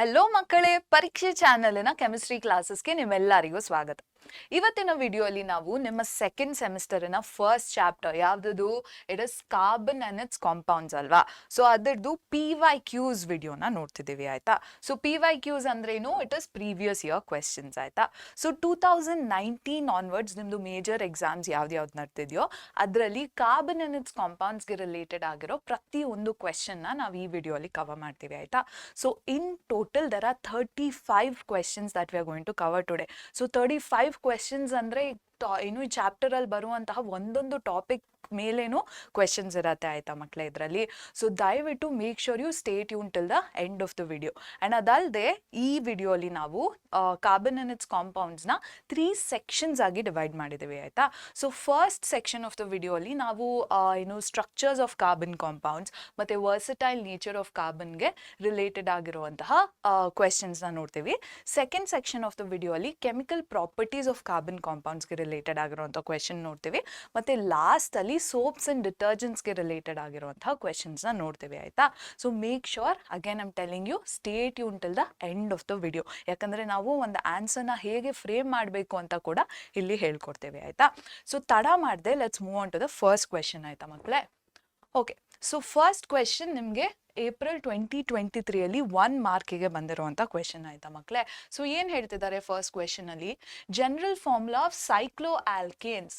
Hello ಮಕ್ಕಳೇ, ಪರೀಕ್ಷೆ ಚಾನಲ್ನ ಕೆಮಿಸ್ಟ್ರಿ ಕ್ಲಾಸಸ್ಗೆ ನಿಮ್ಮೆಲ್ಲರಿಗೂ ಸ್ವಾಗತ. ಇವತ್ತಿನ ವಿಡಿಯೋಲಿ ನಾವು ನಿಮ್ಮ ಸೆಕೆಂಡ್ ಸೆಮಿಸ್ಟರ್ನ ಫಸ್ಟ್ ಚಾಪ್ಟರ್ ಯಾವ್ದು, it is carbon and it's compounds ಅಲ್ವಾ. ಸೊ ಅದರದ್ದು PYQs ವಿಡಿಯೋನ ನೋಡ್ತಿದ್ದೀವಿ ಆಯ್ತಾ. ಸೊ PYQs ಅಂದ್ರೇನು, it is previous year questions ಆಯ್ತಾ. ಸೊ 2019 ಆನ್ವರ್ಡ್ಸ್ ನಿಮ್ದು ಮೇಜರ್ ಎಕ್ಸಾಮ್ಸ್ ಯಾವ್ದು ನಡೆದಿದೆಯೋ ಅದರಲ್ಲಿ ಕಾರ್ಬನ್ ಅಂಡ್ ಇಟ್ಸ್ ಕಾಂಪೌಂಡ್ಸ್ಗೆ ರಿಲೇಟೆಡ್ ಆಗಿರೋ ಪ್ರತಿಯೊಂದು ಕ್ವೆಶನ್ನ ನಾವು ಈ ವಿಡಿಯೋಲಿ ಕವರ್ ಮಾಡ್ತೀವಿ ಆಯ್ತಾ. So in total there are 35 questions that we are going to cover today. So 35 questions ಅಂದ್ರೆ ಏನು ಈ ಚಾಪ್ಟರ್ ಅಲ್ಲಿ ಬರುವಂತಹ ಒಂದೊಂದು ಟಾಪಿಕ್ ಮೇಲೇನು ಕ್ವೆಶನ್ಸ್ ಇರತ್ತೆ ಆಯ್ತಾ ಮಕ್ಕಳೇ ಇದರಲ್ಲಿ. ಸೊ ದಯವಿಟ್ಟು make sure you stay tune till the end of the video. And ಅದಲ್ಲದೆ ಈ ವಿಡಿಯೋಲಿ ನಾವು ಕಾರ್ಬನ್ ಅಂಡ್ ಇಟ್ಸ್ ಕಾಂಪೌಂಡ್ಸ್ನ 3 ಸೆಕ್ಷನ್ಸ್ ಆಗಿ ಡಿವೈಡ್ ಮಾಡಿದ್ದೀವಿ ಆಯ್ತಾ. So first section of the ವಿಡಿಯೋಲಿ ನಾವು ಏನು ಸ್ಟ್ರಕ್ಚರ್ಸ್ ಆಫ್ ಕಾರ್ಬನ್ ಕಾಂಪೌಂಡ್ಸ್ ಮತ್ತೆ ವರ್ಸಟೈಲ್ ನೇಚರ್ ಆಫ್ ಕಾರ್ಬನ್ಗೆ ರಿಲೇಟೆಡ್ ಆಗಿರುವಂತಹ ಕ್ವೆಶನ್ಸ್ನ ನೋಡ್ತೀವಿ. ಸೆಕೆಂಡ್ ಸೆಕ್ಷನ್ ಆಫ್ ದ ವಿಡಿಯೋಲಿ ಕೆಮಿಕಲ್ ಪ್ರಾಪರ್ಟೀಸ್ ಆಫ್ ಕಾರ್ಬನ್ ಕಾಂಪೌಂಡ್ಸ್ಗೆ ರಿಲೇಟೆಡ್ ಆಗಿರುವಂಥ ಕ್ವೆಶನ್ ನೋಡ್ತೀವಿ. ಮತ್ತೆ ಲಾಸ್ಟ್ ಅಲ್ಲಿ ಸೋಪ್ಸ್ ಅಂಡ್ ಡಿಟರ್ಜೆಂಟ್ಸ್ಗೆ ರಿಲೇಟೆಡ್ ಆಗಿರುವಂತಹ ಕ್ವೆಶನ್ಸ್ನ ನೋಡ್ತೀವಿ ಆಯ್ತಾ. So make sure again I'm telling you stay tune till the end of the video. ಯಾಕಂದ್ರೆ ನಾವು ಒಂದು ಆನ್ಸರ್ನ ಹೇಗೆ ಫ್ರೇಮ್ ಮಾಡಬೇಕು ಅಂತ ಕೂಡ ಇಲ್ಲಿ ಹೇಳ್ಕೊಡ್ತೇವೆ ಆಯ್ತಾ. ಸೊ ತಡ ಮಾಡದೆ let's move on to the first question ಆಯ್ತಾ ಮಕ್ಕಳೇ. ಓಕೆ, ಸೊ ಫಸ್ಟ್ ಕ್ವೆಶನ್ ನಿಮಗೆ ಏಪ್ರಿಲ್ 2023 ಅಲ್ಲಿ 1 ಮಾರ್ಕಿಗೆ ಬಂದಿರುವಂಥ ಕ್ವೆಶನ್ ಆಯ್ತಾ ಮಕ್ಕಳೇ. ಸೊ ಏನು ಹೇಳ್ತಿದ್ದಾರೆ ಫಸ್ಟ್ ಕ್ವೆಶನ್ ಅಲ್ಲಿ, general formula of cyclo alkanes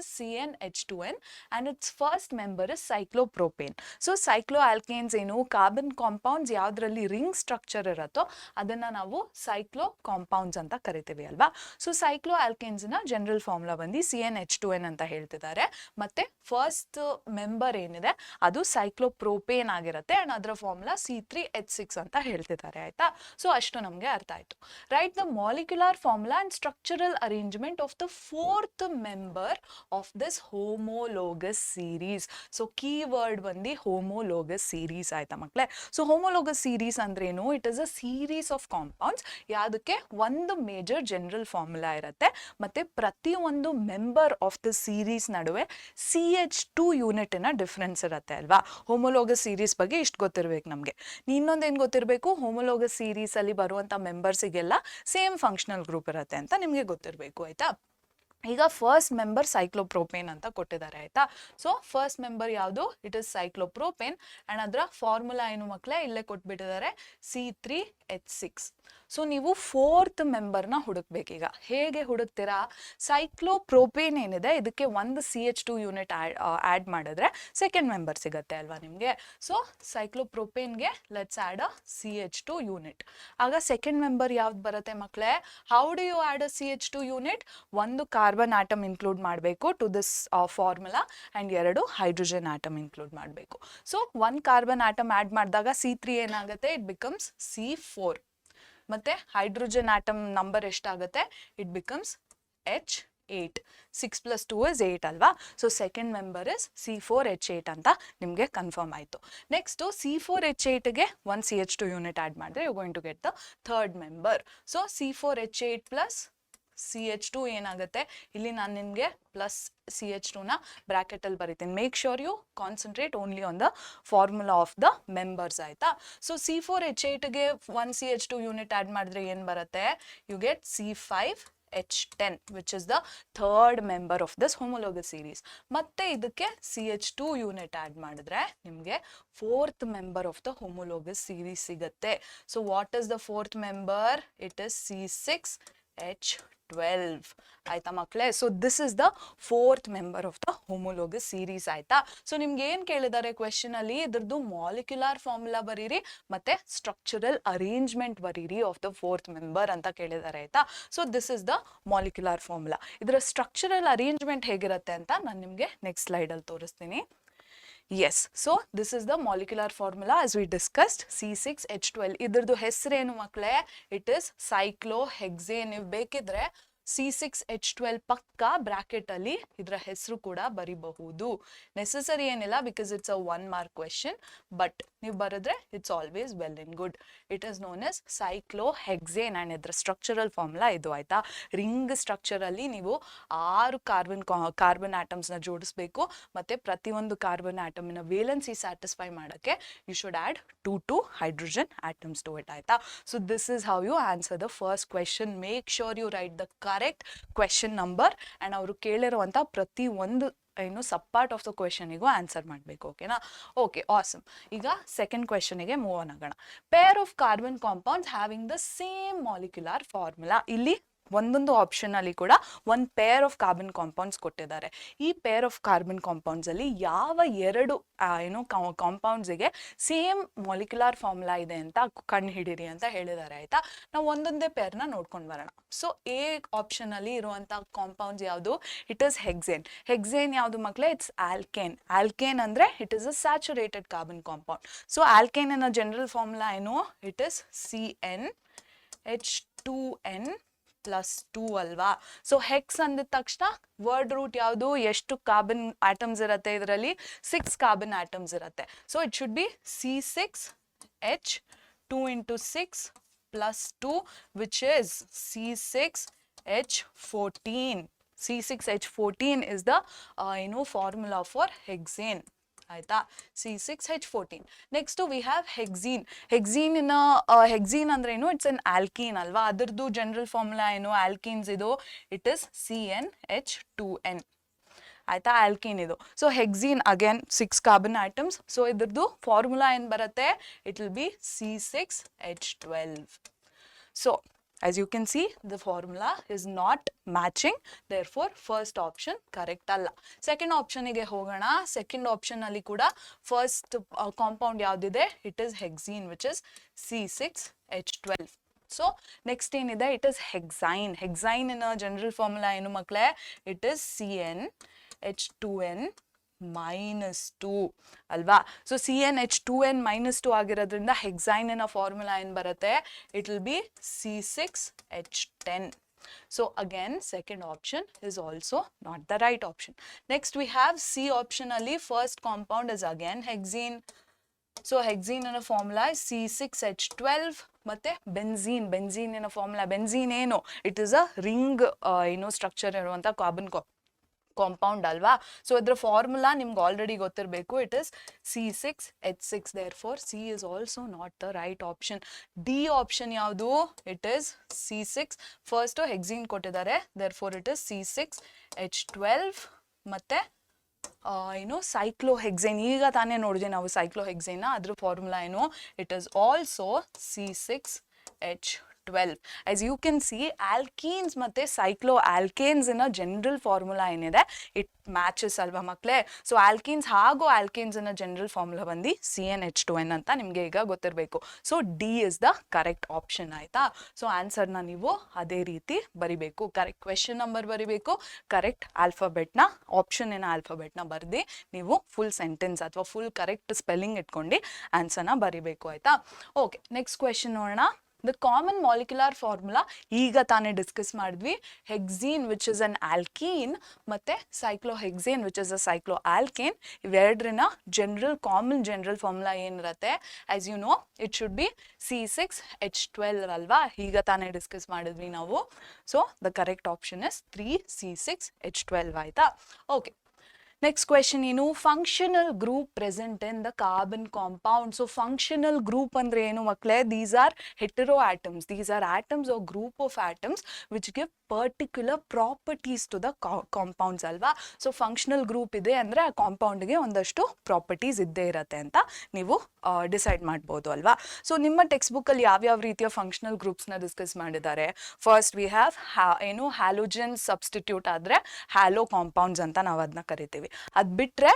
is CnH2n and it's first member is ಸೈಕ್ಲೋಪ್ರೋಪೇನ್. So cyclo alkanes ಏನು, ಕಾರ್ಬನ್ ಕಾಂಪೌಂಡ್ಸ್ ಯಾವ್ದ್ರಲ್ಲಿ ರಿಂಗ್ ಸ್ಟ್ರಕ್ಚರ್ ಇರತ್ತೋ ಅದನ್ನ ನಾವು ಸೈಕ್ಲೋ ಕಾಂಪೌಂಡ್ಸ್ ಅಂತ ಕರಿತೀವಿ ಅಲ್ವಾ. ಸೊ ಸೈಕ್ಲೋ ಆಲ್ಕೇನ್ಸ್ ನ ಜನರಲ್ ಫಾರ್ಮುಲಾ ಬಂದು CnH2n ಅಂತ ಹೇಳ್ತಿದ್ದಾರೆ. ಮತ್ತೆ ಫಸ್ಟ್ ಮೆಂಬರ್ ಏನಿದೆ ಅದು ಸೈಕ್ಲೋಪ್ರೋಪೇನ್ ಆಗಿರುತ್ತೆ ಅಂಡ್ ಅದರ ಫಾರ್ಮುಲಾ C3H6 ಅಂತ ಹೇಳ್ತಿದ್ದಾರೆ ಆಯ್ತಾ. ಸೊ ಅಷ್ಟು ನಮಗೆ ಅರ್ಥ ಆಯ್ತು. Right the molecular formula and structural arrangement of the fourth member of this homologous series. So key word ಬಂದು ಹೋಮೋಲೋಗಸ್ ಸೀರೀಸ್ ಆಯ್ತಾ ಮಕ್ಕಳೇ. ಸೊ ಹೋಮೋಲೋಗಸ್ ಸೀರೀಸ್ ಅಂದ್ರೇನು, it is a series of compounds ಯಾವ್ದಕ್ಕೆ ಒಂದು ಮೇಜರ್ ಜನರಲ್ ಫಾರ್ಮುಲಾ ಇರುತ್ತೆ ಮತ್ತೆ ಪ್ರತಿಯೊಂದು member of the series ನಡುವೆ CH2 ಯೂನಿಟಿನ ಡಿಫ್ರೆನ್ಸ್ ಇರುತ್ತೆ ಅಲ್ವಾ. ಹೋಮೋಲೋಗಸ್ ಸೀರೀಸ್ ಬಗ್ಗೆ ಇಷ್ಟು ಗೊತ್ತಿರ್ಬೇಕು ನಮಗೆ. ಇನ್ನೊಂದೇನು ಗೊತ್ತಿರಬೇಕು, ಹೋಮೋಲೋಗಸ್ ಸೀರೀಸ್ ಅಲ್ಲಿ ಬರುವಂತ ಮೆಂಬರ್ಸಿಗೆಲ್ಲ ಸೇಮ್ ಫಂಕ್ಷನಲ್ ಗ್ರೂಪ್ ಇರುತ್ತೆ ಅಂತ ನಿಮಗೆ ಗೊತ್ತಿರಬೇಕು ಆಯ್ತಾ. ಈಗ ಫಸ್ಟ್ ಮೆಂಬರ್ ಸೈಕ್ಲೋಪ್ರೋಪೇನ್ ಅಂತ ಕೊಟ್ಟಿದ್ದಾರೆ ಆಯ್ತಾ. ಸೊ ಫಸ್ಟ್ ಮೆಂಬರ್ ಯಾವುದು, ಇಟ್ ಇಸ್ ಸೈಕ್ಲೋಪ್ರೋಪೇನ್ ಅಂಡ್ ಅದರ ಫಾರ್ಮುಲಾ ಏನು ಮಕ್ಕಳೇ ಇಲ್ಲೇ ಕೊಟ್ಬಿಟ್ಟಿದ್ದಾರೆ C3H6. ಸೊ ನೀವು ಫೋರ್ತ್ ಮೆಂಬರ್ನ ಹುಡುಕ್ಬೇಕೀಗ. ಹೇಗೆ ಹುಡುಕ್ತೀರಾ, ಸೈಕ್ಲೋಪ್ರೋಪೇನ್ ಏನಿದೆ ಇದಕ್ಕೆ ಒಂದು CH2 ಯೂನಿಟ್ ಆ್ಯಡ್ ಮಾಡಿದ್ರೆ ಸೆಕೆಂಡ್ ಮೆಂಬರ್ ಸಿಗುತ್ತೆ ಅಲ್ವಾ ನಿಮಗೆ. ಸೊ ಸೈಕ್ಲೋಪ್ರೋಪೇನ್ಗೆ let's add a CH2 unit. ಆಗ ಸೆಕೆಂಡ್ ಮೆಂಬರ್ ಯಾವ್ದು ಬರುತ್ತೆ ಮಕ್ಕಳೇ, how do you add a CH2 unit, ಒಂದು ಕಾರ್ಬನ್ ಆಟಮ್ ಇನ್ಕ್ಲೂಡ್ ಮಾಡಬೇಕು to this formula and 2 hydrogen atom include ಮಾಡಬೇಕು. ಸೊ 1 ಕಾರ್ಬನ್ ಆಟಮ್ ಆ್ಯಡ್ ಮಾಡಿದಾಗ C3 ಏನಾಗುತ್ತೆ, ಇಟ್ ಬಿಕಮ್ಸ್ C4. ಮತ್ತೆ ಹೈಡ್ರೋಜನ್ ಆಟಮ್ ನಂಬರ್ ಎಷ್ಟಾಗುತ್ತೆ, ಇಟ್ ಬಿಕಮ್ಸ್ H8. 6 + 2 is 8 ಅಲ್ವಾ. So second member is C4H8 ಅಂತ ನಿಮಗೆ ಕನ್ಫರ್ಮ್ ಆಯಿತು. ನೆಕ್ಸ್ಟು C4H8ಗೆ 1 CH2 ಯೂನಿಟ್ ಆ್ಯಡ್ ಮಾಡಿದ್ರೆ you going to get the third member. So C4H8 plus CH2 ಏನಾಗುತ್ತೆ, ಇಲ್ಲಿ ನಾನು ನಿಮಗೆ ಪ್ಲಸ್ CH2ನ ಬ್ರಾಕೆಟಲ್ಲಿ ಬರೀತೀನಿ. Make sure you concentrate only on the formula of the members ಆಯ್ತಾ. ಸೊ C4H8ಗೆ 1 CH2 ಯೂನಿಟ್ ಆ್ಯಡ್ ಮಾಡಿದ್ರೆ ಏನು ಬರುತ್ತೆ, you get C5H10 which is the third member of this homologous series. ಮತ್ತೆ ಇದಕ್ಕೆ CH2 ಯೂನಿಟ್ ಆ್ಯಡ್ ಮಾಡಿದ್ರೆ ನಿಮಗೆ fourth member of the homologous series ಸಿಗುತ್ತೆ. So what is the fourth member, it is C6H12 ಆಯ್ತಾ ಮಕ್ಕಳೇ. So this is the fourth member of the homologous series ಆಯ್ತಾ. So ನಿಮ್ಗೆ ಏನ್ ಕೇಳಿದ್ದಾರೆ ಕ್ವೆಶನ್ ಅಲ್ಲಿ, ಇದ್ರದ್ದು ಮಾಲಿಕ್ಯುಲರ್ ಫಾರ್ಮುಲಾ ಬರೀರಿ ಮತ್ತೆ ಸ್ಟ್ರಕ್ಚರಲ್ ಅರೇಂಜ್ಮೆಂಟ್ ಬರೀರಿ ಆಫ್ ದ ಫೋರ್ತ್ ಮೆಂಬರ್ ಅಂತ ಕೇಳಿದ್ದಾರೆ ಆಯ್ತಾ. So this is the molecular formula. ಇದರ ಸ್ಟ್ರಕ್ಚರಲ್ ಅರೇಂಜ್ಮೆಂಟ್ ಹೇಗಿರುತ್ತೆ ಅಂತ ನಾನು ನಿಮ್ಗೆ ನೆಕ್ಸ್ಟ್ ಸ್ಲೈಡ್ ಅಲ್ಲಿ ತೋರಿಸ್ತೀನಿ. Yes, so this is the molecular formula as we discussed, C6H12. ಇದ್ರದ್ದು ಹೆಸರೇನು ಮಕ್ಕಳೇ, ಇಟ್ ಇಸ್ ಸೈಕ್ಲೋಹೆಕ್ಸೇನ್. ನೀವು ಬೇಕಿದ್ರೆ C6H12 ಪಕ್ಕ ಬ್ರಾಕೆಟ್ ಅಲ್ಲಿ ಇದರ ಹೆಸರು ಕೂಡ ಬರಿಬಹುದು. ನೆಸೆಸರಿ ಏನಿಲ್ಲ because it's a 1 mark question, but ನೀವು ಬರೆದ್ರೆ it's always well in good. It is known as cyclohexane and ಇದರ ಸ್ಟ್ರಕ್ಚರಲ್ ಫಾರ್ಮುಲಾ ಇದು ಆಯಿತಾ. ರಿಂಗ್ ಸ್ಟ್ರಕ್ಚರಲ್ಲಿ ನೀವು 6 ಕಾರ್ಬನ್ ಆಟಮ್ಸ್ನ ಜೋಡಿಸ್ಬೇಕು ಮತ್ತು ಪ್ರತಿಯೊಂದು ಕಾರ್ಬನ್ ಆಟಮಿನ ವೇಲೆನ್ಸಿ ಸ್ಯಾಟಿಸ್ಫೈ ಮಾಡೋಕ್ಕೆ you should add 2 hydrogen atoms to it ಆಯ್ತಾ. So this is how you answer the first question. Make sure you write the correct question number and ಅವರು ಕೇಳಿರುವಂಥ ಪ್ರತಿ ಒಂದು ಸಬ್ ಪಾರ್ಟ್ ಆಫ್ ದ ಕ್ವೆಶನಿಗೂ answer ಮಾಡಬೇಕು. ಓಕೆನಾ? Okay, awesome. ಈಗ second ಕ್ವೆಶನಿಗೆ ಮೂವ್ ಆನ್ ಆಗೋಣ. Pair of carbon compounds having the same molecular formula. ಇಲ್ಲಿ ಒಂದೊಂದು ಆಪ್ಷನ್ ಅಲ್ಲಿ ಕೂಡ ಒಂದು ಪೇರ್ ಆಫ್ ಕಾರ್ಬನ್ ಕಾಂಪೌಂಡ್ಸ್ ಕೊಟ್ಟಿದ್ದಾರೆ. ಈ ಪೇರ್ ಆಫ್ ಕಾರ್ಬನ್ ಕಾಂಪೌಂಡ್ಸ್ ಅಲ್ಲಿ ಯಾವ ಎರಡು ಕಾಂಪೌಂಡ್ಸಿಗೆ ಸೇಮ್ ಮಾಲಿಕ್ಯುಲರ್ ಫಾರ್ಮುಲಾ ಇದೆ ಅಂತ ಕಂಡು ಹಿಡೀರಿ ಅಂತ ಹೇಳಿದ್ದಾರೆ ಆಯ್ತಾ. ನಾವು ಒಂದೊಂದೇ ಪೇರ್ನ ನೋಡ್ಕೊಂಡು ಬರೋಣ. ಸೊ ಎ ಆಪ್ಷನ್ ಅಲ್ಲಿ ಇರುವಂತ ಕಾಂಪೌಂಡ್ಸ್ ಯಾವುದು? It is ಹೆಕ್ಸೇನ್. ಹೆಕ್ಸೇನ್ ಯಾವುದು ಮಕ್ಕಳೇ? It's alkane. ಆಲ್ಕೇನ್ ಅಂದ್ರೆ it is a saturated carbon compound. So alkane ಅನ್ನೋ ಜನರಲ್ ಫಾರ್ಮುಲಾ ಏನು? ಇಟ್ ಇಸ್ CnH2n +2 ಅಲ್ವಾ. ಸೊ ಹೆಕ್ಸ್ ಅಂದಿದ ತಕ್ಷಣ ವರ್ಡ್ ರೂಟ್ ಯಾವುದು? ಎಷ್ಟು ಕಾರ್ಬನ್ ಆಟಮ್ಸ್ ಇರುತ್ತೆ ಇದರಲ್ಲಿ? 6 ಕಾರ್ಬನ್ ಆಟಮ್ಸ್ ಇರುತ್ತೆ. So it should be C6H2 × 6 + 2 which is C6H14. C6H14 is the formula for hexane. ಆಯ್ತಾ? C6H14. Next we have hexene. Hexene ಅಂದ್ರೆ ಏನು? ಇಟ್ಸ್ ಅನ್ ಆಲ್ಕೀನ್ ಅಲ್ವಾ. ಅದರದ್ದು ಜನರಲ್ ಫಾರ್ಮುಲಾ ಏನು? ಆಲ್ಕೀನ್ಸ್ ಇದು ಇಟ್ ಇಸ್ CnH2n. ಆಯ್ತಾ? Alkene ಇದು. So hexene again 6 carbon atoms. So ಇದ್ರದ್ದು ಫಾರ್ಮುಲಾ ಏನು ಬರುತ್ತೆ? It will be C6H12. So as you can see, the formula is not matching. Therefore, first option correct alla. Second option ige hogana. Second option alli kuda first compound yavudide? It is hexene, which is C6H12. So next ಏನide? It is hexine. Hexine in a general formula ಏನು ಮಕ್ಕಳೇ? It is CnH2n -2 ಅಲ್ವಾ. So CnH2n -2 ಆಗಿರೋದ್ರಿಂದ ಹೆಕ್ಸೈನಿನ formula ಏನು ಬರುತ್ತೆ? It will B C6H10. So again second option is also not the right option. Next we have C option ಅಲ್ಲಿ first compound is again hexene. So hexene in a formula is C6H12 ಮತ್ತೆ benzene. Benzene ಇನ formula, benzene ಏನು? It is a ring structure ಇರುವಂತ carbon compound ಅಲ್ವಾ. So ಇದರ formula ನಿಮ್ಗೆ already ಗೊತ್ತಿರಬೇಕು. It is C6H6. therefore C is also not the right option. D option ಯಾವುದು? It is C6. First ಹೆಕ್ಸೀನ್ ಕೊಟ್ಟಿದ್ದಾರೆ. therefore it is C6H12 ಮತ್ತೆ ಸೈಕ್ಲೋಹೆಕ್ಸೇನ್. ಈಗ ತಾನೇ ನೋಡಿದ್ವಿ ನಾವು ಸೈಕ್ಲೋಹೆಕ್ಸೇನ್. ಅದ್ರ ಫಾರ್ಮುಲಾ ಏನು? It is also C6H12. as you can see, alkenes ಮತ್ತೆ cyclo alkanes ಇನ ಜನರಲ್ ಫಾರ್ಮುಲಾ ಏನಿದೆ ಇಟ್ ಮ್ಯಾಚಸ್ ಅಲ್ವಾ ಮಕ್ಕಳೇ. ಸೊ ಆಲ್ಕೀನ್ಸ್ ಹಾಗೂ ಆಲ್ಕೇನ್ಸ್ ಇನ ಜನರಲ್ ಫಾರ್ಮುಲಾ ಬಂದು CnH2n ಅಂತ ನಿಮಗೆ ಈಗ ಗೊತ್ತಿರಬೇಕು. So D is the correct option ಆಯ್ತಾ. ಸೊ ಆನ್ಸರ್ನ ನೀವು ಅದೇ ರೀತಿ ಬರಿಬೇಕು. ಕರೆಕ್ಟ್ ಕ್ವೆಶನ್ ನಂಬರ್ ಬರಿಬೇಕು, ಕರೆಕ್ಟ್ ಆಲ್ಫಾಬೆಟ್ನ ಆಪ್ಷನ್ ಆಲ್ಫಾಬೆಟ್ನ ಬರ್ದು ನೀವು ಫುಲ್ ಸೆಂಟೆನ್ಸ್ ಅಥವಾ ಫುಲ್ ಕರೆಕ್ಟ್ ಸ್ಪೆಲ್ಲಿಂಗ್ ಇಟ್ಕೊಂಡು ಆನ್ಸರ್ನ ಬರಿಬೇಕು ಆಯ್ತಾ. ಓಕೆ, ನೆಕ್ಸ್ಟ್ ಕ್ವೆಶನ್ ನೋಡೋಣ. The common molecular formula ಈಗ ತಾನೇ ಡಿಸ್ಕಸ್ ಮಾಡಿದ್ವಿ. ಹೆಕ್ಸೀನ್ ವಿಚ್ ಇಸ್ ಅನ್ ಆಲ್ಕೀನ್ ಮತ್ತೆ cyclohexane which is a cycloalkane. ಇವೆರಡರಿನ ಕಾಮನ್ ಜನರಲ್ ಫಾರ್ಮುಲಾ ಏನಿರುತ್ತೆ? As you know, it should be C6H12 ಅಲ್ವಾ. ಈಗ ತಾನೇ ಡಿಸ್ಕಸ್ ಮಾಡಿದ್ವಿ ನಾವು. So the correct option is 3C6H12 ಆಯ್ತಾ. ಓಕೆ, ನೆಕ್ಸ್ಟ್ ಕ್ವೆಶನ್ ಏನು? Functional group present in the carbon compound. So functional group ಅಂದ್ರೆ ಏನು ಮಕ್ಕಳೇ? These are heteroatoms. These are atoms or group of atoms which give particular properties to the compounds ಅಲ್ವಾ. So functional group ಇದೆ ಅಂದ್ರೆ ಆ ಕಾಂಪೌಂಡ್ಗೆ ಒಂದಷ್ಟು properties ಇದ್ದೇ ಇರತ್ತೆ ಅಂತ ನೀವು ಡಿಸೈಡ್ ಮಾಡ್ಬೋದು ಅಲ್ವಾ. ಸೊ ನಿಮ್ಮ ಟೆಕ್ಸ್ಟ್ ಬುಕ್ ಅಲ್ಲಿ ಯಾವ್ಯಾವ ರೀತಿಯ ಫಂಕ್ಷನಲ್ ಗ್ರೂಪ್ಸ್ನ ಡಿಸ್ಕಸ್ ಮಾಡಿದ್ದಾರೆ? First we have halogen substitute ಆದ್ರೆ ಹ್ಯಾಲೋ ಕಾಂಪೌಂಡ್ಸ್ ಅಂತ ನಾವು ಅದನ್ನ ಕರಿತೀವಿ. ಅದ್ ಬಿಟ್ರೆ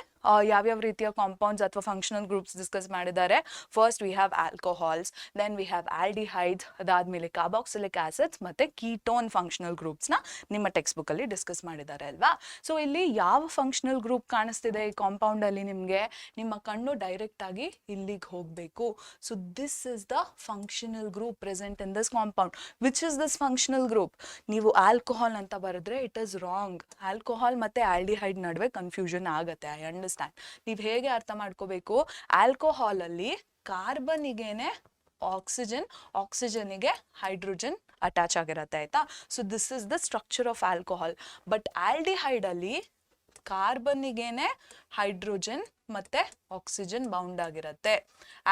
ಯಾವ್ಯಾವ ರೀತಿಯ ಕಾಂಪೌಂಡ್ಸ್ ಅಥವಾ ಫಂಕ್ಷನಲ್ ಗ್ರೂಪ್ಸ್ ಡಿಸ್ಕಸ್ ಮಾಡಿದ್ದಾರೆ? First we have alcohols, then we have aldehydes, ಅದಾದ್ಮೇಲೆ ಕಾರ್ಬಾಕ್ಸಿಲಿಕ್ ಆಸಿಡ್ಸ್ ಮತ್ತೆ ಕೀಟೋನ್ ಫಂಕ್ಷನಲ್ ಗ್ರೂಪ್ಸ್ನ ನಿಮ್ಮ ಟೆಕ್ಸ್ಟ್ ಬುಕ್ ಅಲ್ಲಿ ಡಿಸ್ಕಸ್ ಮಾಡಿದ್ದಾರೆ ಅಲ್ವಾ. ಸೊ ಇಲ್ಲಿ ಯಾವ ಫಂಕ್ಷನಲ್ ಗ್ರೂಪ್ ಕಾಣಿಸ್ತಿದೆ ಈ ಕಾಂಪೌಂಡ್ ಅಲ್ಲಿ ನಿಮ್ಗೆ? ನಿಮ್ಮ ಕಣ್ಣು ಡೈರೆಕ್ಟ್ ಆಗಿ ಇಲ್ಲಿಗೆ ಹೋಗ್ಬೇಕು. So this is the functional group present in this compound. Which is this functional group? ನೀವು ಆಲ್ಕೋಹಾಲ್ ಅಂತ ಬರೆದ್ರೆ ಇಟ್ ಇಸ್ ರಾಂಗ್. ಆಲ್ಕೋಹಾಲ್ ಮತ್ತೆ ಆಲ್ಡಿಹೈಡ್ ನಡುವೆ ಕನ್ಫ್ಯೂಷನ್ ಆಗತ್ತೆ. I understand understand. ನೀವು ಹೇಗೆ ಅರ್ಥ ಮಾಡ್ಕೋಬೇಕು, ಆಲ್ಕೋಹಾಲ್ ಅಲ್ಲಿ ಕಾರ್ಬನ್ನಿಗೇನೆ ಆಕ್ಸಿಜನ್ಗೆ ಹೈಡ್ರೋಜನ್ ಅಟ್ಯಾಚ್ ಆಗಿರುತ್ತೆ ಆಯ್ತಾ. So this is the structure of alcohol. But aldehyde ಅಲ್ಲಿ ಕಾರ್ಬನ್ನಿಗೇನೆ ಹೈಡ್ರೋಜನ್ ಮತ್ತೆ ಆಕ್ಸಿಜನ್ ಬೌಂಡ್ ಆಗಿರುತ್ತೆ.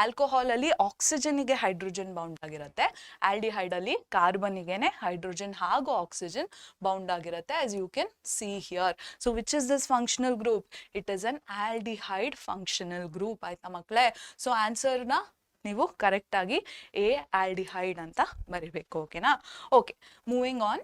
ಆಲ್ಕೋಹಾಲ್ ಅಲ್ಲಿ ಆಕ್ಸಿಜನ್ಗೆ ಹೈಡ್ರೋಜನ್ ಬೌಂಡ್ ಆಗಿರುತ್ತೆ, ಆಲ್ಡಿಹೈಡ್ ಅಲ್ಲಿ ಕಾರ್ಬನ್ನಿಗೇನೆ ಹೈಡ್ರೋಜನ್ ಹಾಗೂ ಆಕ್ಸಿಜನ್ ಬೌಂಡ್ ಆಗಿರುತ್ತೆ, as you can see here. So which is this functional group? It is an aldehyde functional group ಆಯ್ತಾ ಮಕ್ಕಳೇ. ಸೊ ಆನ್ಸರ್ನ ನೀವು ಕರೆಕ್ಟ್ ಆಗಿ ಎ ಆಲ್ಡಿಹೈಡ್ ಅಂತ ಬರಿಬೇಕು. ಓಕೆನಾ? Okay, moving on.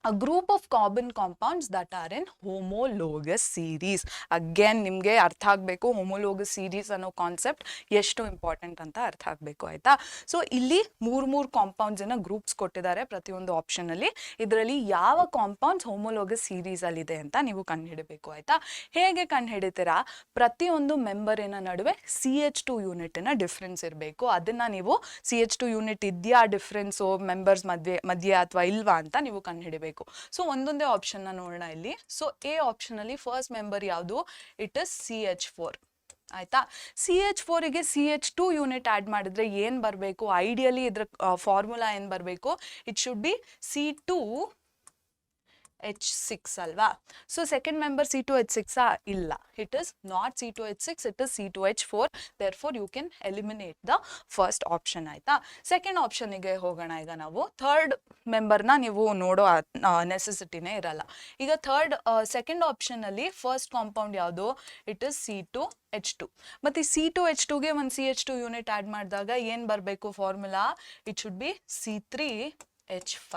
A group of carbon compounds that are in homologous series. Again ನಿಮಗೆ ಅರ್ಥ ಆಗಬೇಕು ಹೋಮೋಲೋಗಸ್ ಸೀರೀಸ್ ಅನ್ನೋ ಕಾನ್ಸೆಪ್ಟ್ ಎಷ್ಟು ಇಂಪಾರ್ಟೆಂಟ್ ಅಂತ ಅರ್ಥ ಆಗಬೇಕು ಆಯ್ತಾ. ಸೊ ಇಲ್ಲಿ ಮೂರು ಕಾಂಪೌಂಡ್ಸ್ ಗ್ರೂಪ್ಸ್ ಕೊಟ್ಟಿದ್ದಾರೆ ಪ್ರತಿಯೊಂದು ಆಪ್ಷನ್ ಅಲ್ಲಿ. ಇದರಲ್ಲಿ ಯಾವ ಕಾಂಪೌಂಡ್ಸ್ ಹೋಮೋಲೋಗಸ್ ಸೀರೀಸ್ ಅಲ್ಲಿ ಇದೆ ಅಂತ ನೀವು ಕಂಡುಹಿಡಬೇಕು ಆಯ್ತಾ. ಹೇಗೆ ಕಂಡುಹಿಡಿತೀರಾ? ಪ್ರತಿಯೊಂದು ಮೆಂಬರಿನ ನಡುವೆ CH2 ಯೂನಿಟಿನ ಡಿಫ್ರೆನ್ಸ್ ಇರಬೇಕು. ಅದನ್ನ ನೀವು CH2 ಯೂನಿಟ್ ಇದೆಯಾ ಡಿಫ್ರೆನ್ಸು ಮೆಂಬರ್ಸ್ ಮಧ್ಯೆ ಅಥವಾ ಇಲ್ವಾ ಅಂತ ನೀವು ಕಂಡುಹಿಡಬೇಕು. ಸೊ ಒಂದೊಂದೇ ಆಪ್ಷನ್ ನೋಡೋಣ ಇಲ್ಲಿ. ಸೊ ಎ ಆಪ್ಷನ್ ಅಲ್ಲಿ ಫಸ್ಟ್ ಮೆಂಬರ್ ಯಾವುದು? ಇಟ್ ಇಸ್ CH4 ಆಯ್ತಾ. CH4 ಗೆ CH2 ಯೂನಿಟ್ ಆಡ್ ಮಾಡಿದ್ರೆ ಏನ್ ಬರಬೇಕು? ಐಡಿಯಲಿ ಇದ್ರ ಫಾರ್ಮುಲಾ ಏನ್ ಬರಬೇಕು? ಇಟ್ ಶುಡ್ ಬಿ C2H6 ಅಲ್ವಾ. ಸೊ ಸೆಕೆಂಡ್ ಮೆಂಬರ್ C2H6 ಇಲ್ಲ, it is not C2H6, it is C2H4. therefore you can eliminate the first option ಆಯ್ತಾ. ಸೆಕೆಂಡ್ ಆಪ್ಷನ್ಗೆ ಹೋಗೋಣ. ಈಗ ನಾವು ಥರ್ಡ್ ಮೆಂಬರ್ನ ನೀವು ನೋಡೋ ನೆಸೆಸಿಟಿನೇ ಇರಲ್ಲ. ಈಗ ಸೆಕೆಂಡ್ ಆಪ್ಷನ್ ಅಲ್ಲಿ ಫಸ್ಟ್ ಕಾಂಪೌಂಡ್ ಯಾವುದು? It is C2H2. ಮತ್ತೆ C2H2ಗೆ ಒಂದು CH2 ಯೂನಿಟ್ ಆಡ್ ಮಾಡಿದಾಗ ಏನ್ ಬರಬೇಕು formula? It should be C3H5.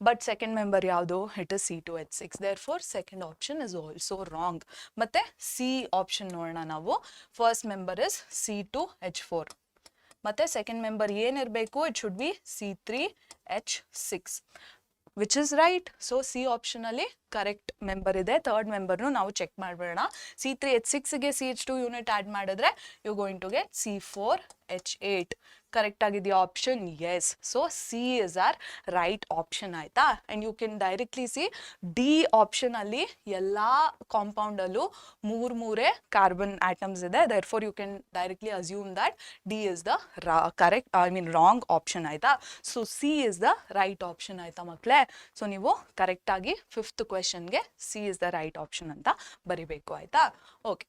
But second member ಯಾವುದು? It is C2H6. therefore second option is also wrong. ಮತ್ತೆ ಸಿ ಆಪ್ಷನ್ ನೋಡೋಣ ನಾವು. ಫಸ್ಟ್ ಮೆಂಬರ್ ಇಸ್ C2H4 ಮತ್ತೆ ಸೆಕೆಂಡ್ ಮೆಂಬರ್ ಏನಿರಬೇಕು? It should be C3H6 which is right. So C option ಅಲ್ಲಿ correct member ಇದೆ. Third ಮೆಂಬರ್ನು ನಾವು ಚೆಕ್ ಮಾಡಬೇಡ. C3H6ಗೆ CH2 ಯೂನಿಟ್ ಆಡ್ ಮಾಡಿದ್ರೆ you going to get C4H8. Correct ಆಗಿದೆಯಾ option? Yes. So C is our right option ಆಯ್ತಾ. And you can directly see D option ಅಲ್ಲಿ ಎಲ್ಲಾ ಕಾಂಪೌಂಡ್ ಅಲ್ಲೂ ಮೂರೇ ಕಾರ್ಬನ್ ಆಟಮ್ಸ್ ಇದೆ. therefore you can directly assume that D is the correct, wrong option ಆಯ್ತಾ. So C is the right option ಆಯ್ತಾ ಮಕ್ಕಳೇ. So ನೀವು ಕರೆಕ್ಟ್ ಆಗಿ ಫಿಫ್ತ್ ಕ್ವೆಶನ್ಗೆ C is the right option ಅಂತ ಬರಿಬೇಕು ಆಯ್ತಾ. ಓಕೆ,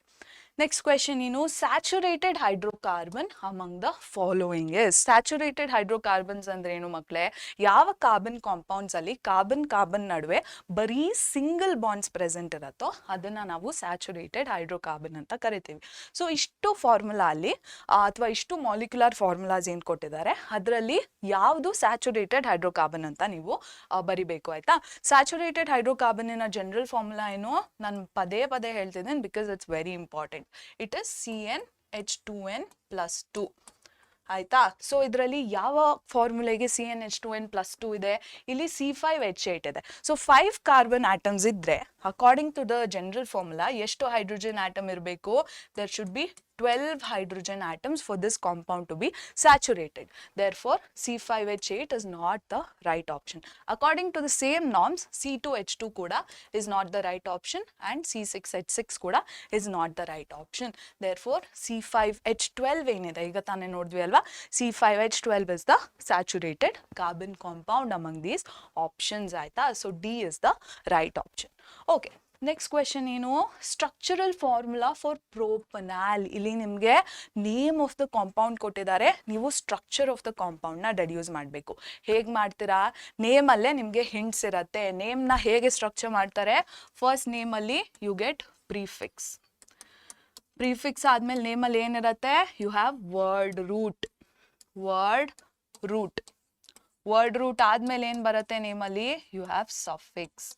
ನೆಕ್ಸ್ಟ್ ಕ್ವೆಶನ್ ಏನು? Saturated hydrocarbon among the following is. Saturated hydrocarbons ಅಂದ್ರೆ ಏನು ಮಕ್ಕಳೇ? ಯಾವ ಕಾರ್ಬನ್ ಕಾಂಪೌಂಡ್ಸ್ ಅಲ್ಲಿ ಕಾರ್ಬನ್ ನಡುವೆ ಬರೀ ಸಿಂಗಲ್ ಬಾಂಡ್ಸ್ ಪ್ರೆಸೆಂಟ್ ಇರತ್ತೋ ಅದನ್ನ ನಾವು ಸ್ಯಾಚುರೇಟೆಡ್ ಹೈಡ್ರೋಕಾರ್ಬನ್ ಅಂತ ಕರಿತೀವಿ. ಸೊ ಇಷ್ಟು ಫಾರ್ಮುಲಾ ಅಲ್ಲಿ ಅಥವಾ ಇಷ್ಟು ಮಾಲಿಕ್ಯುಲರ್ ಫಾರ್ಮುಲಾಸ್ ಏನ್ ಕೊಟ್ಟಿದ್ದಾರೆ ಅದರಲ್ಲಿ ಯಾವುದು ಸ್ಯಾಚುರೇಟೆಡ್ ಹೈಡ್ರೋಕಾರ್ಬನ್ ಅಂತ ನೀವು ಬರಿಬೇಕು ಆಯ್ತಾ. ಸ್ಯಾಚುರೇಟೆಡ್ ಹೈಡ್ರೋಕಾರ್ಬನ್ ಜನರಲ್ ಫಾರ್ಮುಲಾ ಏನು? ನಾನು ಪದೇ ಹೇಳ್ತಿದ್ದೇನೆ because it's very important. It is CnH2n+2 ಆಯ್ತಾ. ಸೊ ಇದರಲ್ಲಿ ಯಾವ ಫಾರ್ಮುಲೆಗೆ CnH2n+2 ಇದೆ? ಇಲ್ಲಿ C5H8 ಇದೆ. ಸೊ 5 ಕಾರ್ಬನ್ ಆಟಮ್ಸ್ ಇದ್ರೆ according to the general formula ಎಷ್ಟು ಹೈಡ್ರೋಜನ್ ಆಟಮ್ ಇರಬೇಕು? There should be 12 hydrogen atoms for this compound to be saturated. therefore C5H8 is not the right option. According to the same norms, C2H2 kuda is not the right option and C6H6 kuda is not the right option. therefore C5H12 ಏನಇದೆ ಈಗ ತಾನೇ ನೋಡಿದ್ವಿ ಅಲ್ವಾ, C5H12 is the saturated carbon compound among these options ಆಯ್ತಾ. so D is the right option. okay, next question ಏನು? Structural formula for propanol. ಇಲ್ಲಿ ನಿಮಗೆ name of the compound ಕೊಟ್ಟಿದ್ದಾರೆ, ನೀವು ಸ್ಟ್ರಕ್ಚರ್ ಆಫ್ ದ ಕಾಂಪೌಂಡ್ ನ ಡೆಡ್ಯೂಸ್ ಮಾಡಬೇಕು. ಹೇಗೆ ಮಾಡ್ತೀರಾ? ನೇಮ್ ಅಲ್ಲೇ ನಿಮಗೆ ಹಿಂಟ್ಸ್ ಇರತ್ತೆ. ನೇಮ್ ನ ಹೇಗೆ ಸ್ಟ್ರಕ್ಚರ್ ಮಾಡ್ತಾರೆ? ಫಸ್ಟ್ ನೇಮ್ ಅಲ್ಲಿ ಯು ಗೆಟ್ ಪ್ರಿಫಿಕ್ಸ್. ಪ್ರಿಫಿಕ್ಸ್ ಆದ್ಮೇಲೆ ನೇಮ್ ಅಲ್ಲಿ ಏನಿರತ್ತೆ? ಯು ಹ್ಯಾವ್ ವರ್ಡ್ ರೂಟ್ ಆದ್ಮೇಲೆ ಏನ್ ಬರುತ್ತೆ ನೇಮ್ ಅಲ್ಲಿ? ಯು ಹ್ಯಾವ್ ಸಫಿಕ್ಸ್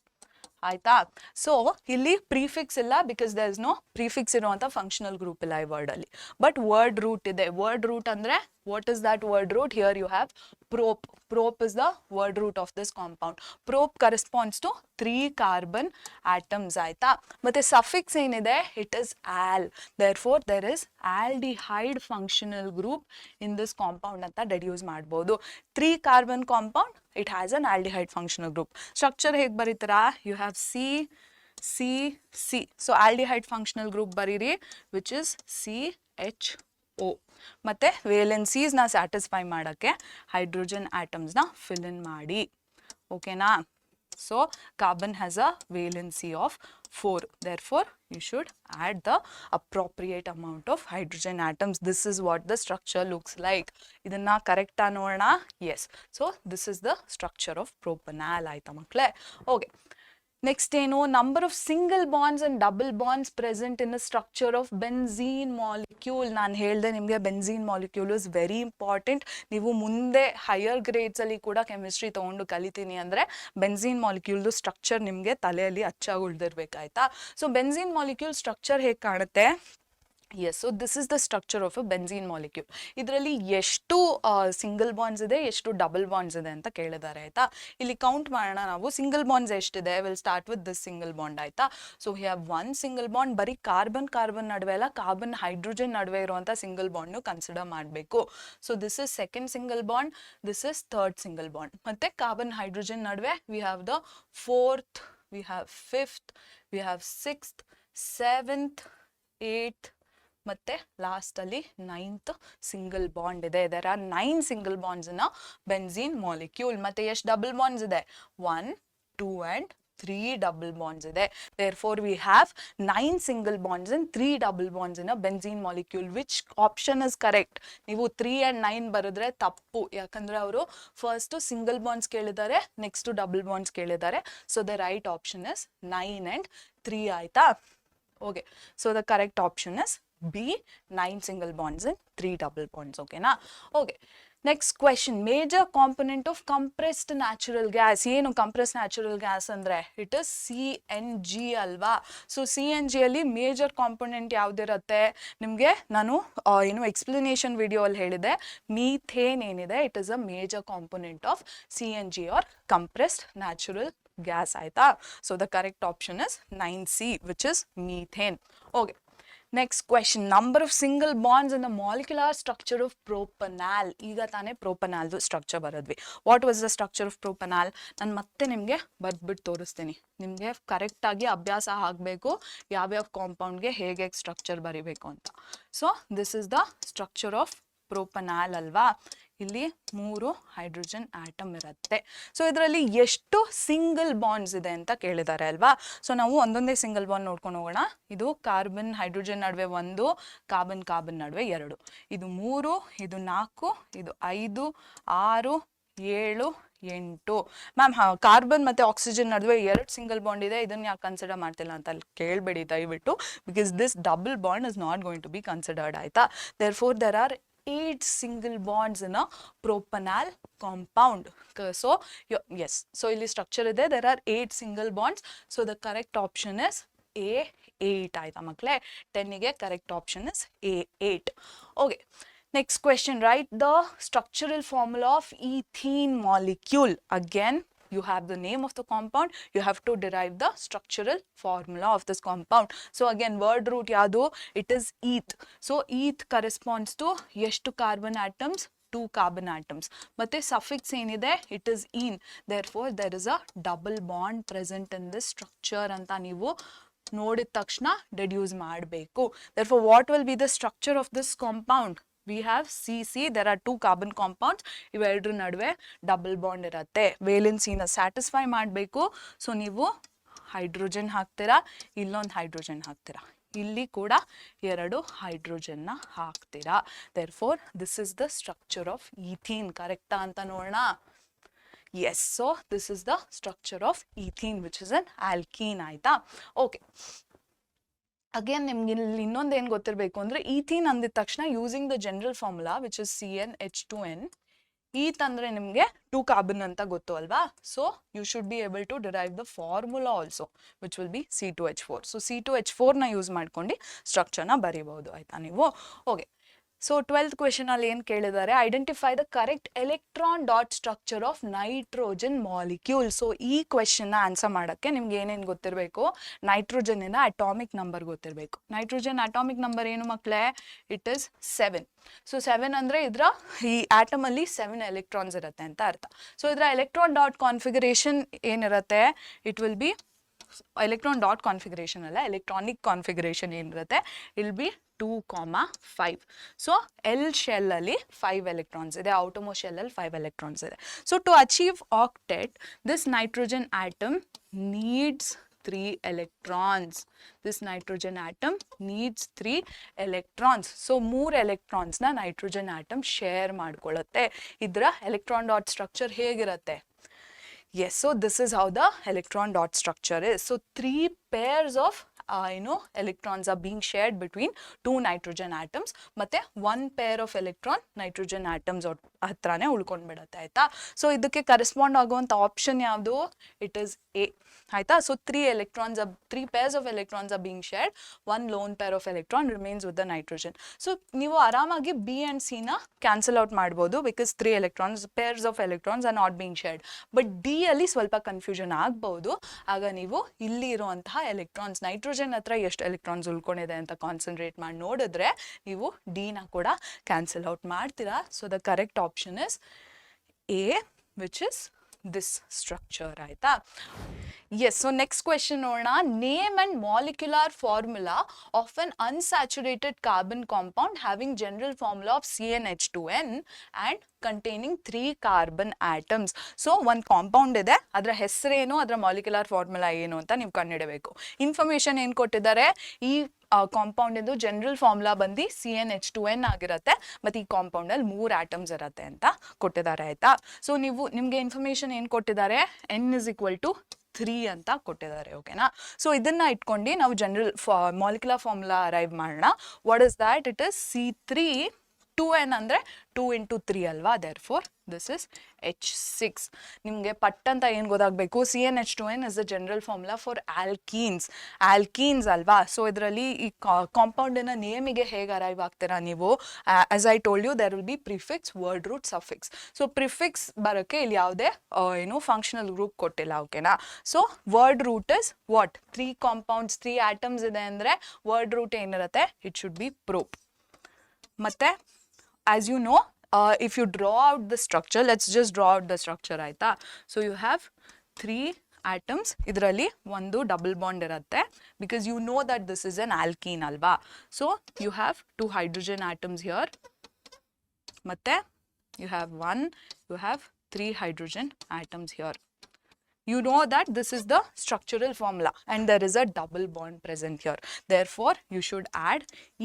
ಆಯ್ತಾ. ಸೊ ಇಲ್ಲಿ ಪ್ರಿಫಿಕ್ಸ್ ಇಲ್ಲ because there is no prefix ಇರುವಂತ ಫಂಕ್ಷನಲ್ ಗ್ರೂಪ್ ಇಲ್ಲ ಈ ವರ್ಡ್ ಅಲ್ಲಿ. ಬಟ್ ವರ್ಡ್ ರೂಟ್ ಇದೆ. ವರ್ಡ್ ರೂಟ್ ಅಂದ್ರೆ what is that word root? Here you have prop is the word root of this compound. Prop corresponds to 3 carbon atoms ಆಯ್ತಾ. ಮತ್ತೆ suffix ಏನಿದೆ? it is al. therefore there is aldehyde functional group in this compound ಅಂತ deduce ಮಾಡಬಹುದು. 3 carbon compound, it has an aldehyde functional group. structure ಹೇಗೆ ಬರೀತೀರಾ? you have C CC. So aldehyde functional group ಬರೀರಿ which is CHO. ಮತ್ತೆ valencies ನ satisfy ಮಾಡಕ್ಕೆ hydrogen atoms ನ fill in ಮಾಡಿ. ಓಕೆನಾ? So carbon has a valency of 4. Therefore, you should add the appropriate amount of hydrogen atoms. This is what the structure looks like. Idanna correct ah nodana? Yes. So this is the structure of propanol aita makle. Okay. Next ಏನು, number of single bonds and double bonds present in the structure of benzene molecule. ನಾನು ಹೇಳಿದೆ ನಿಮಗೆ benzene molecule is very important. ನೀವು ಮುಂದೆ higher ಗ್ರೇಡ್ಸಲ್ಲಿ ಕೂಡ chemistry ತೊಗೊಂಡು ಕಲಿತೀನಿ ಅಂದರೆ ಬೆನ್ಝೀನ್ ಮಾಲಿಕ್ಯೂಲ್ದು ಸ್ಟ್ರಕ್ಚರ್ ನಿಮಗೆ ತಲೆಯಲ್ಲಿ ಅಚ್ಚಾಗಿ ಉಳಿದಿರ್ಬೇಕಾಯ್ತಾ. ಸೊ ಬೆನ್ಝೀನ್ ಮಾಲಿಕ್ಯೂಲ್ ಸ್ಟ್ರಕ್ಚರ್ ಹೇಗೆ ಕಾಣುತ್ತೆ? Yes, so this is the structure of a benzene molecule. ಇದರಲ್ಲಿ ಎಷ್ಟು ಸಿಂಗಲ್ ಬಾಂಡ್ಸ್ ಇದೆ, ಎಷ್ಟು ಡಬಲ್ ಬಾಂಡ್ಸ್ ಇದೆ ಅಂತ ಕೇಳಿದ್ದಾರೆ ಆಯ್ತಾ. ಇಲ್ಲಿ ಕೌಂಟ್ ಮಾಡೋಣ ನಾವು. ಸಿಂಗಲ್ ಬಾಂಡ್ಸ್ ಎಷ್ಟಿದೆ? Will start with this single bond ಆಯ್ತಾ. So we have one single bond. ಬರೀ ಕಾರ್ಬನ್ ನಡುವೆ ಅಲ್ಲ, ಕಾರ್ಬನ್ ಹೈಡ್ರೋಜನ್ ನಡುವೆ ಇರುವಂಥ ಸಿಂಗಲ್ ಬಾಂಡ್ನು ಕನ್ಸಿಡರ್ ಮಾಡಬೇಕು. So this is second single bond, this is third single bond. ಮತ್ತೆ ಕಾರ್ಬನ್ ಹೈಡ್ರೋಜನ್ ನಡುವೆ we have the fourth, we have fifth, we have sixth, seventh, eighth ಮತ್ತೆ ಲಾಸ್ಟ್ ಅಲ್ಲಿ 9th ಸಿಂಗಲ್ ಬಾಂಡ್ ಇದೆ. There are 9 single bonds in benzene molecule. ಮತ್ತೆ ಎಷ್ಟು double bonds ಇದೆ? 1, 2 and 3 double bonds ಇದೆ. therefore we have 9 single bonds and 3 double bonds in a benzene molecule. which option is correct? ನೀವು 3 and 9 ಬರೆದ್ರೆ ತಪ್ಪು, ಯಾಕಂದ್ರೆ ಅವರು ಫಸ್ಟ್ ಸಿಂಗಲ್ ಬಾಂಡ್ಸ್ ಕೇಳಿದ್ದಾರೆ, ನೆಕ್ಸ್ಟ್ ಡಬಲ್ ಬಾಂಡ್ಸ್ ಕೇಳಿದ್ದಾರೆ. So the right option is 9 and 3 ಆಯ್ತಾ. okay, so the correct option is B, 9 single bonds and 3 double bonds. Okay na? Okay. Next question, major component of compressed natural gas. ಏನು compressed natural gas ಅಂದ್ರೆ? it is CNG ಅಲ್ವಾ. So CNG ಅಲ್ಲಿ major component ಯಾವ್ದಿರುತ್ತೆ? ನಿಮಗೆ ನಾನು ಏನು explanation video ಅಲ್ಲಿ ಹೇಳಿದೆ, methane ಏನಿದೆ, it is a major component of CNG or compressed natural gas ಆಯ್ತಾ. So the correct option is 9C, which is methane. Okay. Next question, number of single bonds in the molecular structure of propanol. ಈಗ ತಾನೇ propanolದು structure ಬರದ್ವಿ. What was the structure of propanol? ನಾನು ಮತ್ತೆ ನಿಮಗೆ ಬರ್ದ್ಬಿಟ್ಟು ತೋರಿಸ್ತೀನಿ. ನಿಮಗೆ ಕರೆಕ್ಟಾಗಿ ಅಭ್ಯಾಸ ಆಗಬೇಕು ಯಾವ್ಯಾವ ಕಾಂಪೌಂಡ್ಗೆ ಹೇಗೆ ಸ್ಟ್ರಕ್ಚರ್ ಬರಿಬೇಕು ಅಂತ. So this is the structure of propanol ಅಲ್ವಾ. ಇಲ್ಲಿ 3 ಹೈಡ್ರೋಜನ್ ಆಟಮ್ ಇರುತ್ತೆ. ಸೊ ಇದರಲ್ಲಿ ಎಷ್ಟು ಸಿಂಗಲ್ ಬಾಂಡ್ಸ್ ಇದೆ ಅಂತ ಕೇಳಿದ್ದಾರೆ ಅಲ್ವಾ. ಸೊ ನಾವು ಒಂದೊಂದೇ ಸಿಂಗಲ್ ಬಾಂಡ್ ನೋಡ್ಕೊಂಡು ಹೋಗೋಣ. ಇದು ಕಾರ್ಬನ್ ಹೈಡ್ರೋಜನ್ ನಡುವೆ 1, ಕಾರ್ಬನ್ ನಡುವೆ 2, ಇದು 3, ಇದು 4, ಇದು 5, 6, 7, 8. ಮ್ಯಾಮ್ ಕಾರ್ಬನ್ ಮತ್ತೆ ಆಕ್ಸಿಜನ್ ನಡುವೆ 2 ಸಿಂಗಲ್ ಬಾಂಡ್ ಇದೆ, ಇದನ್ನ ಯಾಕೆ ಕನ್ಸಿಡರ್ ಮಾಡ್ತಿಲ್ಲ ಅಂತ ಅಲ್ಲಿ ಕೇಳಬೇಡಿ ದಯವಿಟ್ಟು, because this double bond is not going to be considered ಆಯ್ತಾ. therefore there are 8 single bonds in a propanol compound. So yes, so ಇಲ್ಲಿ structure ಇದೆ, there are 8 single bonds. so the correct option is A8 ಆಯ್ತಾ ಮಕ್ಕಳೇ. 10 ಗೆ correct option is A8. okay, next question, write the structural formula of ethene molecule. Again you have the name of the compound, you have to derive the structural formula of this compound. So again word root yadu, it is eth. so eth corresponds to ಎಷ್ಟು carbon atoms? 2 carbon atoms. ಮತ್ತೆ suffix ಏನಿದೆ? it is ene. therefore there is a double bond present in this structure ಅಂತ ನೀವು ನೋಡಿದ ತಕ್ಷಣ deduce ಮಾಡಬೇಕು. therefore what will be the structure of this compound? we have CC, there are 2 carbon compounds, ಇವೆರಡರ ನಡುವೆ double bond ಇರುತ್ತೆ. ವೇಲೆನ್ಸಿನ satisfy ಮಾಡಬೇಕು. So ನೀವು ಹೈಡ್ರೋಜನ್ ಹಾಕ್ತೀರಾ, ಇಲ್ಲೊಂದು ಹೈಡ್ರೋಜನ್ ಹಾಕ್ತೀರಾ, ಇಲ್ಲಿ ಕೂಡ 2 ಹೈಡ್ರೋಜನ್ನ ಹಾಕ್ತೀರಾ. therefore this is the structure of ethene. ಕರೆಕ್ಟಾ ಅಂತ ನೋಡೋಣ. yes, so this is the structure of ethene, which is an alkene ಆಯ್ತಾ. okay, ಅಗೇನ್ ನಿಮ್ಗೆ ಇಲ್ಲಿ ಇನ್ನೊಂದು ಏನು ಗೊತ್ತಿರಬೇಕು ಅಂದರೆ, ಈಥೀನ್ ಅಂದಿದ ತಕ್ಷಣ using the general formula which is CnH2n, eth ಅಂದರೆ ನಿಮಗೆ 2 ಕಾರ್ಬನ್ ಅಂತ ಗೊತ್ತು ಅಲ್ವಾ. So you should be able to derive the formula also which will be C2H4. So C2H4ನ ಯೂಸ್ ಮಾಡ್ಕೊಂಡು ಸ್ಟ್ರಕ್ಚರ್ನ ಬರೀಬಹುದು ಆಯ್ತಾ ನೀವು. ಓಕೆ, ಸೊ 12th ಕ್ವೆಶನ್ ಅಲ್ಲಿ ಏನು ಕೇಳಿದ್ದಾರೆ, identify the correct electron dot structure of nitrogen molecule. So ಈ ಕ್ವೆಶನ್ನ ಆನ್ಸರ್ ಮಾಡೋಕ್ಕೆ ನಿಮ್ಗೆ ಏನೇನು ಗೊತ್ತಿರಬೇಕು? ನೈಟ್ರೋಜನ್ನಿನ ಅಟಾಮಿಕ್ ನಂಬರ್ ಗೊತ್ತಿರಬೇಕು. ನೈಟ್ರೋಜನ್ ಅಟಾಮಿಕ್ ನಂಬರ್ ಏನು ಮಕ್ಕಳೇ? It is 7. ಸೊ 7 ಅಂದರೆ ಇದರ ಈ ಆಟಮಲ್ಲಿ 7 ಎಲೆಕ್ಟ್ರಾನ್ಸ್ ಇರುತ್ತೆ ಅಂತ ಅರ್ಥ. ಸೊ ಇದರ ಎಲೆಕ್ಟ್ರಾನ್ ಡಾಟ್ ಕಾನ್ಫಿಗರೇಷನ್ ಏನಿರುತ್ತೆ? It will B electron dot configuration ಅಲ್ಲ, electronic configuration ಏನಿರುತ್ತೆ, it'll be 2, 5. So L shell ಅಲ್ಲಿ 5 electrons ಇದೆ, outermost shell ಅಲ್ಲಿ 5 electrons ಇದೆ. So to achieve octet, this nitrogen atom needs 3 electrons. This nitrogen atom needs 3 electrons. So 3 electrons ನ nitrogen atom share ಮಾಡ್ಕೊಳ್ಳುತ್ತೆ. ಇದರ electron dot structure ಹೇಗಿರುತ್ತೆ? Yes, so this is how the electron dot structure is. So 3 pairs of electrons are being shared between 2 nitrogen atoms. ಮತ್ತೆ 1 pair of electron nitrogen atoms ಹತ್ರನೇ ಉಳ್ಕೊಂಡ್ಬಿಡುತ್ತೆ ಆಯ್ತಾ. So ಇದಕ್ಕೆ correspond ಆಗುವಂಥ option ಯಾವುದು? It is A ಆಯ್ತಾ. So 3 pairs of electrons are being shared, 1 lone pair of electron remains with the nitrogen. So ನೀವು ಆರಾಮಾಗಿ B and C ನ ಕ್ಯಾನ್ಸಲ್ ಔಟ್ ಮಾಡ್ಬೋದು, because 3 pairs of electrons are not being shared. But D ಅಲ್ಲಿ ಸ್ವಲ್ಪ confusion ಆಗ್ಬಹುದು. ಆಗ ನೀವು ಇಲ್ಲಿ ಇರುವಂತಹ ಎಲೆಕ್ಟ್ರಾನ್ಸ್, ನೈಟ್ರೋಜನ್ ಹತ್ರ ಎಷ್ಟು ಎಲೆಕ್ಟ್ರಾನ್ಸ್ ಉಳ್ಕೊಂಡಿದೆ ಅಂತ ಕಾನ್ಸಂಟ್ರೇಟ್ ಮಾಡಿ ನೋಡಿದ್ರೆ ನೀವು ಡಿ ನ ಕೂಡ ಕ್ಯಾನ್ಸಲ್ ಔಟ್ ಮಾಡ್ತೀರಾ. So the correct option is A, which is this structure ಆಯ್ತಾ. Yes, so next question ನೋಡೋಣ. Name and molecular formula of an unsaturated carbon compound having general formula of CnH2n and containing 3 carbon atoms. So ಒಂದು compound ಇದೆ, ಅದರ ಹೆಸರೇನು, ಅದರ molecular formula ಏನು ಅಂತ ನೀವು ಕಂಡುಹಿಡಬೇಕು. ಇನ್ಫಾರ್ಮೇಶನ್ ಏನು ಕೊಟ್ಟಿದ್ದಾರೆ? ಈ ಕಾಂಪೌಂಡ್ ಇದು ಜನರಲ್ ಫಾರ್ಮುಲಾ ಬಂದು CnH2n ಆಗಿರುತ್ತೆ, ಮತ್ತು ಈ ಕಾಂಪೌಂಡ್ ಅಲ್ಲಿ 3 ಆಟಮ್ಸ್ ಇರುತ್ತೆ ಅಂತ ಕೊಟ್ಟಿದ್ದಾರೆ ಆಯ್ತಾ. ಸೊ ನಿಮ್ಗೆ ಇನ್ಫಾರ್ಮೇಶನ್ ಏನು ಕೊಟ್ಟಿದ್ದಾರೆ? n is equal to 3 ಅಂತ ಕೊಟ್ಟಿದ್ದಾರೆ. ಓಕೆನಾ. ಸೊ ಇದನ್ನ ಇಟ್ಕೊಂಡು ನಾವು ಜನರಲ್ ಮಾಲಿಕ್ಯುಲರ್ ಫಾರ್ಮುಲಾ ಅರೈವ್ ಮಾಡೋಣ. What is that? It is C3, 2n ಅಂದರೆ 2 into 3 ಅಲ್ವಾ, therefore this is H6. ನಿಮಗೆ ಪಟ್ಟಂತ ಏನು ಗೊತ್ತಾಗಬೇಕು? CnH2n is the general formula for alkenes ಅಲ್ವಾ. ಸೊ ಇದರಲ್ಲಿ ಈ ಕಾಂಪೌಂಡಿನ ನೇಮಿಗೆ ಹೇಗೆ ಅರೈವ್ ಆಗ್ತೀರಾ ನೀವು? As I told you, there will be prefix, word root, suffix. So prefix ಬರೋಕ್ಕೆ ಇಲ್ಲಿ ಯಾವುದೇ ಫಂಕ್ಷನಲ್ ಗ್ರೂಪ್ ಕೊಟ್ಟಿಲ್ಲ. ಓಕೆನಾ. So word root is what? 3 compounds, 3 atoms ಇದೆ ಅಂದರೆ ವರ್ಡ್ ರೂಟ್ ಏನಿರುತ್ತೆ? It should be pro. ಮತ್ತೆ as you know, if you draw out the structure, let's just draw out the structure ಆಯ್ತಾ. so you have 3 atoms, ಇದರಲ್ಲಿ ಒಂದು double bond ಇರುತ್ತೆ, because you know that this is an alkene ಅಲ್ವಾ. so you have 2 hydrogen atoms here, ಮತ್ತೆ you have 3 hydrogen atoms here. You know that this is the structural formula and there is a double bond present here. Therefore, you should add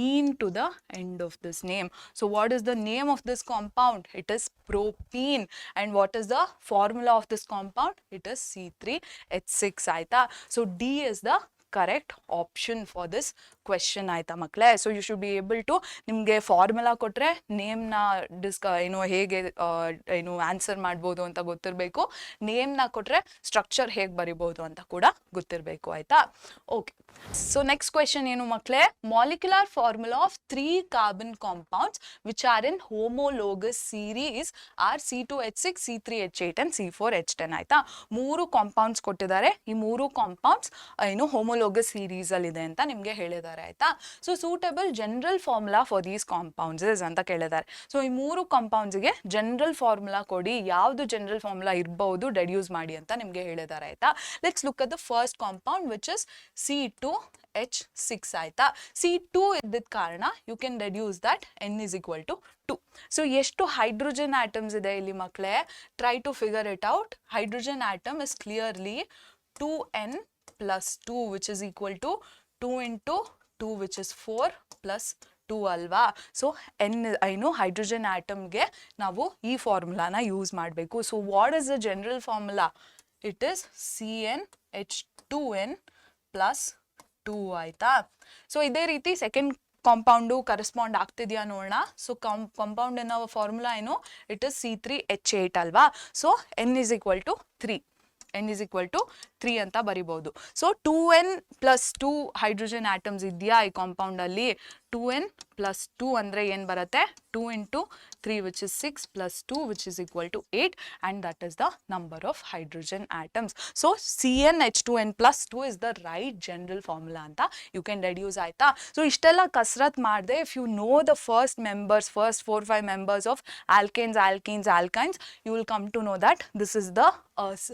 ene to the end of this name. So what is the name of this compound? It is propene. And what is the formula of this compound? It is C3H6 ಆಯ್ತಾ. So D is the correct option for this question ಆಯ್ತಾ ಮಕ್ಕಳೇ. So you should be able to, ನಿಮಗೆ formula ಕೊಟ್ಟರೆ ನೇಮ್ನ ಹೇಗೆ answer ಮಾಡ್ಬೋದು ಅಂತ ಗೊತ್ತಿರಬೇಕು, ನೇಮ್ನ ಕೊಟ್ಟರೆ ಸ್ಟ್ರಕ್ಚರ್ ಹೇಗೆ ಬರಿಬೋದು ಅಂತ ಕೂಡ ಗೊತ್ತಿರಬೇಕು ಆಯ್ತಾ. ಓಕೆ. ಸೊ ನೆಕ್ಸ್ಟ್ ಕ್ವೆಶನ್ ಏನು ಮಕ್ಕಳೇ? Molecular formula of 3 carbon compounds which are in homologous series are C2H6, C3H8 and C4H10 ಆಯ್ತಾ. 3 ಕಾಂಪೌಂಡ್ಸ್ ಕೊಟ್ಟಿದ್ದಾರೆ. ಈ 3 ಕಾಂಪೌಂಡ್ಸ್ ಹೋಮೋಲೋಗಸ್ ಸೀರೀಸ್ ಅಲ್ಲಿ ಇದೆ ಅಂತ ನಿಮಗೆ ಹೇಳಿದ್ದಾರೆ ಆಯ್ತಾ. So suitable general formula for these compounds ಅಂತ ಕೇಳಿದ್ದಾರೆ. ಸೊ ಈ 3 ಕಾಂಪೌಂಡ್ಸ್ಗೆ ಜನರಲ್ ಫಾರ್ಮುಲಾ ಕೊಡಿ, ಯಾವುದು ಜನರಲ್ ಫಾರ್ಮುಲಾ ಇರಬಹುದು ಡೆಡ್ಯೂಸ್ ಮಾಡಿ ಅಂತ ನಿಮಗೆ ಹೇಳಿದ್ದಾರೆ ಆಯ್ತಾ. Let's look at the first compound which is C2H6 ಆಯ್ತಾ. C2 ಇದ್ದಿದ್ದ ಕಾರಣ you can deduce that n is equal to 2. So ಎಷ್ಟು ಹೈಡ್ರೋಜನ್ ಆಟಮ್ಸ್ ಇದೆ ಇಲ್ಲಿ ಮಕ್ಕಳೇ? Try to figure it out. Hydrogen atom is clearly 2n plus 2 which is equal to 2 into 2 which is 4 plus 2 ಅಲ್ವಾ. So hydrogen ಆಟಮ್ಗೆ ನಾವು ಈ ಫಾರ್ಮುಲಾನ use ಮಾಡಬೇಕು. So what is the general formula? It is CnH2n plus 2 ಆಯ್ತಾ. So ಇದೇ ರೀತಿ second compound correspond ಆಗ್ತಿದ್ಯಾ ನೋಡೋಣ. So compound ಅನ್ನೋ ಫಾರ್ಮುಲಾ ಏನು? ಇಟ್ ಇಸ್ C3H8 ಅಲ್ವಾ. So n is equal to 3. n is equal to 3 ಅಂತ ಬರಿಬಹುದು. So 2n plus 2 hydrogen atoms ಇದೆಯಾ ಈ ಕಾಂಪೌಂಡ್ ಅಲ್ಲಿ? 2n plus 2 andre ಏನು ಬರುತ್ತೆ 2 into 3 which is 6 plus 2 which is equal to 8 and that is the number of hydrogen atoms. So CnH2n plus 2 is the right general formula anta you can deduce ಆಯ್ತಾ. So ಇಷ್ಟೆಲ್ಲ ಕಸರತ್ ಮಾಡಿದೆ if you know the first 4-5 members of alkanes, alkenes, alkynes, you will come to know that this is the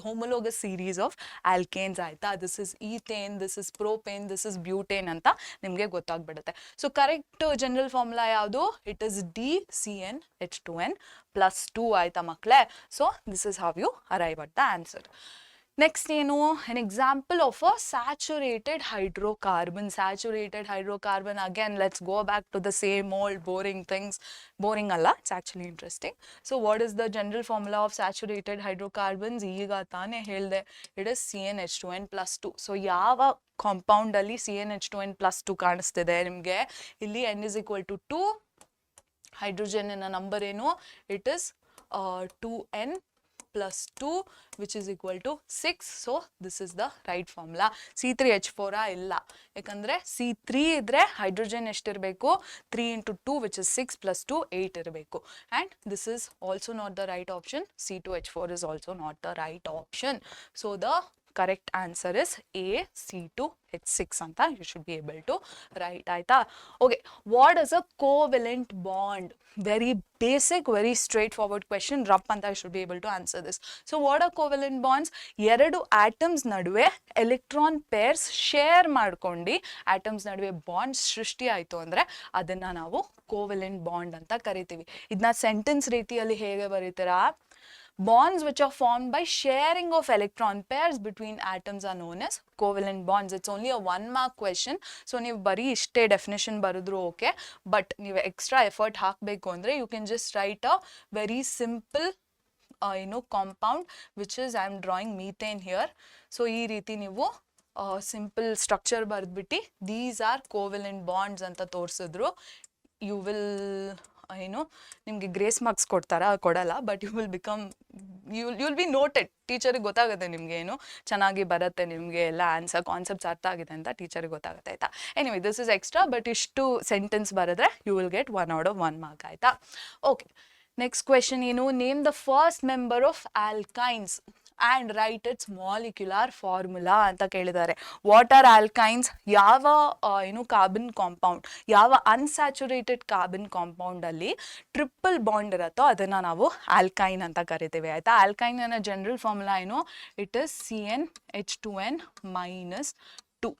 homologous series of alkanes ಆಯ್ತಾ. This is ethane, this is propane, this is butane ಅಂತ ನಿಮಗೆ ಗೊತ್ತಾಗ್ಬಿಡುತ್ತೆ. So correct general formula ಯಾವುದು? It is DCnH2n plus 2 ಆಯ್ತಾ ಮಕ್ಕಳೇ. So this is how you arrive at the answer. Next, an example of a saturated hydrocarbon. Saturated hydrocarbon, again, let's go back to the same old boring things. Boring alla, it's actually interesting. So, what is the general formula of saturated hydrocarbons? Iga taane ಹೇಳ್ದೆ, it is CnH2n plus 2. So, ಯಾವ compound ಅಲ್ಲಿ CnH2n plus 2 ಕಾಣಿಸ್ತಿದೆ ನಿಮಗೆ? ಇಲ್ಲಿ n is equal to 2. Hydrogen in a number ಏನು? It is 2n plus 2 which is equal to 6. So this is the right formula. C3H4 ಇಲ್ಲ, ಯಾಕಂದ್ರೆ C3 ಇದ್ರೆ hydrogen ಎಷ್ಟಿರಬೇಕು? 3 into 2 which is 6 plus 2 8 ಇರಬೇಕು. And this is also not the right option. C2H4 is also not the right option. So the correct answer is A, C2H6 anta you should be able to write ಆಯ್ತಾ. Okay, what is a covalent bond? Very basic, very straightforward question. Rap anta you should be able to answer this. So what are covalent bonds? ಎರಡು atoms ನಡುವೆ electron pairs share ಮಾಡ್ಕೊಂಡು atoms ನಡುವೆ bonds ಸೃಷ್ಟಿ ಆಯ್ತು ಅಂದ್ರೆ ಅದನ್ನ ನಾವು covalent bond ಅಂತ ಕರಿತೀವಿ. ಇದನ್ನ ಸೆಂಟೆನ್ಸ್ ರೀತಿಯಲ್ಲಿ ಹೇಗೆ ಬರೀತೀರಾ? Bonds which are formed by sharing of electron pairs between atoms are known as covalent bonds. It's only a 1-mark question. So, ನೀವು ಬರೀ ಇಷ್ಟೇ definition ಬರೆದ್ರು okay. But ನೀವು extra effort ಹಾಕಬೇಕು ಅಂದ್ರೆ you can just write a very simple compound which is I am drawing methane here. So, ಈ ರೀತಿ ನೀವು simple structure ಬರೆದ್ಬಿಟ್ಟು these are covalent bonds ಅಂತ ತೋರಿಸಿದ್ರು you will ನಿಮಗೆ ಗ್ರೇಸ್ ಮಾರ್ಕ್ಸ್ ಕೊಡಲ್ಲ but you will be noted. ಟೀಚರಿಗೆ ಗೊತ್ತಾಗುತ್ತೆ ನಿಮಗೆ ಚೆನ್ನಾಗಿ ಬರುತ್ತೆ, ನಿಮಗೆ ಎಲ್ಲ ಆನ್ಸರ್ ಕಾನ್ಸೆಪ್ಟ್ಸ್ ಅರ್ಥ ಆಗಿದೆ ಅಂತ ಟೀಚರಿಗೆ ಗೊತ್ತಾಗುತ್ತೆ ಆಯ್ತಾ. Anyway this is extra, but ಇಷ್ಟು ಸೆಂಟೆನ್ಸ್ ಬರೆದ್ರೆ you will get 1 out of 1 mark ಆಯ್ತಾ. Okay, next question name the first member of alkynes and write its molecular formula ಅಂತ ಕೇಳಿದ್ದಾರೆ. What are alkynes? ಯಾವ ಕಾರ್ಬನ್ ಕಾಂಪೌಂಡ್, ಯಾವ unsaturated carbon compound ಅಲ್ಲಿ triple bond ಇರುತ್ತೋ ಅದನ್ನ ನಾವು ಆಲ್ಕೈನ್ ಅಂತ ಕರಿತೀವಿ ಆಯ್ತಾ. ಆಲ್ಕೈನ್ ಅನ್ನ general formula it is CnH2n minus 2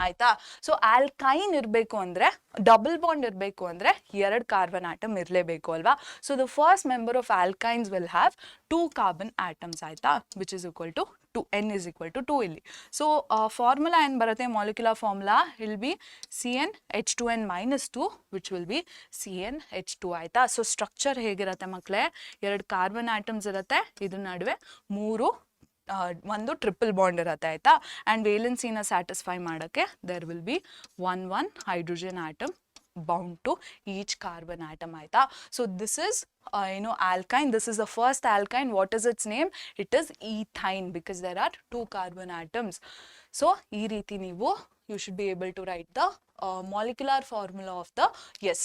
ಆಯ್ತಾ. ಸೊ ಆಲ್ಕೈನ್ ಇರಬೇಕು ಅಂದ್ರೆ, ಡಬಲ್ ಬಾಂಡ್ ಇರಬೇಕು ಅಂದ್ರೆ 2 ಕಾರ್ಬನ್ ಆಟಮ್ ಇರಲೇಬೇಕು ಅಲ್ವಾ. So the first member of alkynes will have 2 carbon atoms ಆಯ್ತಾ, which is equal to 2, n is equal to 2 ಇಲ್ಲಿ. ಸೊ ಫಾರ್ಮುಲಾ ಏನು ಬರುತ್ತೆ? Molecular formula will be CnH2n minus 2 which will be CnH2 ಆಯ್ತಾ. So structure ಹೇಗಿರುತ್ತೆ ಮಕ್ಕಳೇ? 2 carbon atoms ಇರುತ್ತೆ, ಇದ್ರ ನಡುವೆ ಒಂದು ಟ್ರಿಪಲ್ ಬಾಂಡ್ ಇರುತ್ತೆ ಆಯ್ತಾ. ಆ್ಯಂಡ್ ವೇಲೆನ್ಸಿನ ಸ್ಯಾಟಿಸ್ಫೈ ಮಾಡೋಕ್ಕೆ there will be one hydrogen atom bound to each carbon atom ಆಯ್ತಾ. So this is alkyne. This is the first alkyne. What is its name? It is ethyne because there are 2 carbon atoms. So ಈ ರೀತಿ ನೀವು you should be able to write the molecular formula of the